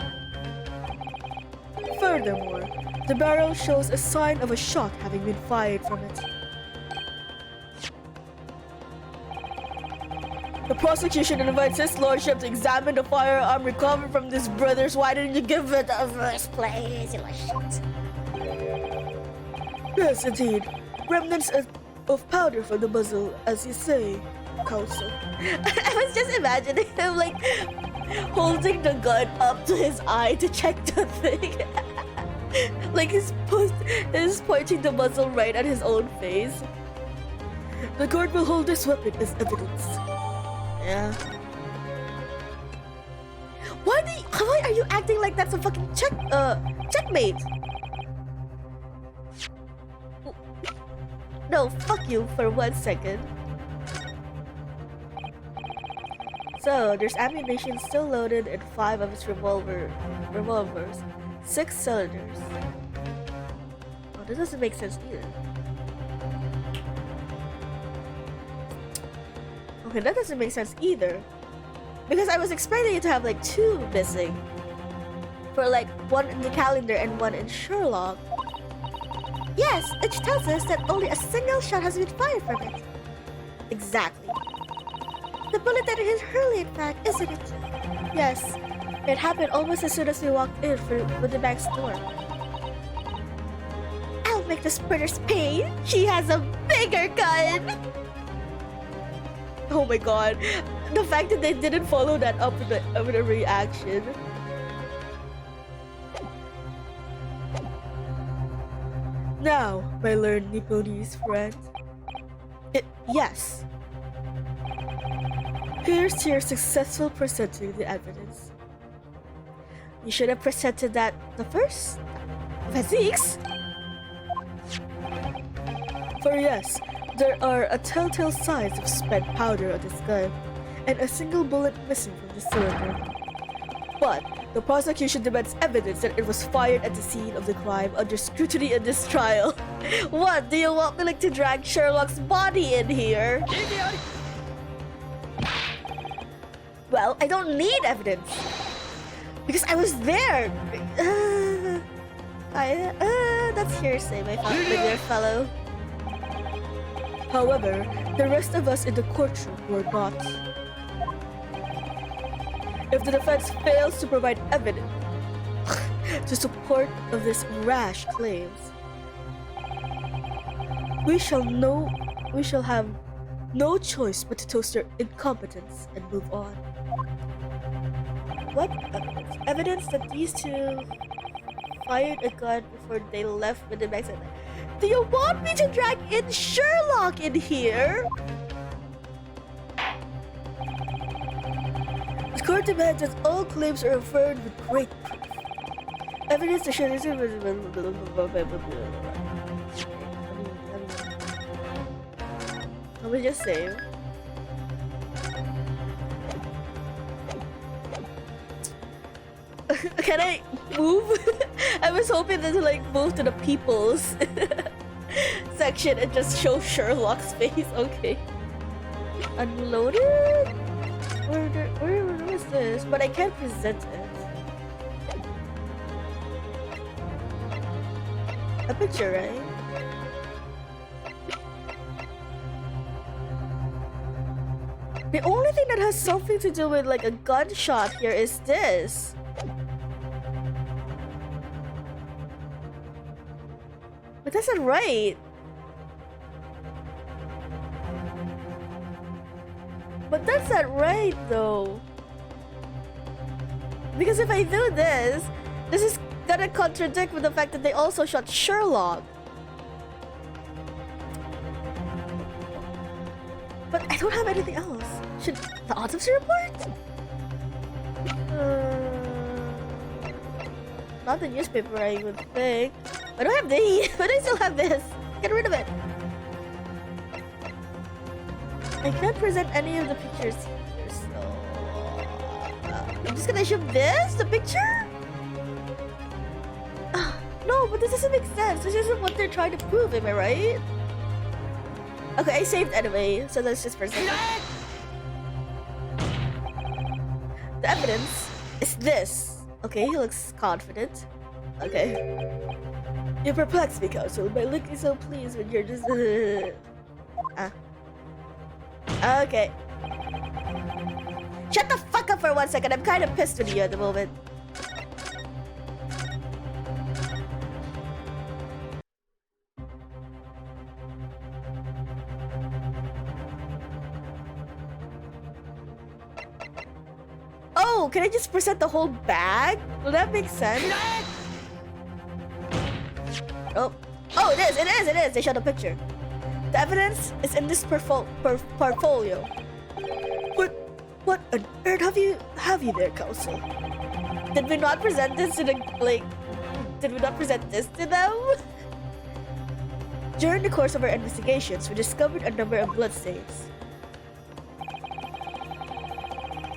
Furthermore, the barrel shows a sign of a shot having been fired from it. The prosecution invites his lordship to examine the firearm recovered from these brothers. Why didn't you give it the first place? You shit. Yes, indeed. Remnants of powder from the muzzle, as you say, counsel. I was just imagining him like holding the gun up to his eye to check the thing. Like he's pointing the muzzle right at his own face. The court will hold this weapon as evidence. Yeah. Why are you acting like that's a fucking checkmate? No, fuck you for 1 second. So, there's ammunition still loaded in 5 of its revolvers. 6 cylinders. Oh, that doesn't make sense either. Okay, that doesn't make sense either. Because I was expecting it to have like 2 missing. For like 1 in the calendar and 1 in Sherlock. Yes, which tells us that only a single shot has been fired from it. Exactly. The bullet that hit Hurley, in fact, isn't it? Yes. It happened almost as soon as we walked in with the bank's door. I'll make the Sprinter's pay. She has a bigger gun. Oh my god. The fact that they didn't follow that up with a reaction. Now, my learned Nipponese friend. Yes. Here's to your successful presenting the evidence. You should have presented that the first. Zieks. For yes, there are a telltale signs of spent powder on this gun, and a single bullet missing from the cylinder. But the prosecution demands evidence that it was fired at the scene of the crime under scrutiny in this trial. What, do you want me like to drag Sherlock's body in here? Well, I don't need evidence. Because I was there. That's hearsay, my dear fellow. However, the rest of us in the courtroom were not. If the defense fails to provide evidence to support of this rash claims, we shall have no choice but to toast their incompetence and move on. What evidence? Evidence that these two fired a gun before they left with the bags. Do you want me to drag in Sherlock in here? The court demands that all claims are affirmed with great proof. Evidence to show this. Let me just save. Can I move? I was hoping to like move to the people's section and just show Sherlock's face. Okay. Unloaded? Where is this? But I can't present it. A picture, right? The only thing that has something to do with like a gunshot here is this. But that's not right. But that's not right though. Because if I do this, this is gonna contradict with the fact that they also shot Sherlock. But I don't have anything else. Should the autopsy report? Not the newspaper, I would think. I don't have the. But I still have this. Get rid of it. I can't present any of the pictures here, so I'm just gonna show this, the picture. No, but this doesn't make sense. This isn't what they're trying to prove. Am I right? Okay, I saved anyway, so let's just present it. The evidence is this. Okay, he looks confident. Okay. You perplex me, Council, by looking so pleased when you're just... Okay. Shut the fuck up for 1 second. I'm kind of pissed with you at the moment. Oh, can I just present the whole bag? Will that make sense? Oh, it is. They showed a picture. The evidence is in this portfolio. What on earth have you there, Council? Did we not present this to Did we not present this to them? During the course of our investigations, we discovered a number of bloodstains.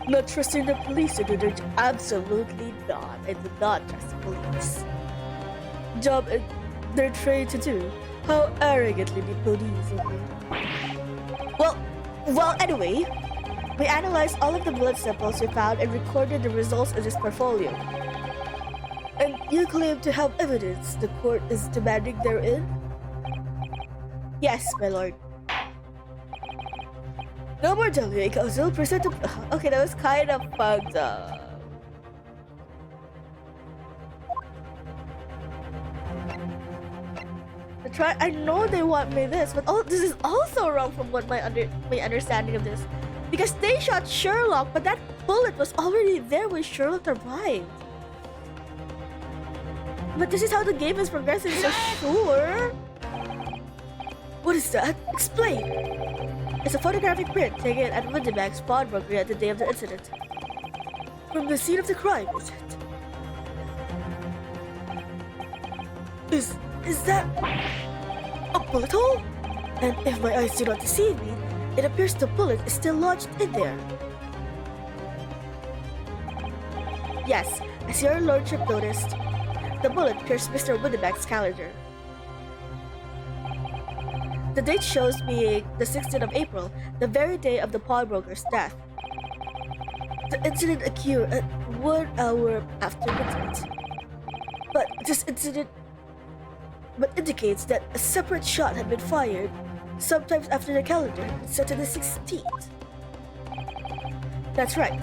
Not trusting the police, Edward? Absolutely not. I do not trust the police. Job they're trained to do. How arrogantly the police are. Well, anyway, we analyzed all of the blood samples we found and recorded the results in this portfolio. And you claim to have evidence the court is demanding therein? Yes, my lord. No more delay, Council. Present the... Okay, that was kind of fucked up. I know they want me this, but this is also wrong from what my understanding of this. Because they shot Sherlock, but that bullet was already there when Sherlock arrived. But this is how the game is progressing, so sure. What is that? Explain. It's a photographic print taken at Windeback's pawnbroker at the day of the incident. From the scene of the crime, is it? Is that a bullet hole? And if my eyes do not deceive me, it appears the bullet is still lodged in there. Yes, as your lordship noticed, the bullet pierced Mr. Windeback's calendar. The date shows being the 16th of April, the very day of the pawnbroker's death. The incident occurred at 1 hour after midnight. But this incident indicates that a separate shot had been fired sometimes after the calendar set to the 16th. That's right.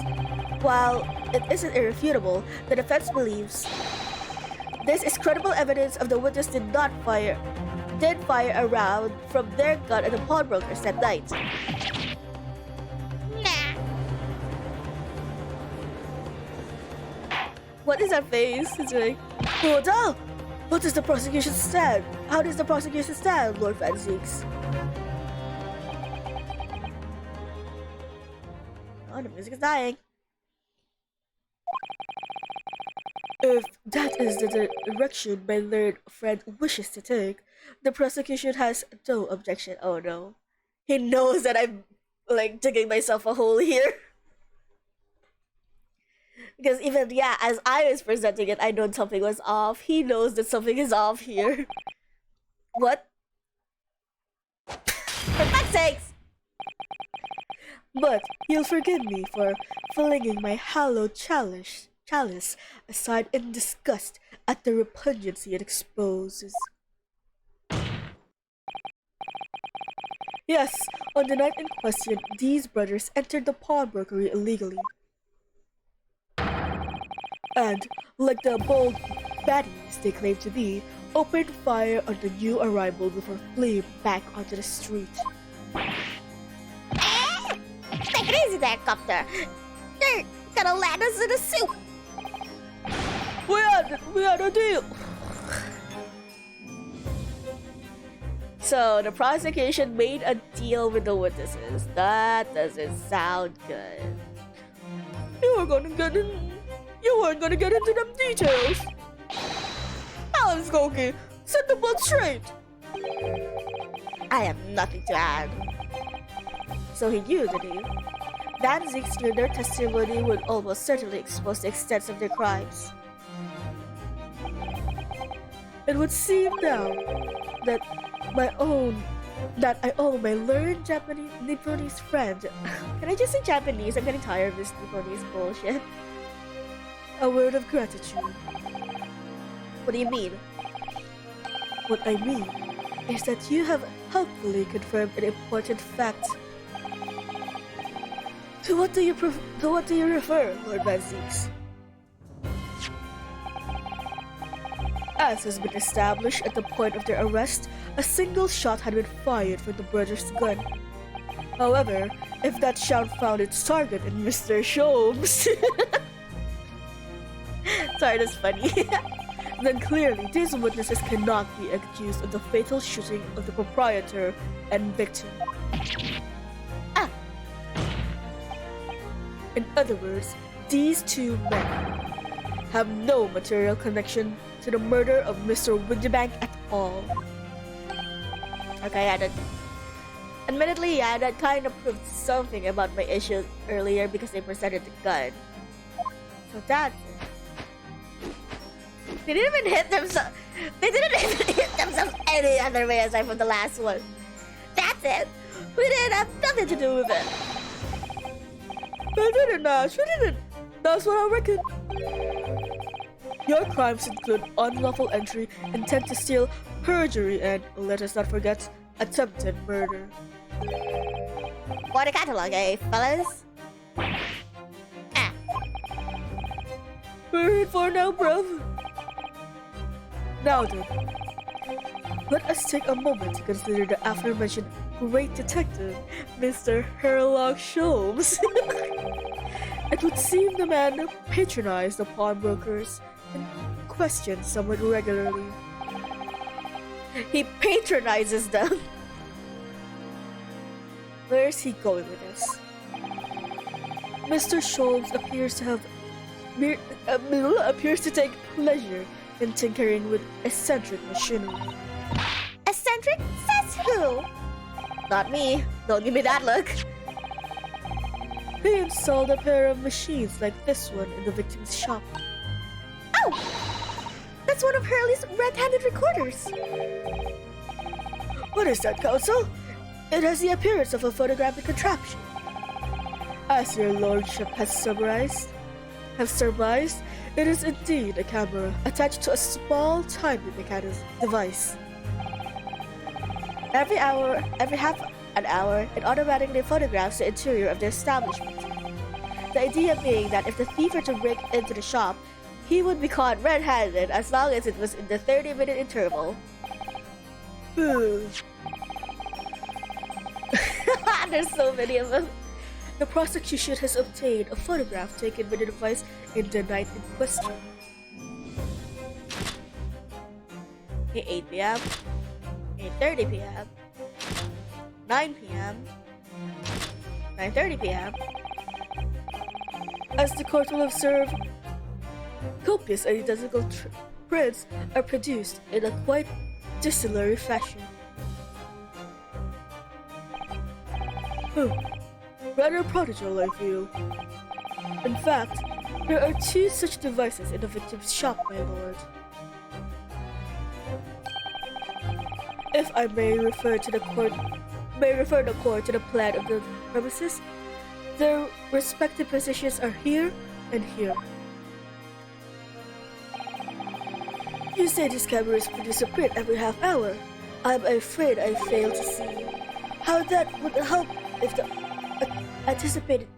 While it isn't irrefutable, the defense believes this is credible evidence of the witness did fire a round from their gun at the pawnbrokers that night. Nah. What is that face? It's like, hold up! What does the prosecution stand? How does the prosecution stand, Lord Van Zieks? Oh, the music is dying. If that is the direction my learned friend wishes to take, the prosecution has no objection. Oh no. He knows that I'm digging myself a hole here. Because even, as I was presenting it, I know something was off. He knows that something is off here. What? For fuck's sakes! But you'll forgive me for flinging my hallowed chalice aside in disgust at the repugnancy it exposes. Yes, on the night in question, these brothers entered the pawnbrokery illegally. And, like the bold baddies they claim to be, opened fire on the new arrival before fleeing back onto the street. Take it easy there, Copter. They're gonna land us in a soup. We had a deal. So the prosecution made a deal with the witnesses. That doesn't sound good. You weren't gonna get into them details. Alice Goki, set the butt straight. I have nothing to add. So he knew, did he? That Zieks knew their testimony would almost certainly expose the extent of their crimes. It would seem now that I owe my learned Nipponese friend Can I just say Japanese? I'm getting tired of this Nipponese bullshit. a word of gratitude. What do you mean? What I mean is that you have helpfully confirmed an important fact. To what do you refer, Lord Van Zieks? As has been established at the point of their arrest, a single shot had been fired from the brother's gun. However, if that shot found its target in Mr. Sholmes, Sorry, that's funny. then clearly these witnesses cannot be accused of the fatal shooting of the proprietor and victim. Ah. In other words, these two men have no material connection to the murder of Mr. Windybank at all. Okay, yeah, admittedly, yeah, that kind of proved something about my issue earlier because they presented the gun. So that's it. They didn't even hit themselves. They didn't even hit themselves any other way aside from the last one. That's it. We didn't have nothing to do with it. They didn't, Nash. We didn't. That's what I reckon. Your crimes include unlawful entry, intent to steal, perjury, and, let us not forget, attempted murder. For the catalog, eh, fellas? Ah. We're in for now, bruv. Now then, let us take a moment to consider the aforementioned great detective, Mr. Sherlock Sholmes. It would seem the man patronized the pawnbrokers and questioned somewhat regularly. He patronizes them. Where is he going with this? Mr. Sholmes appears to take pleasure in tinkering with eccentric machinery. Eccentric? Says who? Not me. Don't give me that look. He installed a pair of machines like this one in the victim's shop. Oh! That's one of Hurley's red-handed recorders. What is that, Counsel? It has the appearance of a photographic contraption. As your lordship has surmised, it is indeed a camera attached to a small timing mechanism device. Every half an hour, it automatically photographs the interior of the establishment. The idea being that if the thief were to break into the shop, he would be caught red-handed as long as it was in the 30-minute interval. There's so many of them. The prosecution has obtained a photograph taken with the device in the night in question. 8 p.m., 8:30 p.m., 9 p.m., 9:30 p.m. As the court will observe, copious and identical prints are produced in a quite distillery fashion. Rather prodigal, I feel. In fact, there are 2 such devices in the victim's shop, my lord. If I may refer the court to the plan of the premises, their respective positions are here and here. You say this camera is produced a print every half hour. I'm afraid I fail to see how that would help if the anticipated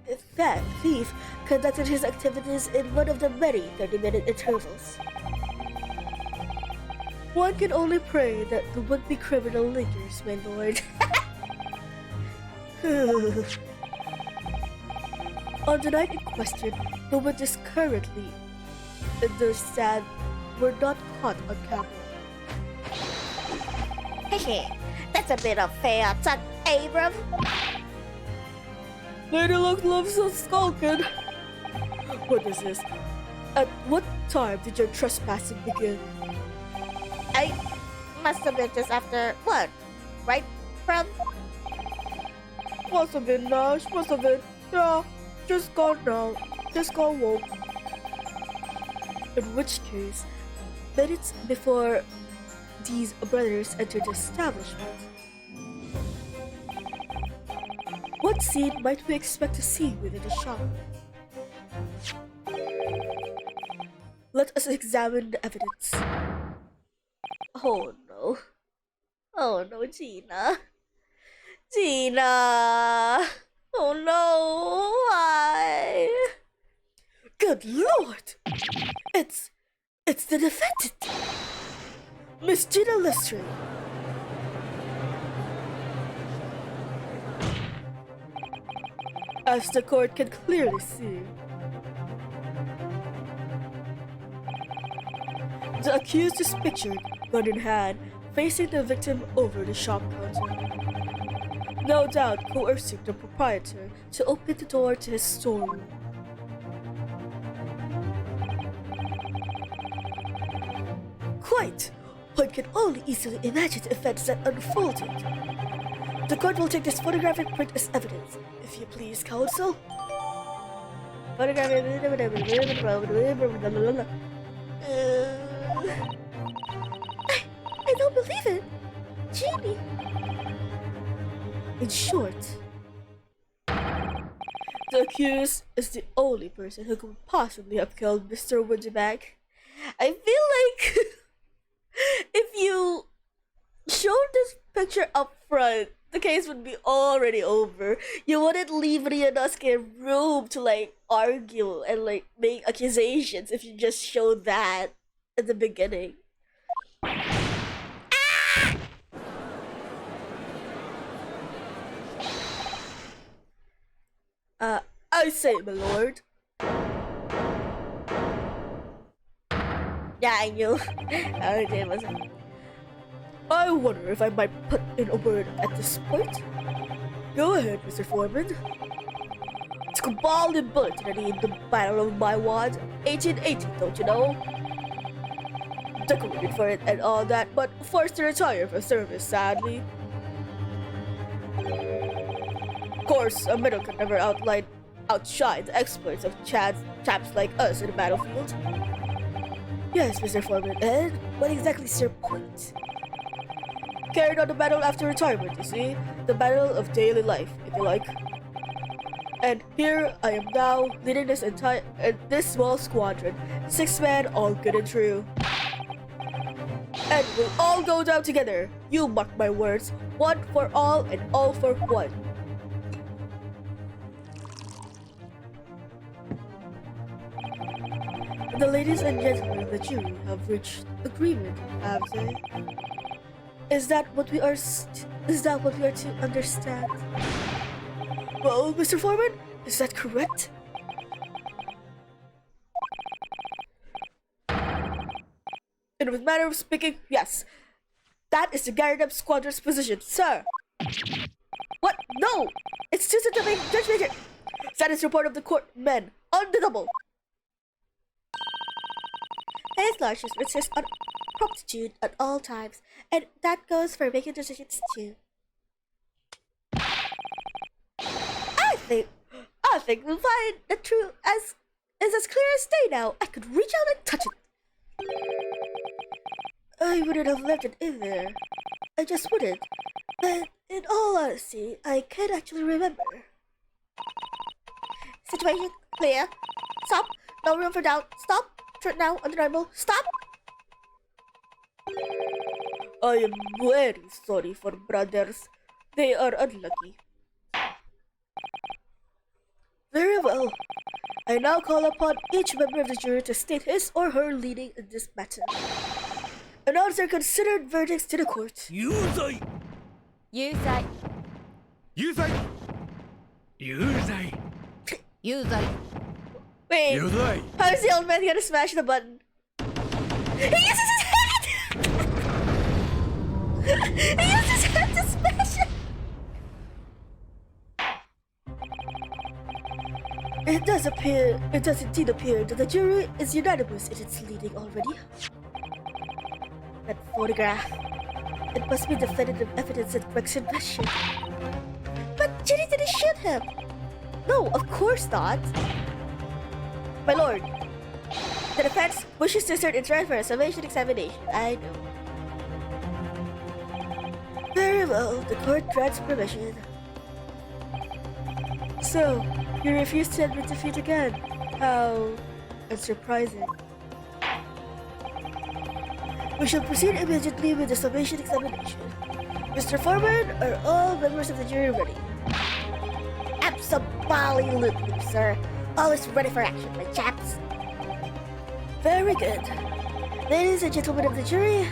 thief conducted his activities in one of the many 30-minute intervals. One can only pray that the would-be criminal lingers, my lord. On the night in question, the witness currently in the stand were not caught on camera. Hehe, the It's a bit unfair, son Abram. Lady Luck loves us skulking. What is this? At what time did your trespassing begin? I must have been just after one, right, from? Must have been Nash, must have been. Yeah, just got now. Just got woke. In which case, minutes before these brothers entered the establishment, what scene might we expect to see within the shop? Let us examine the evidence. Oh no. Oh no, Gina. Gina. Oh no, why? Good Lord! It's the defendant, Miss Gina Lestrin. As the court can clearly see, the accused is pictured, gun in hand, facing the victim over the shop counter. No doubt coercing the proprietor to open the door to his storeroom. Quite! One can only easily imagine the events that unfolded. The court will take this photographic print as evidence, if you please, counsel. I don't believe it. Jeannie. In short, the accused is the only person who could possibly have killed Mr. Windybank. I feel like if you showed this picture up front, the case would be already over. You wouldn't leave Ryunosuke room to like argue and like make accusations if you just showed that at the beginning. I say, my lord. Yeah, I knew. It wasn't. I wonder if I might put in a word at this point. Go ahead, Mr. Foreman. It's Cabal and Bulletin in the Battle of my ward, 1880, don't you know? Decorated for it and all that, but forced to retire from service, sadly. Of course, a medal can never outshine the exploits of chaps like us in the battlefield. Yes, Mr. Foreman, and what exactly is your point? Carried on the battle after retirement, you see? The battle of daily life, if you like. And here I am now, leading this small squadron. 6 men, all good and true. And we'll all go down together. You mark my words. One for all and all for one. The ladies and gentlemen of the jury have reached agreement, have they? Is that what we are to understand? Well, Mr. Foreman, is that correct? In a matter of speaking, yes. That is the Garrett Squadron's position, sir. What? No! It's just a Judge Major. Status report of the court, men, on the double. His lordship insists on promptitude at all times, and that goes for making decisions too. I think we'll find the truth is as clear as day now. I could reach out and touch it. I wouldn't have left it in there. I just wouldn't. But in all honesty, I can't actually remember. Situation clear. Stop. No room for doubt. Stop. Turn now. Undeniable. Stop. I am very sorry for brothers. They are unlucky. Very well. I now call upon each member of the jury to state his or her leading in this matter. Announce their considered verdicts to the court. 有罪 有罪 有罪有罪 有罪 Wait. 有罪 How is the old man gonna smash the button? He uses his head! He used his hand to smash it! It does indeed appear that the jury is unanimous in its leading already. That photograph. It must be definitive evidence that Greg's confession. But Ginny didn't shoot him! No, of course not! My lord, the defense wishes to assert its right for a summation examination. I know. Very well, the court grants permission. So, you refuse to admit defeat again? How unsurprising. We shall proceed immediately with the summation examination. Mr. Foreman, are all members of the jury ready? Absolutely, sir. Always ready for action, my chaps. Very good. Ladies and gentlemen of the jury,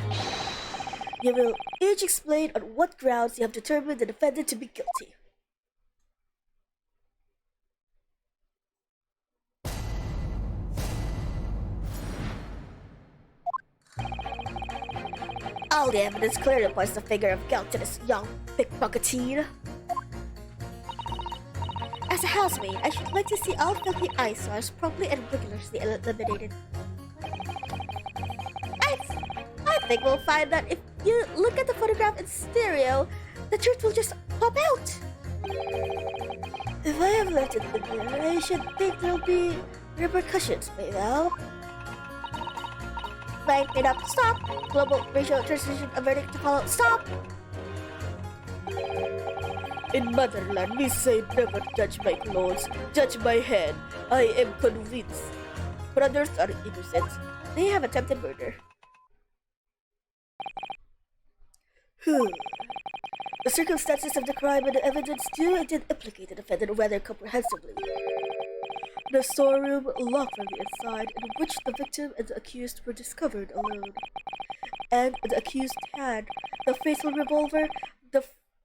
you will each explain on what grounds you have determined the defendant to be guilty. All the evidence clearly points the finger of guilt to this young pickpocketeer. As a housemaid, I should like to see all filthy eyesores promptly and rigorously eliminated. I think we'll find that if you look at the photograph in stereo, the truth will just pop out. If I have left it in there, I should think there'll be repercussions, Maybell. Blank it up, stop! Global racial transition, a verdict to follow, stop! In motherland, we say never judge my clothes, judge my head. I am convinced. Brothers are innocent. They have attempted murder. The circumstances of the crime and the evidence do indeed implicate the defendant rather comprehensively. The storeroom locked from the inside, in which the victim and the accused were discovered alone, and the accused had the fatal revolver,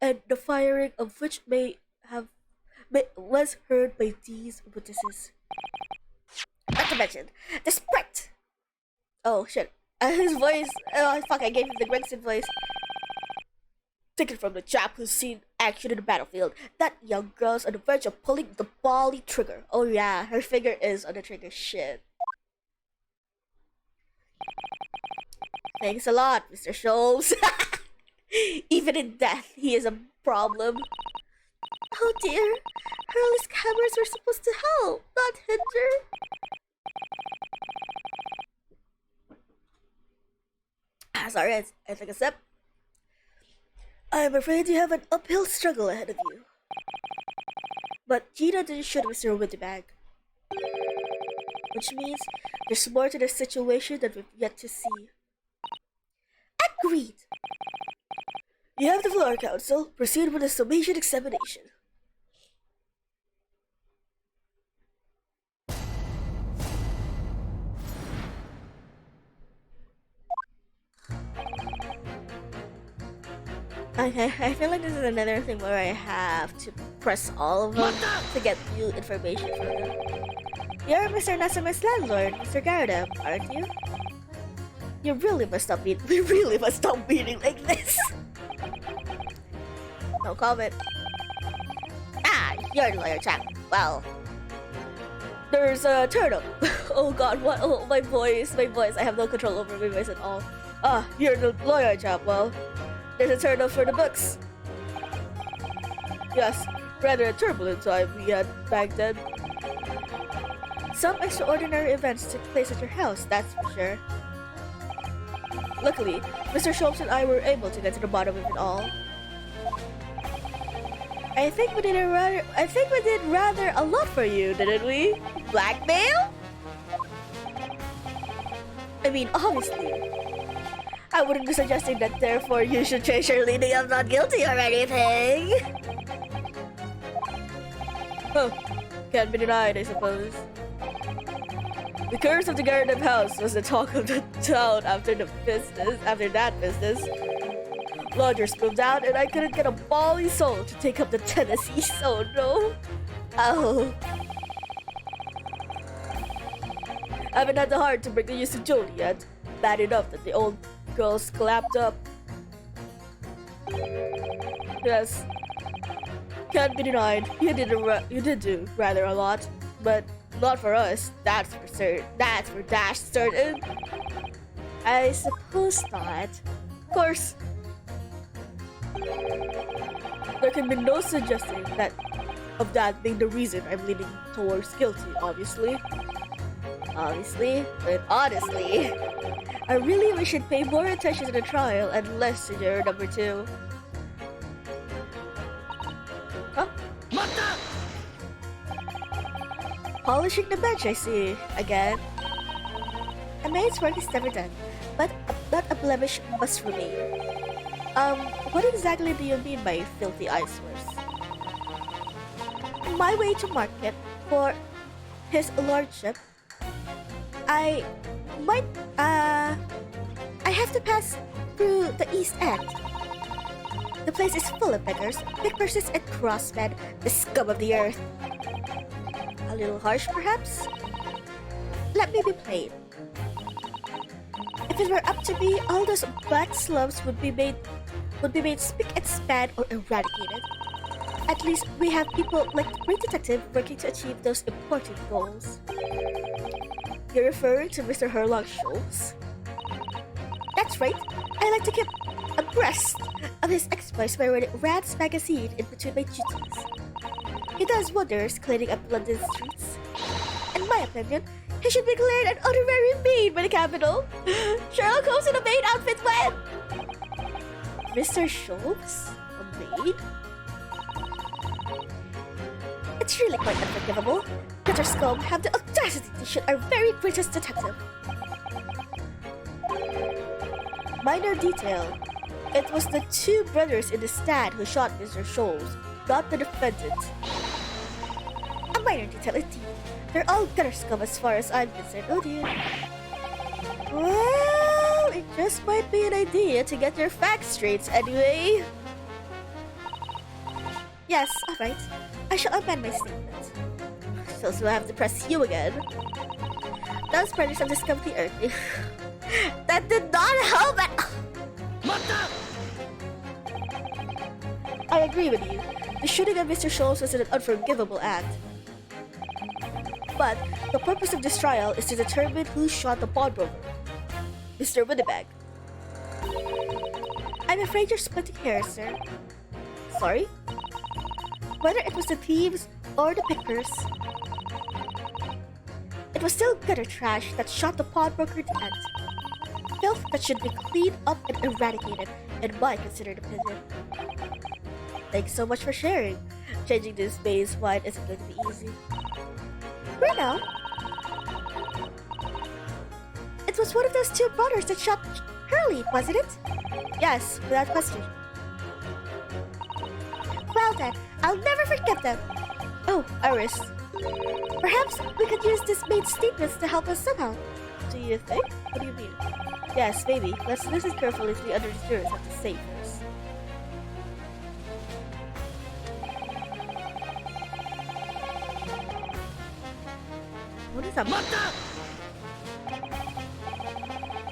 and the firing of which was heard by these witnesses. Not to mention, the sprite! Oh shit. His voice. Oh fuck, I gave him the Gregson voice. Taken from the chap who's seen action in the battlefield. That young girl's on the verge of pulling the bally trigger. Oh yeah, her finger is on the trigger. Shit. Thanks a lot, Mr. Scholes. Even in death, he is a problem. Oh dear, Hurley's cameras were supposed to help, not hinder. Sorry, I took a sip. I'm afraid you have an uphill struggle ahead of you. But Gina didn't shoot Mr. Wittenbag. Which means there's more to this situation that we've yet to see. Agreed! You have the floor, counsel. Proceed with the summation examination. Okay, I feel like this is another thing where I have to press all of them to get new information from them. You're Mr. Nasima's landlord, Mr. Garadam, aren't you? We really must stop meeting like this. No comment. Ah, you're the lawyer chap. Well, there's a turnip. Oh god, what? Oh, my voice. I have no control over my voice at all. Ah, you're the lawyer chap. Well, there's a turn up for the books. Yes, rather a turbulent time we had back then. Some extraordinary events took place at your house, that's for sure. Luckily, Mr. Schultz and I were able to get to the bottom of it all. I think we did rather a lot for you, didn't we? Blackmail? I mean, obviously. I wouldn't be suggesting that, therefore, you should change your leaning of not guilty or anything. Oh, can't be denied, I suppose. The curse of the Garden House was the talk of the town after that business. Lodgers moved out, and I couldn't get a bally soul to take up the Tennessee, so no. Oh. I haven't had the heart to break the news to Jody yet. Bad enough that the old girls clapped up. Yes, can't be denied. You did do rather a lot, but not for us. That's for certain. That's for dash certain. I suppose not. Of course, there can be no suggesting that being the reason I'm leaning towards guilty. Obviously, But honestly, I really wish you'd pay more attention to the trial and less to your number 2. huh? 待った Polishing the bench, I see. Again. A maid's work is never done, but not a blemish must remain. What exactly do you mean by filthy eyesores? My way to market for his lordship, I have to pass through the East End. The place is full of beggars, pickpockets, and crossmen, the scum of the earth. A little harsh, perhaps? Let me be plain. If it were up to me, all those black slums would be made spick and span or eradicated. At least we have people like the great detective working to achieve those important goals. You're referring to Mr. Herlock Schultz? That's right. I like to keep abreast of his exploits by reading Rand's magazine in between my duties. He does wonders cleaning up London streets. In my opinion, he should be declared an honorary maid by the capital. Sherlock Holmes in a maid outfit when? Mr. Schultz? A maid? It's really quite unforgivable. Peter Scum have the audacity to shoot our very greatest detective. Minor detail. It was the 2 brothers in the stand who shot Mr. Scholes, not the defendant. A minor detail indeed. They're all gutter scum as far as I'm concerned. Oh dear. Well, it just might be an idea to get your facts straight anyway. Yes, alright. I shall amend my statement. So I have to press you again. Those brothers have discovered the earth. That did not help at 待った I agree with you. The shooting of Mr. Scholes was an unforgivable act. But the purpose of this trial is to determine who shot the pawnbroker, Mr. Winnebag. I'm afraid you're splitting hairs, sir. Sorry? Whether it was the thieves or the pickers, it was still gutter trash that shot the pawnbroker in the end. Filth that should be cleaned up and eradicated, in my considered opinion. Thanks so much for sharing. Changing this maze wide isn't going to be easy. Where now? It was one of those 2 brothers that shot Hurley, wasn't it? Yes, without question. Well then, I'll never forget them. Oh, Iris. Perhaps we could use this maid's statements to help us somehow. Do you think? What do you mean? Yes, maybe. Let's listen carefully to the other jurors have to say first. What is that? 待った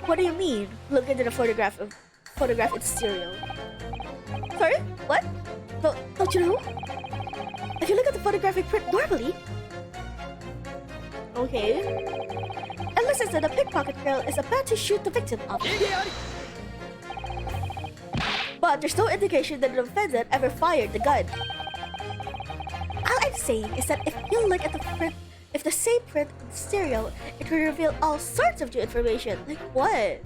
What do you mean? Look into the photograph in stereo. Sorry? What? Don't you know? If you look at the photographic print normally. Okay. And listen to the pickpocket girl is about to shoot the victim of it. 逃げあり But there's no indication that the defendant ever fired the gun. All I'm saying is that if you look at the print, if the same print in stereo, it will reveal all sorts of new information. Like what?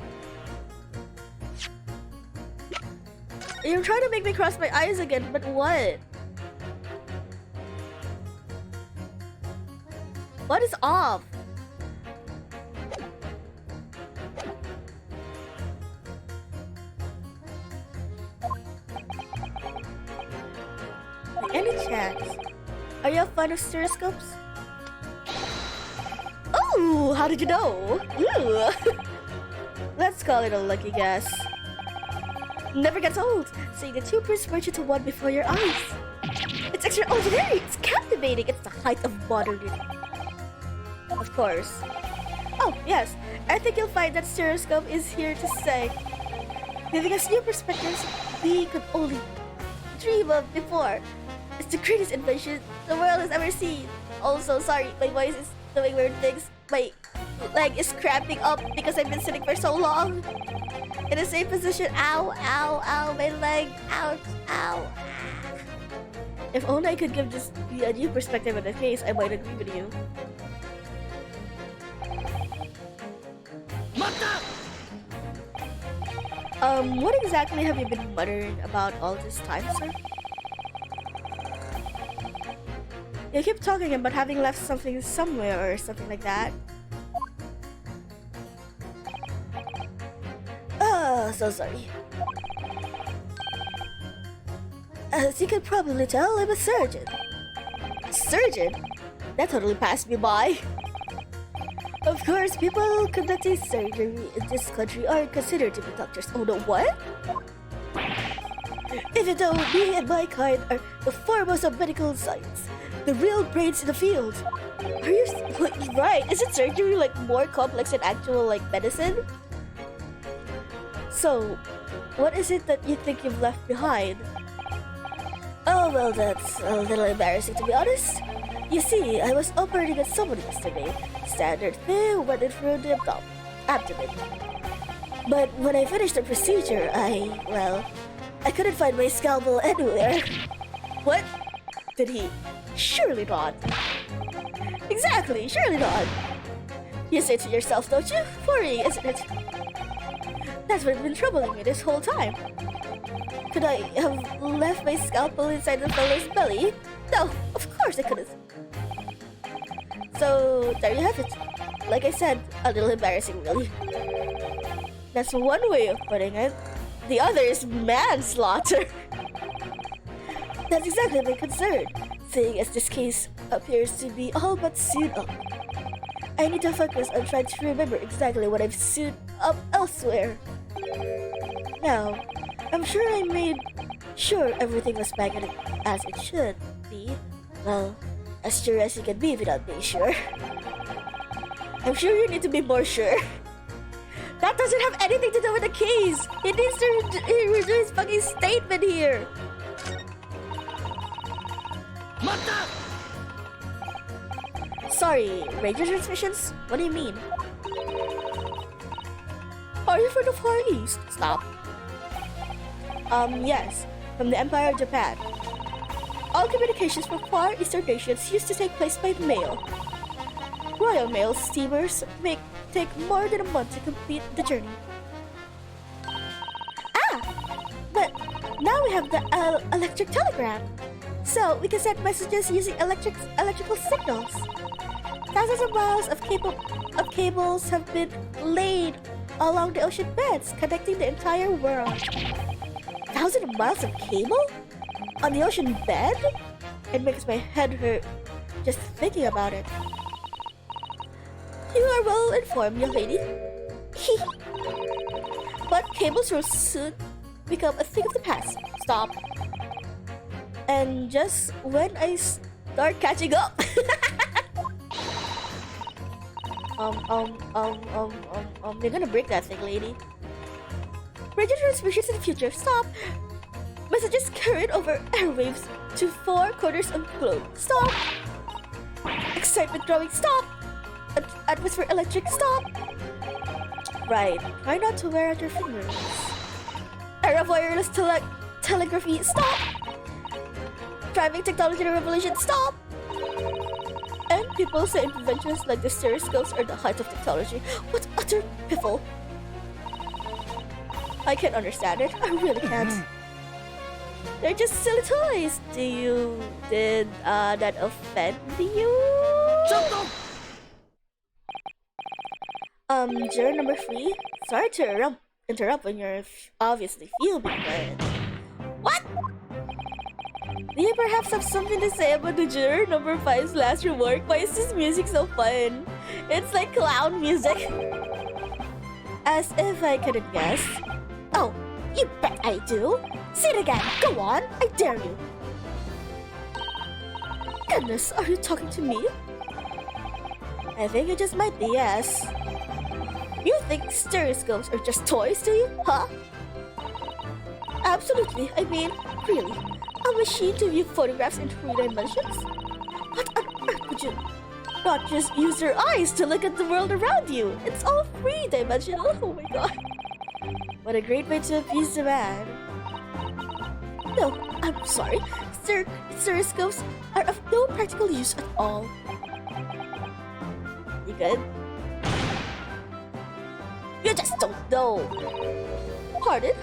You're trying to make me cross my eyes again, but what? What is off? By any chance, are you a fan of stereoscopes? Oh, how did you know? Ooh. Let's call it a lucky guess. Never gets old, seeing the 2 birds merge into one before your eyes. It's extraordinary, it's captivating, it's the height of modernity. Of course. Oh, yes, I think you'll find that stereoscope is here to stay. giving us new perspectives we could only dream of before. It's the greatest invention the world has ever seen. Also, sorry, my voice is doing weird things. My leg is cramping up because I've been sitting for so long. In the same position. Ow, ow, ow, my leg. Ouch, ow. If only I could give this a new perspective on the case, I might agree with you. What exactly have you been muttering about all this time, sir? You keep talking about having left something somewhere or something like that. Oh, so sorry. As you can probably tell, I'm a surgeon. Surgeon? That totally passed me by. Of course, people conducting surgery in this country are considered to be doctors. Oh no, what? Even though me and my kind are the foremost of medical science, the real brains in the field. Are you right? Isn't surgery like more complex than actual like medicine? So, what is it that you think you've left behind? Oh well, that's a little embarrassing to be honest. You see, I was operating on someone yesterday. Standard thing, went in through the abdomen. But when I finished the procedure, I couldn't find my scalpel anywhere. What? Did he? Surely not. Exactly, surely not. You say to yourself, don't you? Worrying, isn't it? That's what's been troubling me this whole time. Could I have left my scalpel inside the fellow's belly? No, of course I couldn't. So, there you have it. Like I said, a little embarrassing really. That's one way of putting it. The other is manslaughter. That's exactly my concern, seeing as this case appears to be all but sewed up. I need to focus on trying to remember exactly what I've sewed up elsewhere. Now, I'm sure I made sure everything was back as it should be. Well, as sure as you can be without being sure. I'm sure you need to be more sure. That doesn't have anything to do with the case. He needs to redo his fucking statement here. Sorry, radio transmissions? What do you mean? Are you from the Far East? Stop. Yes, from the Empire of Japan. All communications from Far Eastern nations used to take place by mail. Royal Mail steamers take more than a month to complete the journey. But now we have the electric telegram. So we can send messages using electrical signals. Thousands of miles of cables have been laid along the ocean beds, connecting the entire world. Thousands of miles of cable? On the ocean bed? It makes my head hurt just thinking about it. You are well informed, young lady. But cables will soon become a thing of the past. Stop. And just when I start catching up. You're gonna break that thing, lady. Radio transmissions in the future. Stop. Messages carried over airwaves to 4 corners of the globe. Stop. Excitement growing. Stop. Atmosphere electric. Stop. Right. Try not to wear out your fingers. Era of wireless telegraphy. Stop. Driving technology revolution. Stop. And people say inventions like the stereoscopes are the height of technology. What utter piffle. I can't understand it. I really can't. They're just silly toys. Did that offend you? Juror number 3. Sorry to interrupt when you're obviously fuming, but... What? Do you perhaps have something to say about the juror number 5's last remark? Why is this music so fun? It's like clown music. As if I couldn't guess. Oh, you bet I do. Say it again. Go on. I dare you. Goodness, are you talking to me? I think it just might be, yes. You think stereoscopes are just toys, do you? Huh? Absolutely. I mean, really. A machine to view photographs in 3 dimensions? What on earth would you not just use your eyes to look at the world around you? It's all 3 dimensional. Oh my god. What a great way to appease the man. No, I'm sorry. Stereoscopes are of no practical use at all. You good? You just don't know. Pardon?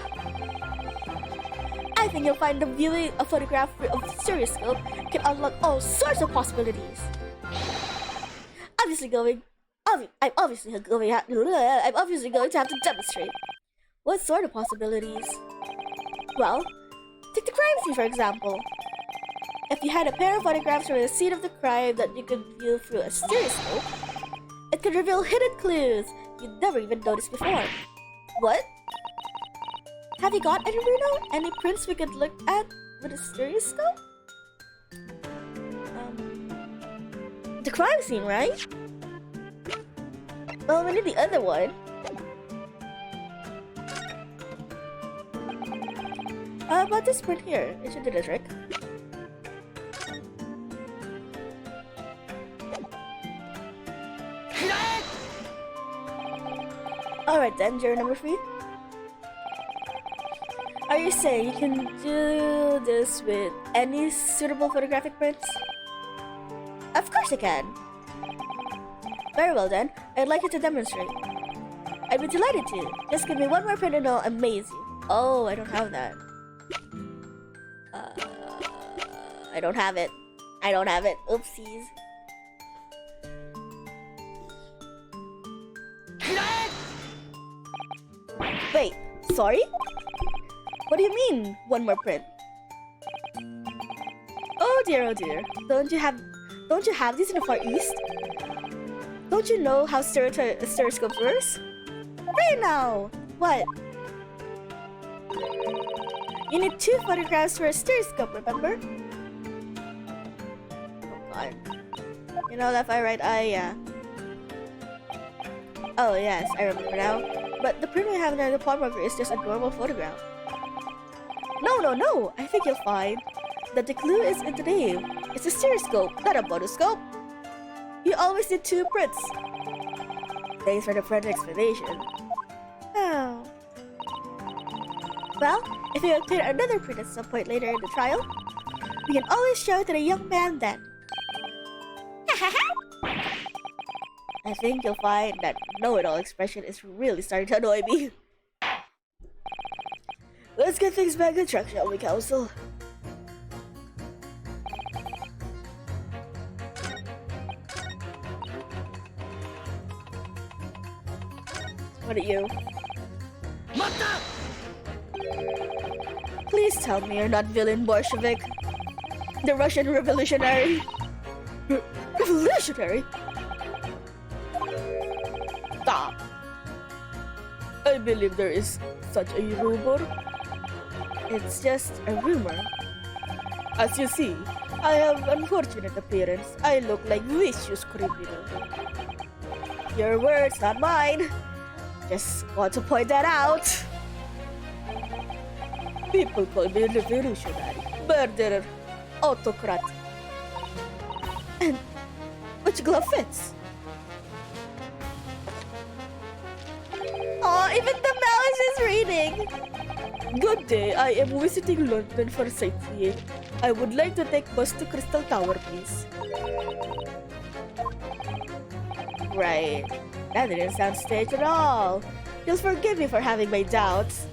I think you'll find that viewing a photograph of the stereoscope can unlock all sorts of possibilities. I'm obviously going to have to demonstrate. What sort of possibilities? Well, take the crime scene for example. If you had a pair of photographs from the scene of the crime that you could view through a stereoscope, it could reveal hidden clues you'd never even noticed before. What? Have you got any, Bruno? Any prints we could look at with a stereoscope? The crime scene, right? Well, we need the other one. How about this print here? It should do the trick. Alright then, juror number 3. Are you saying you can do this with any suitable photographic prints? Of course I can. Very well then, I'd like you to demonstrate. I'd be delighted to. Just give me one more print and I'll amaze you. Oh, I don't have that. I don't have it. I don't have it. Oopsies. Wait, sorry? What do you mean, one more print? Oh dear, Don't you have these in the Far East? Don't you know how stereoscope works? Right now! What? You need 2 photographs for a stereoscope, remember? Oh god. You know, left eye, right eye, yeah. Oh yes, I remember now. But the print we have in the pawnbroker is just a normal photograph. No! I think you'll find that the clue is in the name. It's a stereoscope, not a monoscope. You always need 2 prints. Thanks for the further explanation. Oh. Well, if you obtain another print at some point later in the trial, we can always show it to the young man then. I think you'll find that know-it-all expression is really starting to annoy me. Let's get things back on track, shall we, Council? What are you? Mata! Please tell me you're not villain Bolshevik. The Russian revolutionary. Revolutionary? Stop. I believe there is such a rumor. It's just a rumor. As you see, I have unfortunate appearance. I look like vicious criminal. Your words, not mine. Just want to point that out. People call me revolutionary, murderer, autocrat. And which glove fits? Oh, even the mouse is reading. Good day, I am visiting London for sightseeing. I would like to take bus to Crystal Tower, please. Right. That didn't sound staged at all. You'll forgive me for having my doubts.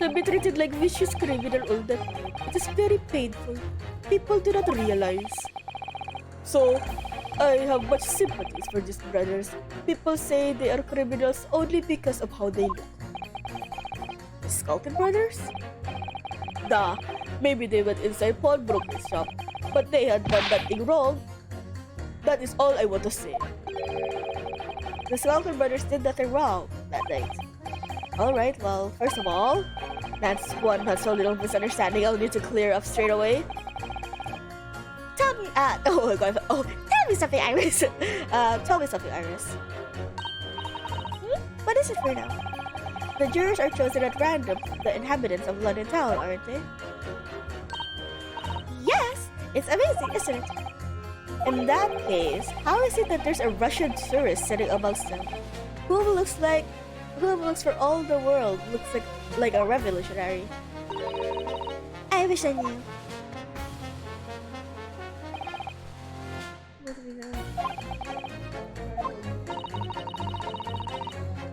To be treated like vicious criminal all the time, it is very painful. People do not realize. So, I have much sympathies for these brothers. People say they are criminals only because of how they look. The Skulkin brothers? Duh, maybe they went inside pawnbroker's shop, but they had done nothing wrong. That is all I want to say. The Skulkin brothers did nothing wrong that night. Alright, well, first of all, that's one not so little misunderstanding I'll need to clear up straight away. Tell me, oh my god, tell me something, Iris. Tell me something, Iris. What is it for now? The jurors are chosen at random, the inhabitants of London town, aren't they? Yes! It's amazing, isn't it? In that case, how is it that there's a Russian tourist sitting amongst them? Whoever looks for all the world looks like a revolutionary. I wish I knew.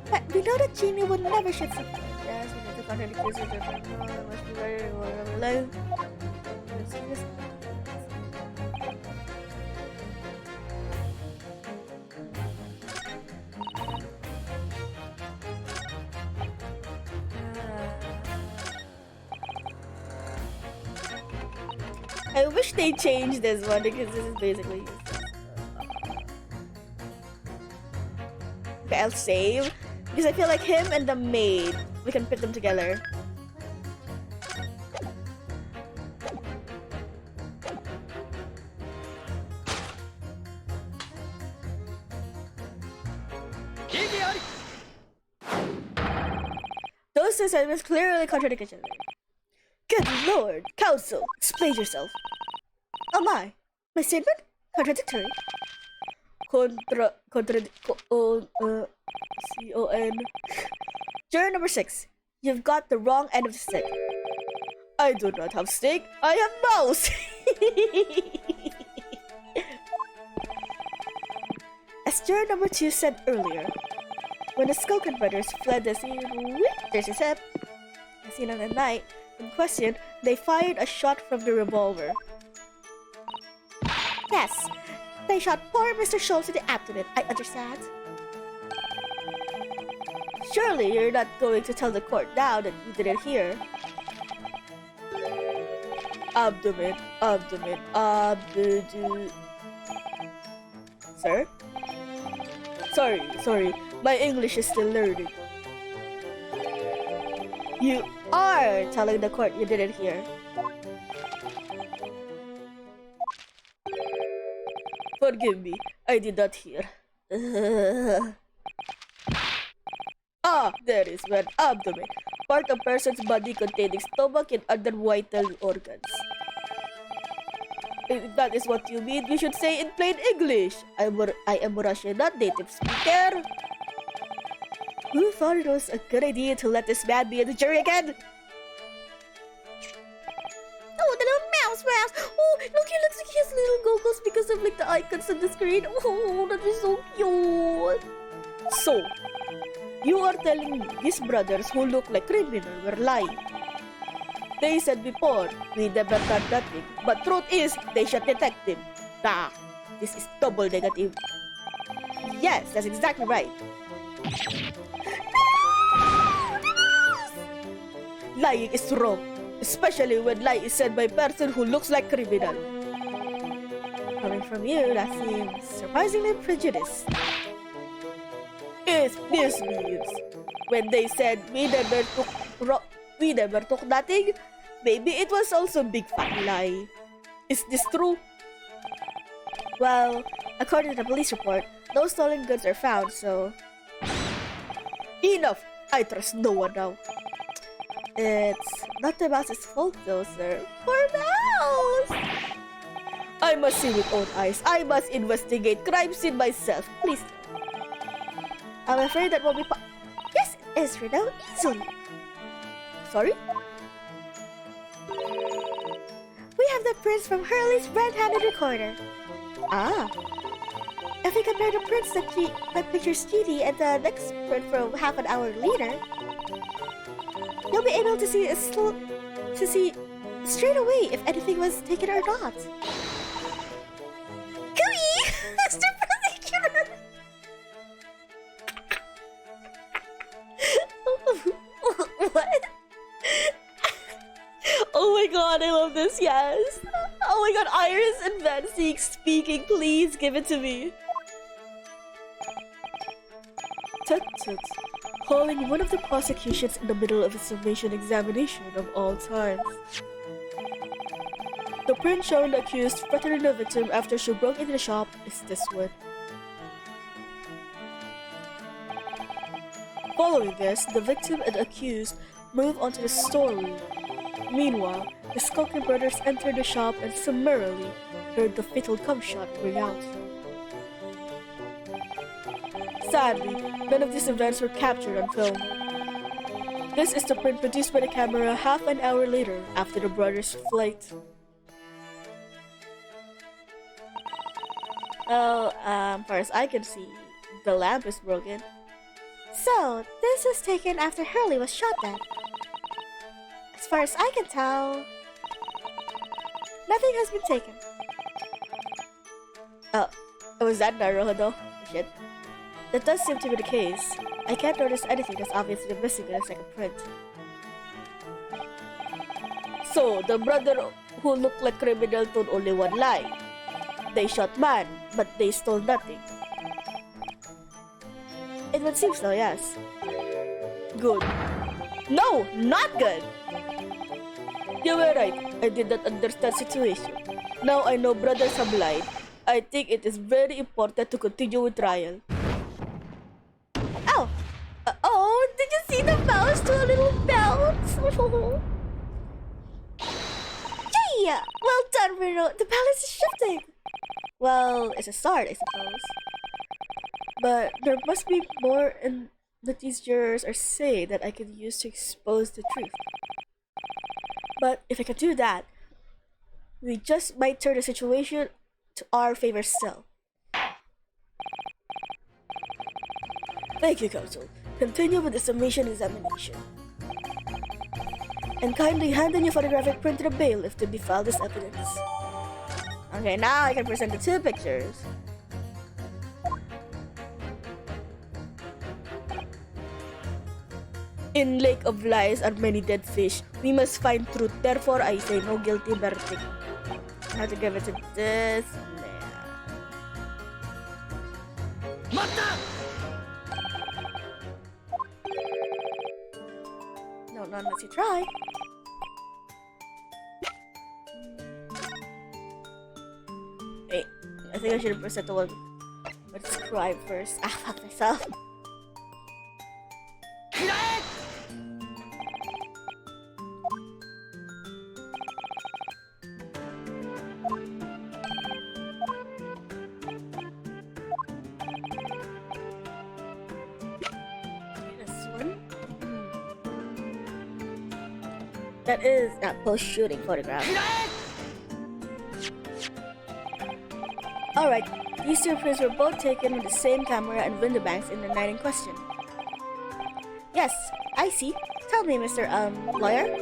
But we know that Genie would never shoot something like that. We need to contact the user to must be very alone. I wish they changed this one because this is basically useless. Okay, I'll save because I feel like him and the maid, we can put them together. Those two sentences clearly contradict each other. Good lord, counsel, explain yourself. Oh my statement? Contradictory. C-O-N. Juror number 6. You've got the wrong end of the stick. I do not have stick, I have mouse! As juror number 2 said earlier, when the Skokan brothers fled the scene, there's his hip. The scene on the night in question, they fired a shot from the revolver. Yes, they shot poor Mr. Schultz in the abdomen, I understand. Surely you're not going to tell the court now that you didn't hear. Abdomen. Sir? Sorry, my English is still learning. You are telling the court you didn't hear. Forgive me, I did not hear. There is one abdomen, part of person's body containing stomach and other vital organs. If that is what you mean, you should say in plain English. I am Russian, not native speaker. Who thought it was a good idea to let this man be in the jury again? Oh, the little mouse. Oh, look, he looks like he has little goggles because of like the icons on the screen. Oh, that is so cute. So, you are telling me these brothers who look like criminals were lying. They said before, we never done nothing. But truth is, they shot detective. This is double negative. Yes, that's exactly right. Lying is wrong, especially when lie is said by a person who looks like criminal. Coming from you, that seems surprisingly prejudiced. If this means when they said we never took nothing, maybe it was also a big fat lie. Is this true? Well, according to the police report, no stolen goods are found, so... Enough! I trust no one now. It's not the mouse's fault though, sir. Poor mouse! I must see with own eyes. I must investigate crime scene myself. Please. I'm afraid that won't be Yes, it is for now, easily. Sorry? We have the prints from Hurley's red-handed recorder. If we compare the prints that pictures Genie and the next print from half an hour later, you'll be able to see straight away if anything was taken or not. Cooey! Mr. Prosecutor! What? Oh my god, I love this, yes! Oh my god, Iris and Van Zieks speaking, please give it to me. Tut tut. Calling one of the prosecutions in the middle of a summation examination of all times. The print showing the accused threatening the victim after she broke into the shop is this one. Following this, the victim and accused move onto the storeroom. Meanwhile, the skulking brothers enter the shop and summarily heard the fatal gunshot ring out. Sadly, none of these events were captured on film. This is the print produced by the camera half an hour later after the brothers' flight. Well, far as I can see, the lamp is broken. So, this was taken after Hurley was shot dead. As far as I can tell, nothing has been taken. Oh, was that Naruto? Shit. That does seem to be the case. I can't notice anything that's obviously missing in the second print. So, the brother who looked like criminal told only one lie. They shot man, but they stole nothing. It would seem so, yes. Good. No, not good! You were right. I did not understand situation. Now I know brothers have lied. I think it is very important to continue with trial. Ow! Oh, did you see the mouse do a little bounce? Gee! Well done, Bruno. The balance is shifting. Well, it's a start, I suppose. But there must be more in that these jurors are saying that I can use to expose the truth. But if I can do that, we just might turn the situation to our favor still. Thank you, Counsel. Continue with the summation examination. And kindly hand in your photographic print to the bailiff to be filed as evidence. Okay, now I can present the two pictures. In lake of lies are many dead fish. We must find truth. Therefore, I say no guilty verdict. I have to give it to this man. 待った No, not unless you try. Wait, I think I should have present the one with scribe first. Ah, fuck myself. くらえ This one? That is a post-shooting photograph. くらえ Alright, these two prints were both taken with the same camera and window banks in the night in question. Yes, I see. Tell me, Mr. Lawyer.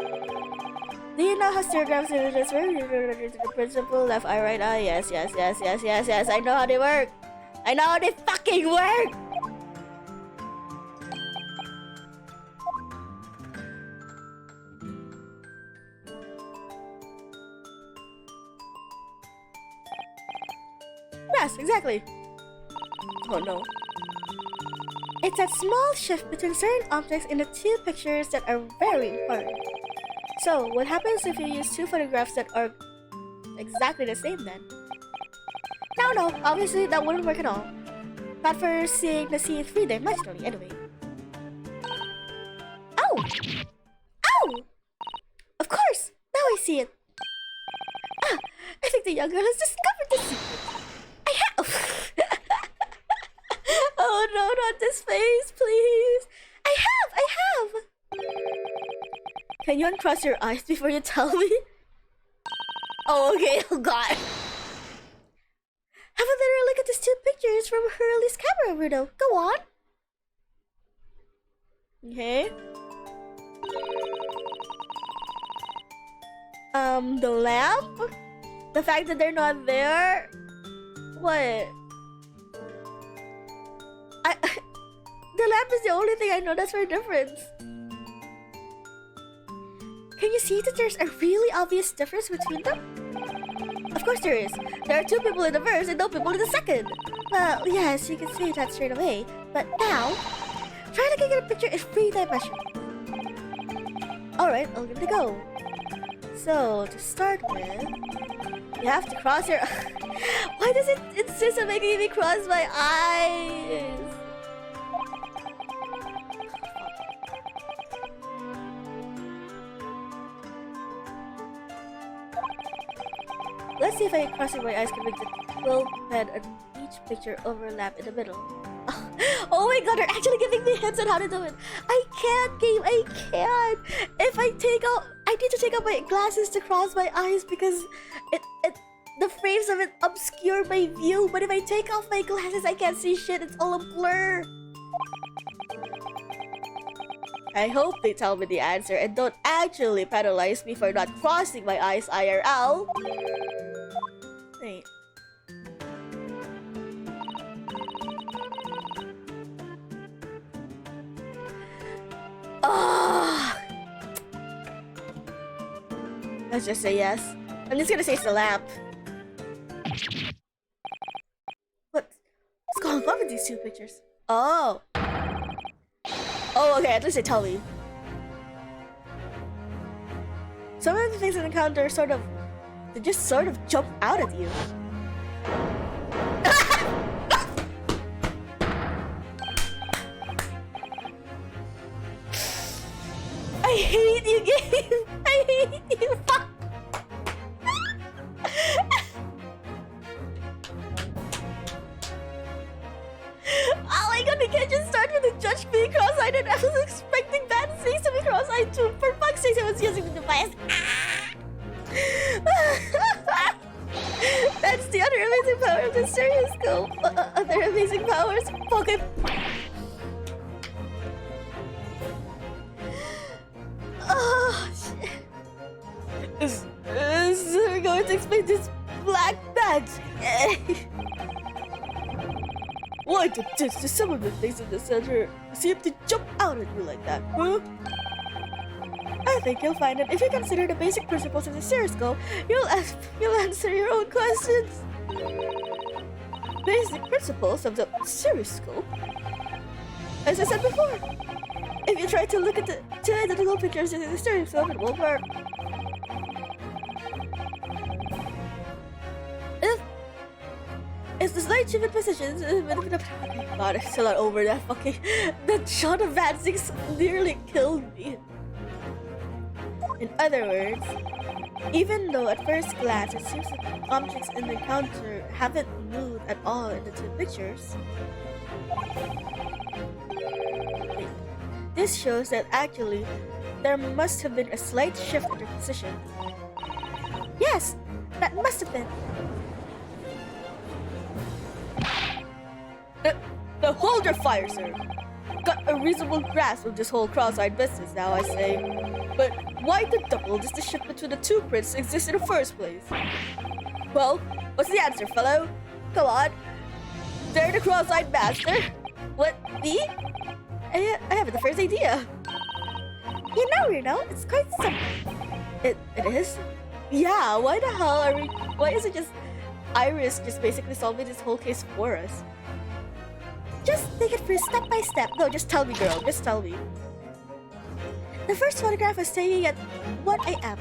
Do you know how stereograms images work? The principle, left eye, right eye. Yes. I know how they work. I know how they fucking work. Yes, exactly. Oh no. It's that small shift between certain objects in the two pictures that are very important. So, what happens if you use two photographs that are exactly the same then? No, obviously that wouldn't work at all. Not for seeing the scene three-dimensionally, anyway. Oh! Oh! Of course! Now I see it! Ah! I think the young girl has discovered the secret! I have! Oh no, not this face, please! I have! Can you uncross your eyes before you tell me? Oh, okay, oh god. Have a better look at these two pictures from Hurley's camera, Bruno. Go on. Okay. The lamp? The fact that they're not there? What? The lamp is the only thing I know that's for a difference. Can you see that there's a really obvious difference between them? Of course there is. There are two people in the first and no people in the second. Well, yes, you can see that straight away. But now, try looking at a picture in three-dimensional. Alright, I'll give it a go. So, to start with, you have to cross your... Why does it insist on making me cross my eyes? Let's see if I crossing my eyes can make the 12 pen on each picture overlap in the middle. Oh my god, they're actually giving me hints on how to do it. I can't, game, I can't. If I need to take out my glasses to cross my eyes because the frames of it obscure my view. But if I take off my glasses, I can't see shit. It's all a blur. I hope they tell me the answer and don't actually penalize me for not crossing my eyes IRL. Wait. Let's just say yes. I'm just gonna say it's the lamp. What's going on with these two pictures? Oh. Oh, okay, at least they tell me. Some of the things in the encounter they just sort of jump out at you. I hate you, game. I hate you. Fuck. Oh my god, we can't just start with the judge being cross-eyed and I was expecting bad things to be cross-eyed too. For fuck's sake, I was using the device. That's the other amazing power of the stereoscope. Other amazing powers. Fuck it. Oh, shit. Is we're going to explain this black magic? Why did some of the things in the center seem to jump out at you like that, huh? I think you'll find that if you consider the basic principles of the stereoscope, you'll answer your own questions. Basic principles of the stereoscope? As I said before, if you try to look at the two identical pictures in the stereoscope, it won't work. If the slight shift in positions, God, I'm still not over that fucking. That shot of Van Zieks nearly killed me. In other words, even though at first glance it seems that the objects in the encounter haven't moved at all in the two pictures, this shows that actually there must have been a slight shift in their position. Yes, that must have been. Now hold your fire, sir. Got a reasonable grasp of this whole cross-eyed business now, I say. But why the devil does the shift between the two prints exist in the first place? Well, what's the answer, fellow? Come on. Dare the cross-eyed master. What, me? I have the first idea. You know, it's quite simple. It is? Yeah, why the hell are we... Why is it just... Iris just basically solving this whole case for us? Just take it for step by step. No, just tell me, girl. Just tell me. The first photograph was taken at 1 a.m.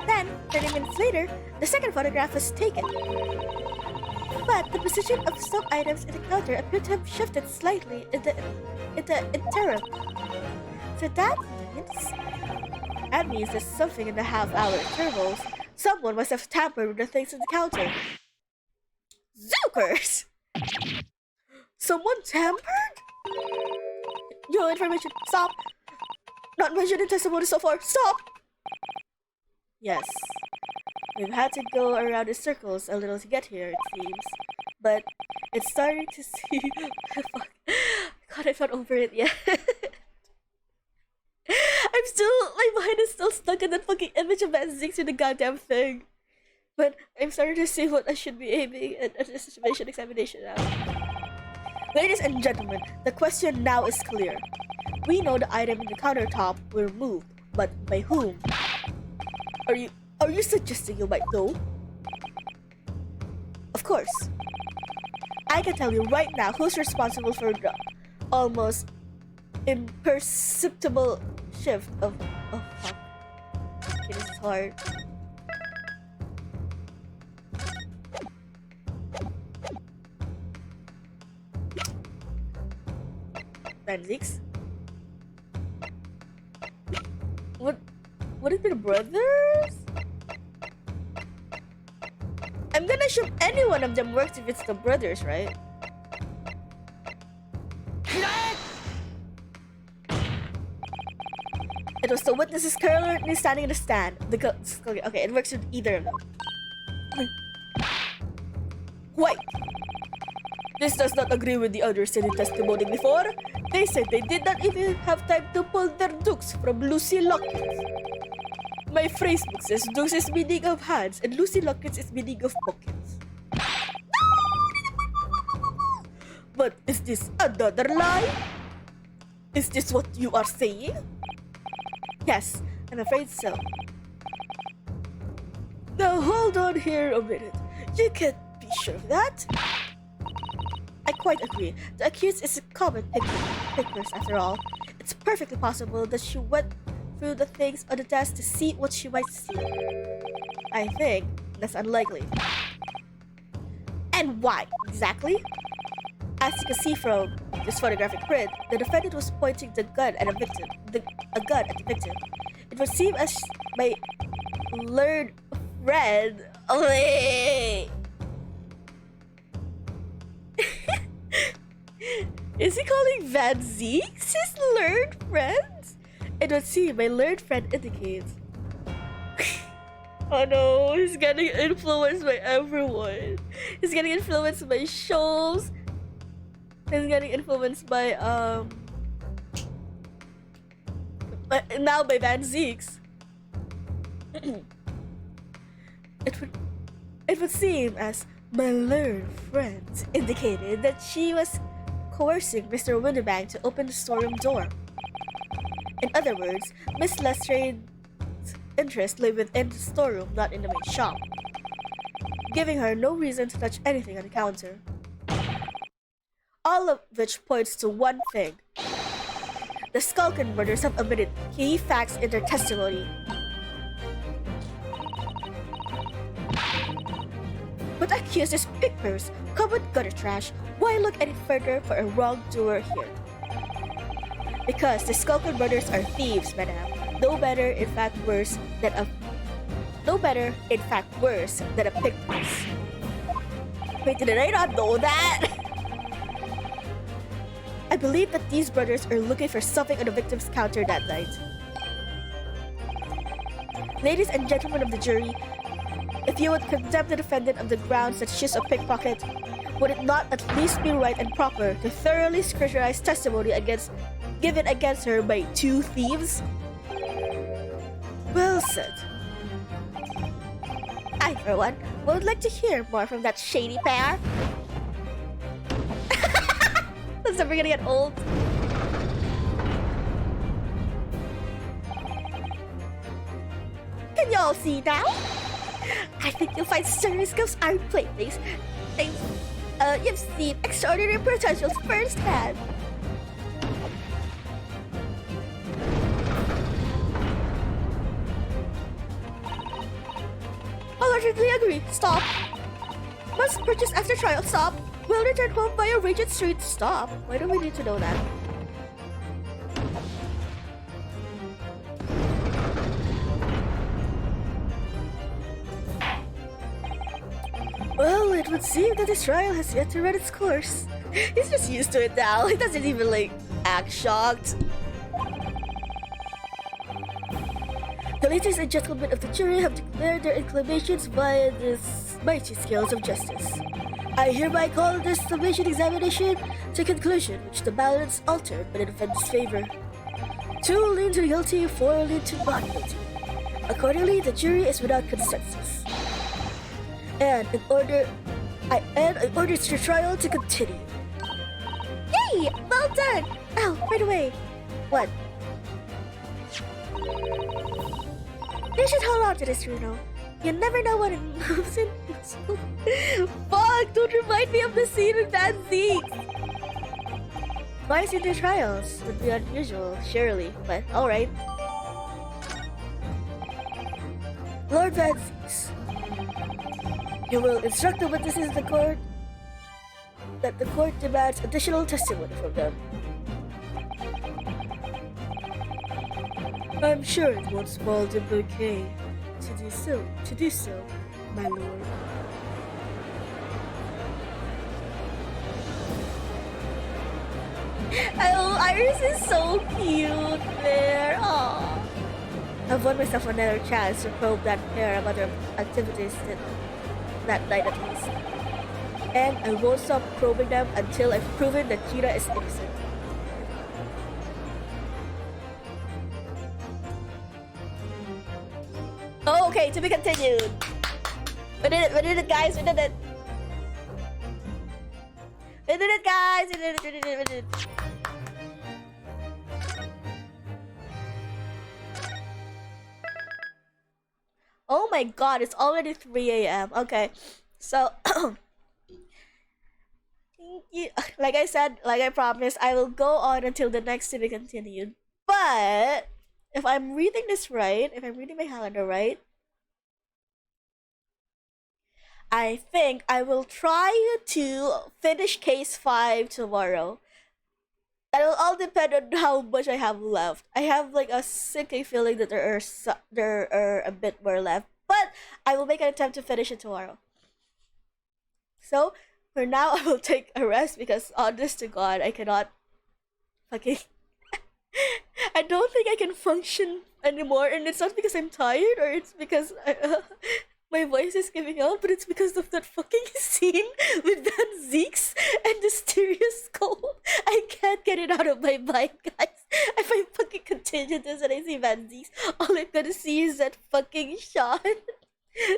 Then, 30 minutes later, the second photograph was taken. But the position of some items in the counter appeared to have shifted slightly in the interim. So that means there's something in the half-hour intervals. Someone must have tampered with the things in the counter. Zookers! Someone tampered? Your information. Stop! Not mentioned in testimony so far. Stop! Yes. We've had to go around in circles a little to get here, it seems. But it's starting to see... Fuck. God, I'm not over it yet. I'm still... My mind is still stuck in that fucking image of that Zieks with the goddamn thing. But I'm starting to see what I should be aiming at this situation examination now. Ladies and gentlemen, the question now is clear. We know the item in the countertop were moved, but by whom? Are you suggesting you might know? Of course. I can tell you right now who's responsible for the almost imperceptible shift of... Oh, fuck. Okay, this is hard. Van Zieks? Would it be the brothers? I'm gonna assume any one of them works if it's the brothers, right? It was the witnesses currently standing in the stand. Okay, it works with either of them. Wait! This does not agree with the others in the testimony before. They said they did not even have time to pull their dukes from Lucy Lockett. My phrasebook says dukes is meaning of hands and Lucy Lockett is meaning of pockets. But is this another lie? Is this what you are saying? Yes, I'm afraid so. Now hold on here a minute. You can't be sure of that. I quite agree. The accused is a common pickers after all. It's perfectly possible that she went through the things on the desk to see what she might see. I think that's unlikely. And why, exactly? As you can see from this photographic print, the defendant was pointing the gun at a gun at the victim. It would seem as my learned friend. Oh, wait. Is he calling Van Zieks his learned friend? It would seem my learned friend indicates. Oh no, he's getting influenced by everyone. He's getting influenced by shows. He's getting influenced by now by Van Zieks. It would seem as my learned friend indicated that she was coercing Mr. Winterbank to open the storeroom door. In other words, Miss Lestrade's interest lay within the storeroom, not in the main shop, giving her no reason to touch anything on the counter. All of which points to one thing. The Skulkin brothers have omitted key facts in their testimony. But accused is pickers, covered gutter trash. Why look any further for a wrongdoer here? Because the Skulkin brothers are thieves, madam. No better, in fact, worse than a pickers. Wait, did I not know that? I believe that these brothers are looking for something on the victim's counter that night. Ladies and gentlemen of the jury, if you would condemn the defendant on the grounds that she's a pickpocket, would it not at least be right and proper to thoroughly scrutinize testimony given against her by two thieves? Well said. I, for one, would like to hear more from that shady pair. That's never gonna get old. Can y'all see now? I think you'll find stereoscopes aren't playthings. You've seen extraordinary potentials firsthand. I'll urgently agree. Stop. Must purchase after trial. Stop. Will return home via Regent Street. Stop. Why do we need to know that? Well, it would seem that this trial has yet to run its course. He's just used to it now. He doesn't even, act shocked. The ladies and gentlemen of the jury have declared their inclinations via the mighty scales of justice. I hereby call this summation examination to conclusion, which the balance altered in the defendant's favor. 2 lean to guilty, 4 lean to not guilty. Accordingly, the jury is without consensus. And in order the trial to continue. Yay! Well done! Oh, by the way, what? You should hold on to this, Runo. You never know what it moves in. Fuck! Don't remind me of the scene in Van Zieks! Twice in the trials would be unusual, surely, but alright. Lord Van Zieks, you will instruct the witnesses in the court that the court demands additional testimony from them. I'm sure it won't spoil the bouquet to do so, my lord. Oh, Iris is so cute there. Aww. I've won myself another chance to probe that pair of other activities that night at least. And I won't stop probing them until I've proven that Cheetah is innocent. Oh, okay, to be continued. We did it, guys, we did it. We did it, guys, we did it. Oh my god, it's already 3 a.m. Okay, so like I said, like I promised, I will go on until the next to be continued. But if I'm reading this right, if I'm reading my calendar right, I think I will try to finish case 5 tomorrow. That'll all depend on how much I have left. I have like a sicky feeling that there are a bit more left, but I will make an attempt to finish it tomorrow. So for now, I will take a rest because, honest to God, I cannot fucking. I don't think I can function anymore, and it's not because I'm tired or it's because my voice is giving out, but it's because of that fucking scene with that Zieks and the Mysterious Skull. I can't get it out of my mind, guys. If I fucking continue this and I see Van Zieks, all I'm gonna see is that fucking shot.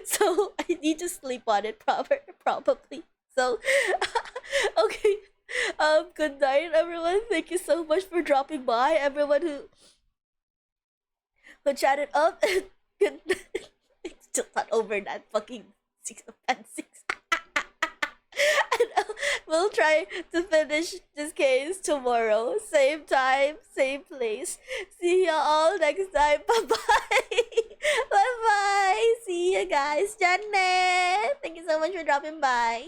So I need to sleep on it probably. So okay. Good night, everyone. Thank you so much for dropping by. Everyone who chatted up. Good night. It's still not over that fucking 6 and 6. And we'll try to finish this case tomorrow. Same time, same place. See you all next time. Bye-bye. Bye-bye. See you guys. Janet. Thank you so much for dropping by.